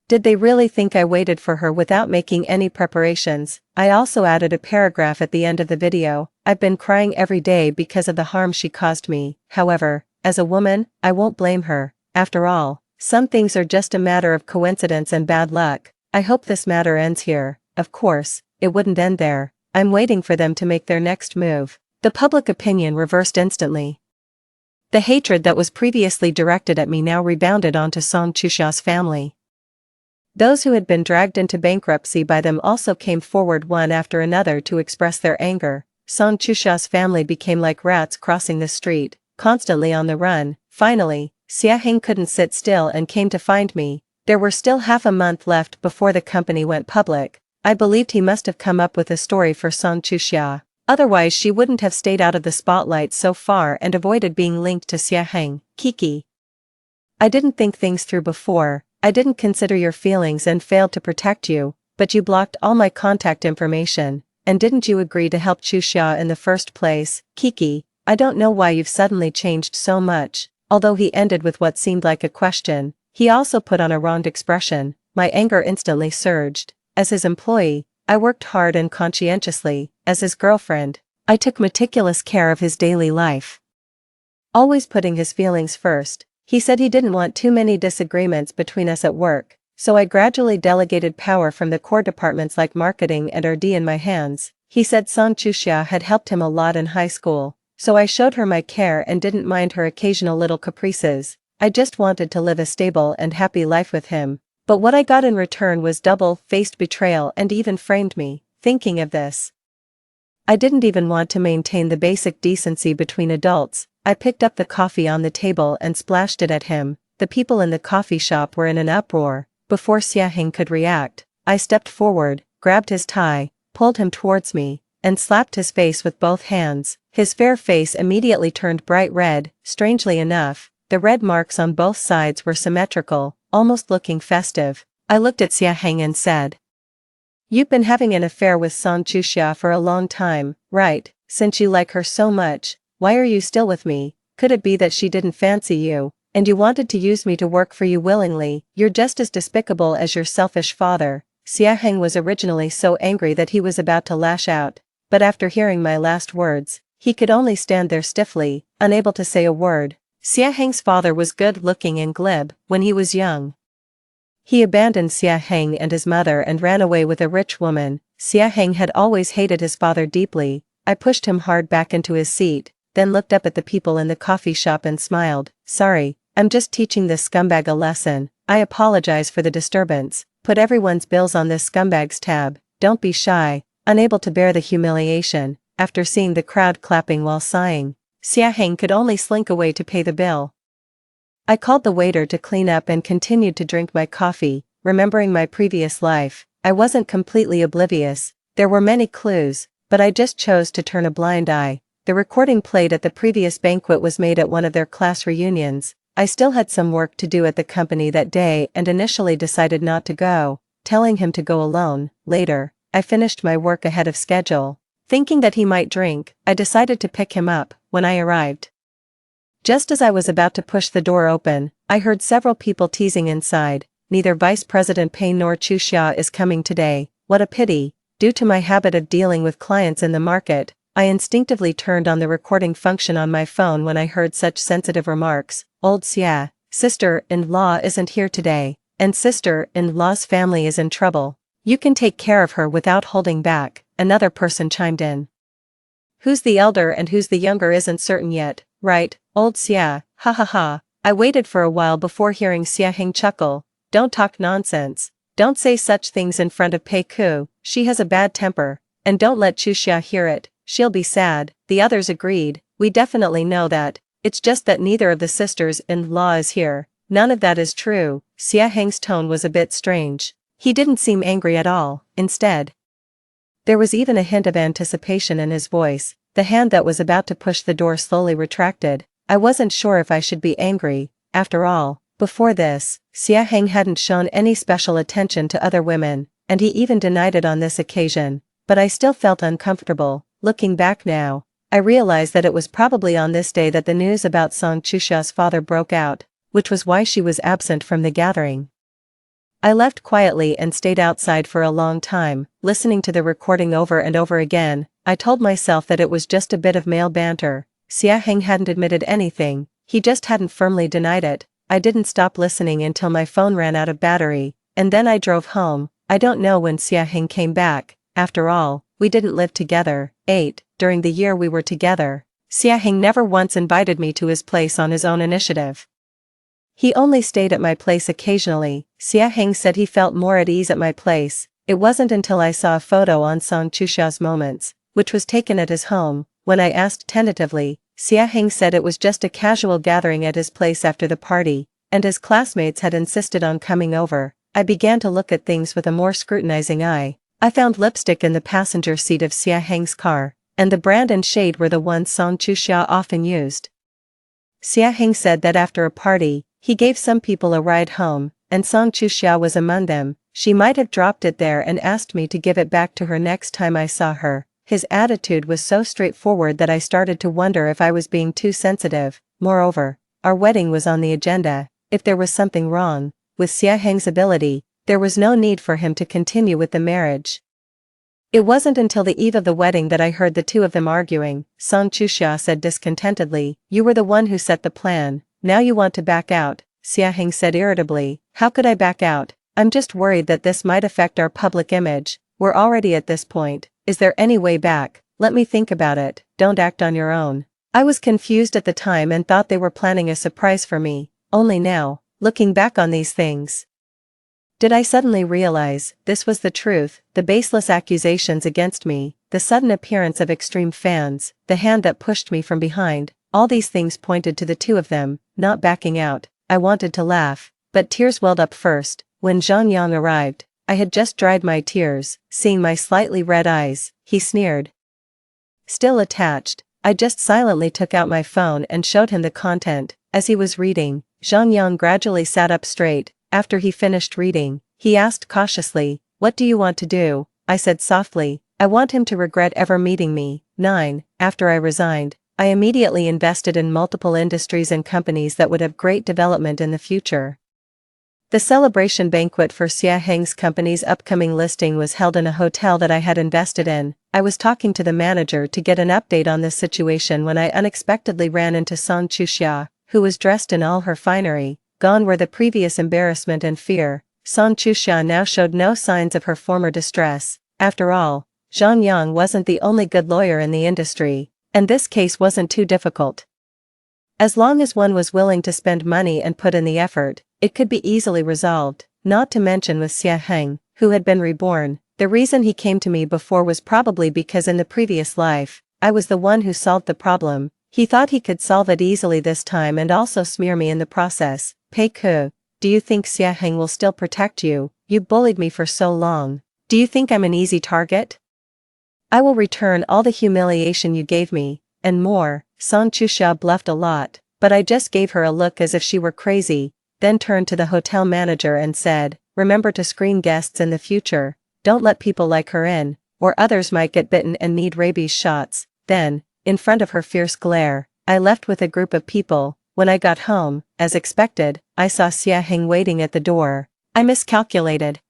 Did they really think I waited for her without making any preparations? I also added a paragraph at the end of the video. I've been crying every day because of the harm she caused me. However, as a woman, I won't blame her. After all, some things are just a matter of coincidence and bad luck. I hope this matter ends here. Of course, it wouldn't end there. I'm waiting for them to make their next move. The public opinion reversed instantly. The hatred that was previously directed at me now rebounded onto Song Chuxia's family. Those who had been dragged into bankruptcy by them also came forward one after another to express their anger. Song Chuxia's family became like rats crossing the street, constantly on the run. Finally, Xia Heng couldn't sit still and came to find me. There were still half a month left before the company went public. I believed he must have come up with a story for Song Chuxia. Otherwise she wouldn't have stayed out of the spotlight so far and avoided being linked to Xia Heng. Kiki. I didn't think things through before. I didn't consider your feelings and failed to protect you, but you blocked all my contact information, and didn't you agree to help Chuxia in the first place? Kiki, I don't know why you've suddenly changed so much. Although he ended with what seemed like a question, he also put on a wronged expression. My anger instantly surged. As his employee, I worked hard and conscientiously. As his girlfriend, I took meticulous care of his daily life, always putting his feelings first. He said he didn't want too many disagreements between us at work, so I gradually delegated power from the core departments like marketing and R&D in my hands. He said Song Chuxia had helped him a lot in high school, so I showed her my care and didn't mind her occasional little caprices. I just wanted to live a stable and happy life with him. But what I got in return was double-faced betrayal and even framed me. Thinking of this, I didn't even want to maintain the basic decency between adults. I picked up the coffee on the table and splashed it at him. The people in the coffee shop were in an uproar. Before Xia Heng could react, I stepped forward, grabbed his tie, pulled him towards me, and slapped his face with both hands. His fair face immediately turned bright red. Strangely enough, the red marks on both sides were symmetrical, almost looking festive. I looked at Xia Heng and said, "You've been having an affair with Song Chuxia for a long time, right? Since you like her so much, why are you still with me?" Could it be that she didn't fancy you, and you wanted to use me to work for you willingly? You're just as despicable as your selfish father. Xia Heng was originally so angry that he was about to lash out, but after hearing my last words, he could only stand there stiffly, unable to say a word. Xia Heng's father was good-looking and glib when he was young. He abandoned Xia Heng and his mother and ran away with a rich woman. Xia Heng had always hated his father deeply. I pushed him hard back into his seat, then looked up at the people in the coffee shop and smiled. Sorry, I'm just teaching this scumbag a lesson. I apologize for the disturbance. Put everyone's bills on this scumbag's tab. Don't be shy. Unable to bear the humiliation, after seeing the crowd clapping while sighing, Xia Heng could only slink away to pay the bill. I called the waiter to clean up and continued to drink my coffee, remembering my previous life. I wasn't completely oblivious. There were many clues, but I just chose to turn a blind eye. The recording played at the previous banquet was made at one of their class reunions. I still had some work to do at the company that day and initially decided not to go, telling him to go alone. Later, I finished my work ahead of schedule. Thinking that he might drink, I decided to pick him up. When I arrived, just as I was about to push the door open, I heard several people teasing inside. Neither Vice President Pei nor Chu Xia is coming today. What a pity. Due to my habit of dealing with clients in the market, I instinctively turned on the recording function on my phone when I heard such sensitive remarks. Old Xia, sister-in-law isn't here today, and sister-in-law's family is in trouble. You can take care of her without holding back, another person chimed in. Who's the elder and who's the younger isn't certain yet, right, old Xia, ha ha ha. I waited for a while before hearing Xia Heng chuckle. Don't talk nonsense. Don't say such things in front of Pei Ku, she has a bad temper, and don't let Chu Xia hear it, she'll be sad. The others agreed, we definitely know that, it's just that neither of the sisters-in-law is here. None of that is true. Xia Heng's tone was a bit strange. He didn't seem angry at all, instead, there was even a hint of anticipation in his voice. The hand that was about to push the door slowly retracted. I wasn't sure if I should be angry. After all, before this, Xia Heng hadn't shown any special attention to other women, and he even denied it on this occasion. But I still felt uncomfortable. Looking back now, I realized that it was probably on this day that the news about Song Chuxia's father broke out, which was why she was absent from the gathering. I left quietly and stayed outside for a long time, listening to the recording over and over again. I told myself that it was just a bit of male banter. Xia Heng hadn't admitted anything, he just hadn't firmly denied it. I didn't stop listening until my phone ran out of battery, and then I drove home. I don't know when Xia Heng came back. After all, we didn't live together. During the year we were together, Xia Heng never once invited me to his place on his own initiative. He only stayed at my place occasionally. Xia Heng said he felt more at ease at my place. It wasn't until I saw a photo on Song Chuxia's Moments, which was taken at his home, when I asked tentatively. Xia Heng said it was just a casual gathering at his place after the party, and his classmates had insisted on coming over. I began to look at things with a more scrutinizing eye. I found lipstick in the passenger seat of Xia Heng's car, and the brand and shade were the ones Song Chuxia often used. Xia Heng said that after a party, he gave some people a ride home, and Song Chuxia was among them. She might have dropped it there and asked me to give it back to her next time I saw her. His attitude was so straightforward that I started to wonder if I was being too sensitive. Moreover, our wedding was on the agenda. If there was something wrong with Xia Heng's ability, there was no need for him to continue with the marriage. It wasn't until the eve of the wedding that I heard the two of them arguing. Song Chuxia said discontentedly, "You were the one who set the plan, now you want to back out." Xia Heng said irritably, "How could I back out? I'm just worried that this might affect our public image. We're already at this point. Is there any way back? Let me think about it. Don't act on your own." I was confused at the time and thought they were planning a surprise for me. Only now, looking back on these things, did I suddenly realize this was the truth. The baseless accusations against me, the sudden appearance of extreme fans, the hand that pushed me from behind, all these things pointed to the two of them not backing out. I wanted to laugh, but tears welled up first. When Zhang Yang arrived, I had just dried my tears. Seeing my slightly red eyes, he sneered. Still attached, I just silently took out my phone and showed him the content. As he was reading, Zhang Yang gradually sat up straight. After he finished reading, he asked cautiously, "What do you want to do?" I said softly, "I want him to regret ever meeting me." 9. After I resigned, I immediately invested in multiple industries and companies that would have great development in the future. The celebration banquet for Xia Heng's company's upcoming listing was held in a hotel that I had invested in. I was talking to the manager to get an update on this situation when I unexpectedly ran into Song Chuxia, who was dressed in all her finery. Gone were the previous embarrassment and fear. Song Chuxia now showed no signs of her former distress. After all, Zhang Yang wasn't the only good lawyer in the industry, and this case wasn't too difficult. As long as one was willing to spend money and put in the effort, it could be easily resolved, not to mention with Xia Heng, who had been reborn. The reason he came to me before was probably because in the previous life, I was the one who solved the problem. He thought he could solve it easily this time and also smear me in the process. Pei Ku, do you think Xia Heng will still protect you? You bullied me for so long. Do you think I'm an easy target? I will return all the humiliation you gave me, and more. Song Chuxia bluffed a lot, but I just gave her a look as if she were crazy, then turned to the hotel manager and said, remember to screen guests in the future, don't let people like her in, or others might get bitten and need rabies shots. Then, in front of her fierce glare, I left with a group of people. When I got home, as expected, I saw Xia Heng waiting at the door. I miscalculated.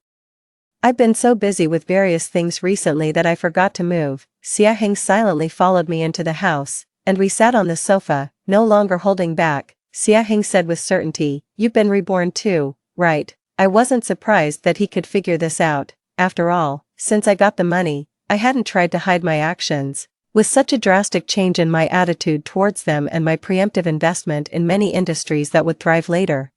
I've been so busy with various things recently that I forgot to move. Xia Heng silently followed me into the house, and we sat on the sofa, no longer holding back. Xia Heng said with certainty, you've been reborn too, right? I wasn't surprised that he could figure this out. After all, since I got the money, I hadn't tried to hide my actions. With such a drastic change in my attitude towards them and my preemptive investment in many industries that would thrive later,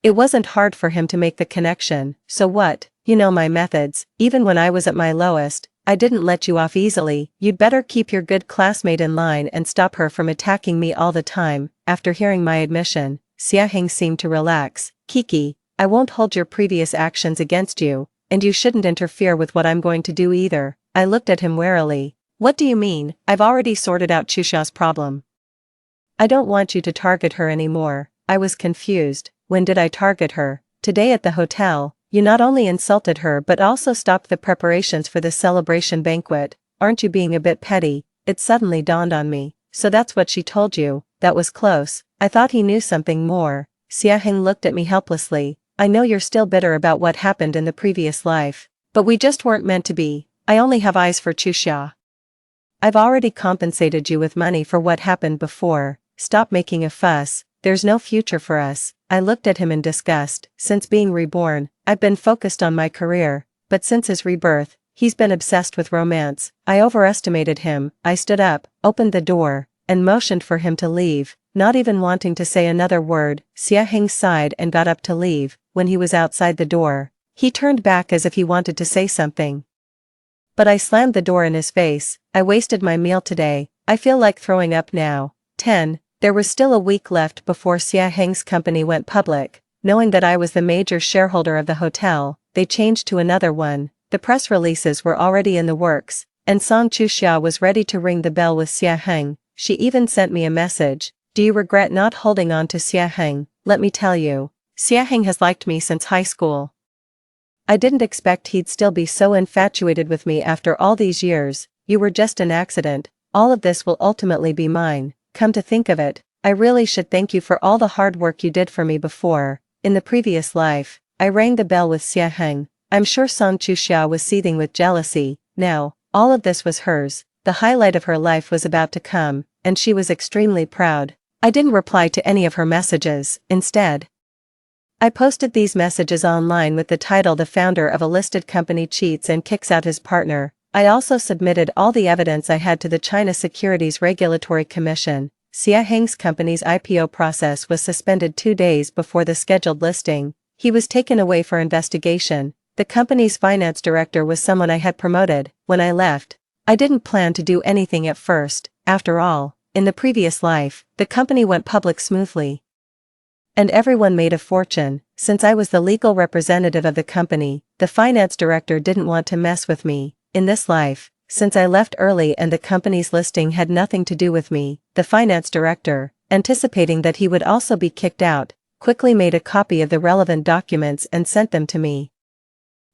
it wasn't hard for him to make the connection. So what? You know my methods. Even when I was at my lowest, I didn't let you off easily. You'd better keep your good classmate in line and stop her from attacking me all the time. After hearing my admission, Xia Heng seemed to relax. Kiki, I won't hold your previous actions against you, and you shouldn't interfere with what I'm going to do either. I looked at him warily. What do you mean? I've already sorted out Chuxia's problem. I don't want you to target her anymore. I was confused. When did I target her? Today at the hotel. You not only insulted her but also stopped the preparations for the celebration banquet. Aren't you being a bit petty? It suddenly dawned on me. So that's what she told you. That was close. I thought he knew something more. Xia Heng looked at me helplessly. I know you're still bitter about what happened in the previous life, but we just weren't meant to be. I only have eyes for Chuxia. I've already compensated you with money for what happened before. Stop making a fuss. There's no future for us. I looked at him in disgust. Since being reborn, I've been focused on my career, but since his rebirth, he's been obsessed with romance. I overestimated him. I stood up, opened the door, and motioned for him to leave, not even wanting to say another word. Xia Heng sighed and got up to leave. When he was outside the door, he turned back as if he wanted to say something, but I slammed the door in his face. I wasted my meal today. I feel like throwing up now. 10. There was still a week left before Xia Heng's company went public. Knowing that I was the major shareholder of the hotel, they changed to another one. The press releases were already in the works, and Song Chuxia was ready to ring the bell with Xia Heng. She even sent me a message. Do you regret not holding on to Xia Heng? Let me tell you, Xia Heng has liked me since high school. I didn't expect he'd still be so infatuated with me after all these years. You were just an accident. All of this will ultimately be mine. Come to think of it, I really should thank you for all the hard work you did for me before. In the previous life, I rang the bell with Xia Heng. I'm sure Song Chuxia was seething with jealousy. Now, all of this was hers. The highlight of her life was about to come, and she was extremely proud. I didn't reply to any of her messages. Instead, I posted these messages online with the title "The founder of a listed company cheats and kicks out his partner." I also submitted all the evidence I had to the China Securities Regulatory Commission. Xia Heng's company's IPO process was suspended 2 days before the scheduled listing. He was taken away for investigation. The company's finance director was someone I had promoted. When I left, I didn't plan to do anything at first. After all, in the previous life, the company went public smoothly, and everyone made a fortune. Since I was the legal representative of the company, the finance director didn't want to mess with me. In this life, since I left early and the company's listing had nothing to do with me, the finance director, anticipating that he would also be kicked out, quickly made a copy of the relevant documents and sent them to me.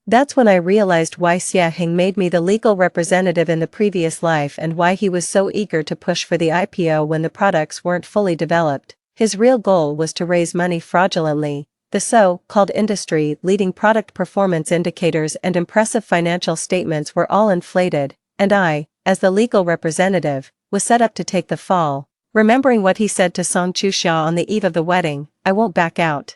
That's when I realized why Xia Heng made me the legal representative in the previous life and why he was so eager to push for the IPO when the products weren't fully developed. His real goal was to raise money fraudulently. The so-called industry-leading product performance indicators and impressive financial statements were all inflated, and I, as the legal representative, was set up to take the fall. Remembering what he said to Song Chuxia on the eve of the wedding, I won't back out.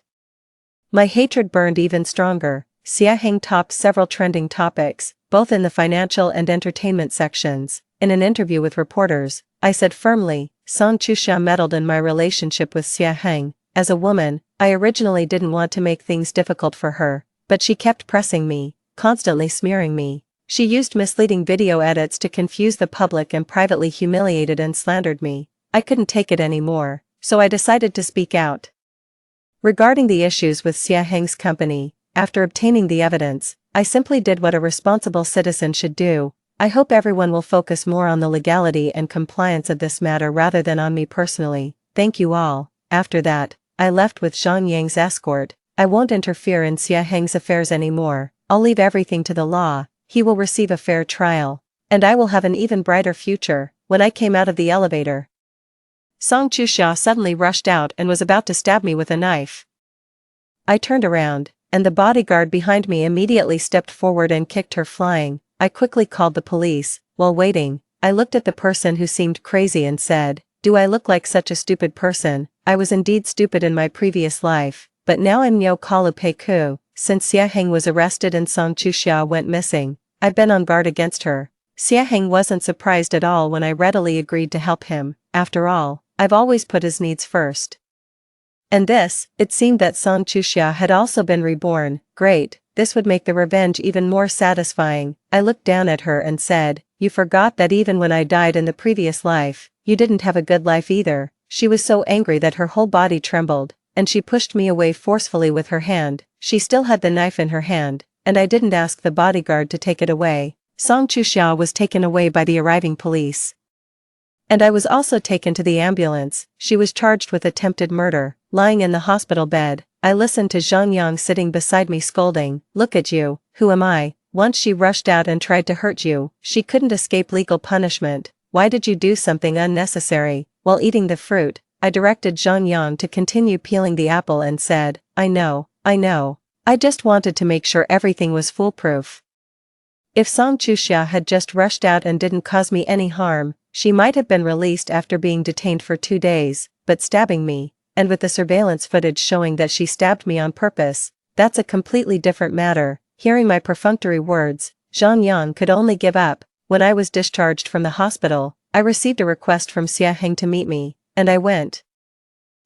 My hatred burned even stronger. Xia Heng topped several trending topics, both in the financial and entertainment sections. In an interview with reporters, I said firmly, Song Chuxia meddled in my relationship with Xia Heng. As a woman, I originally didn't want to make things difficult for her, but she kept pressing me, constantly smearing me. She used misleading video edits to confuse the public and privately humiliated and slandered me. I couldn't take it anymore, so I decided to speak out. Regarding the issues with Xia Heng's company, after obtaining the evidence, I simply did what a responsible citizen should do. I hope everyone will focus more on the legality and compliance of this matter rather than on me personally. Thank you all. After that, I left with Zhang Yang's escort. I won't interfere in Xia Heng's affairs anymore. I'll leave everything to the law. He will receive a fair trial. And I will have an even brighter future. When I came out of the elevator, Song Chuxia suddenly rushed out and was about to stab me with a knife. I turned around, and the bodyguard behind me immediately stepped forward and kicked her flying. I quickly called the police. While waiting, I looked at the person who seemed crazy and said, "Do I look like such a stupid person?" I was indeed stupid in my previous life, but now I'm Nyo Kalu Peiku. Since Xia Heng was arrested and Song Chuxia went missing, I've been on guard against her. Xia Heng wasn't surprised at all when I readily agreed to help him. After all, I've always put his needs first. And this, it seemed that Song Chuxia had also been reborn. Great, this would make the revenge even more satisfying. I looked down at her and said, "You forgot that even when I died in the previous life, you didn't have a good life either." She was so angry that her whole body trembled, and she pushed me away forcefully with her hand. She still had the knife in her hand, and I didn't ask the bodyguard to take it away. Song Chuxia was taken away by the arriving police. And I was also taken to the ambulance. She was charged with attempted murder. Lying in the hospital bed, I listened to Zhang Yang sitting beside me scolding, "Look at you, who am I? Once she rushed out and tried to hurt you. She couldn't escape legal punishment. Why did you do something unnecessary?" While eating the fruit, I directed Zhang Yang to continue peeling the apple and said, I know. I just wanted to make sure everything was foolproof. If Song Chuxia had just rushed out and didn't cause me any harm, she might have been released after being detained for 2 days, but stabbing me, and with the surveillance footage showing that she stabbed me on purpose, that's a completely different matter. Hearing my perfunctory words, Zhang Yang could only give up. When I was discharged from the hospital, I received a request from Xia Heng to meet me, and I went.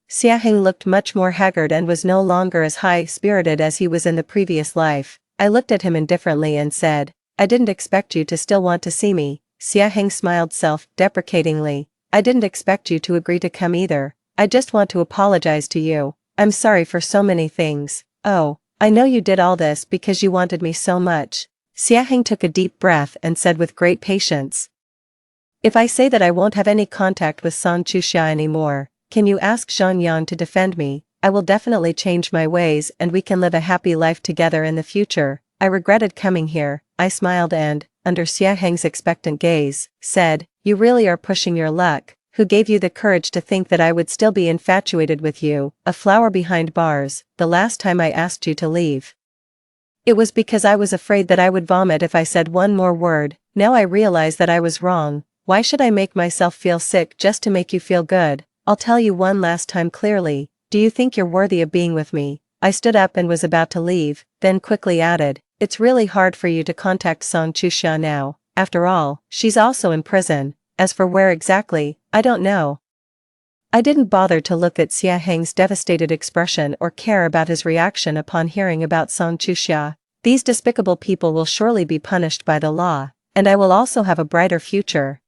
Xia Heng looked much more haggard and was no longer as high-spirited as he was in the previous life. I looked at him indifferently and said, "I didn't expect you to still want to see me." Xia Heng smiled self-deprecatingly. "I didn't expect you to agree to come either. I just want to apologize to you. I'm sorry for so many things. Oh, I know you did all this because you wanted me so much." Xia Heng took a deep breath and said with great patience, "If I say that I won't have any contact with Song Chuxia anymore, can you ask Zhang Yang to defend me? I will definitely change my ways and we can live a happy life together in the future." I regretted coming here. I smiled and, under Xia Heng's expectant gaze, said, "You really are pushing your luck. Who gave you the courage to think that I would still be infatuated with you, a flower behind bars, the last time I asked you to leave? It was because I was afraid that I would vomit if I said one more word. Now I realize that I was wrong. Why should I make myself feel sick just to make you feel good? I'll tell you one last time clearly. Do you think you're worthy of being with me?" I stood up and was about to leave, then quickly added, "It's really hard for you to contact Song Chuxia now. After all, she's also in prison. As for where exactly, I don't know." I didn't bother to look at Xia Heng's devastated expression or care about his reaction upon hearing about Song Chuxia. These despicable people will surely be punished by the law, and I will also have a brighter future.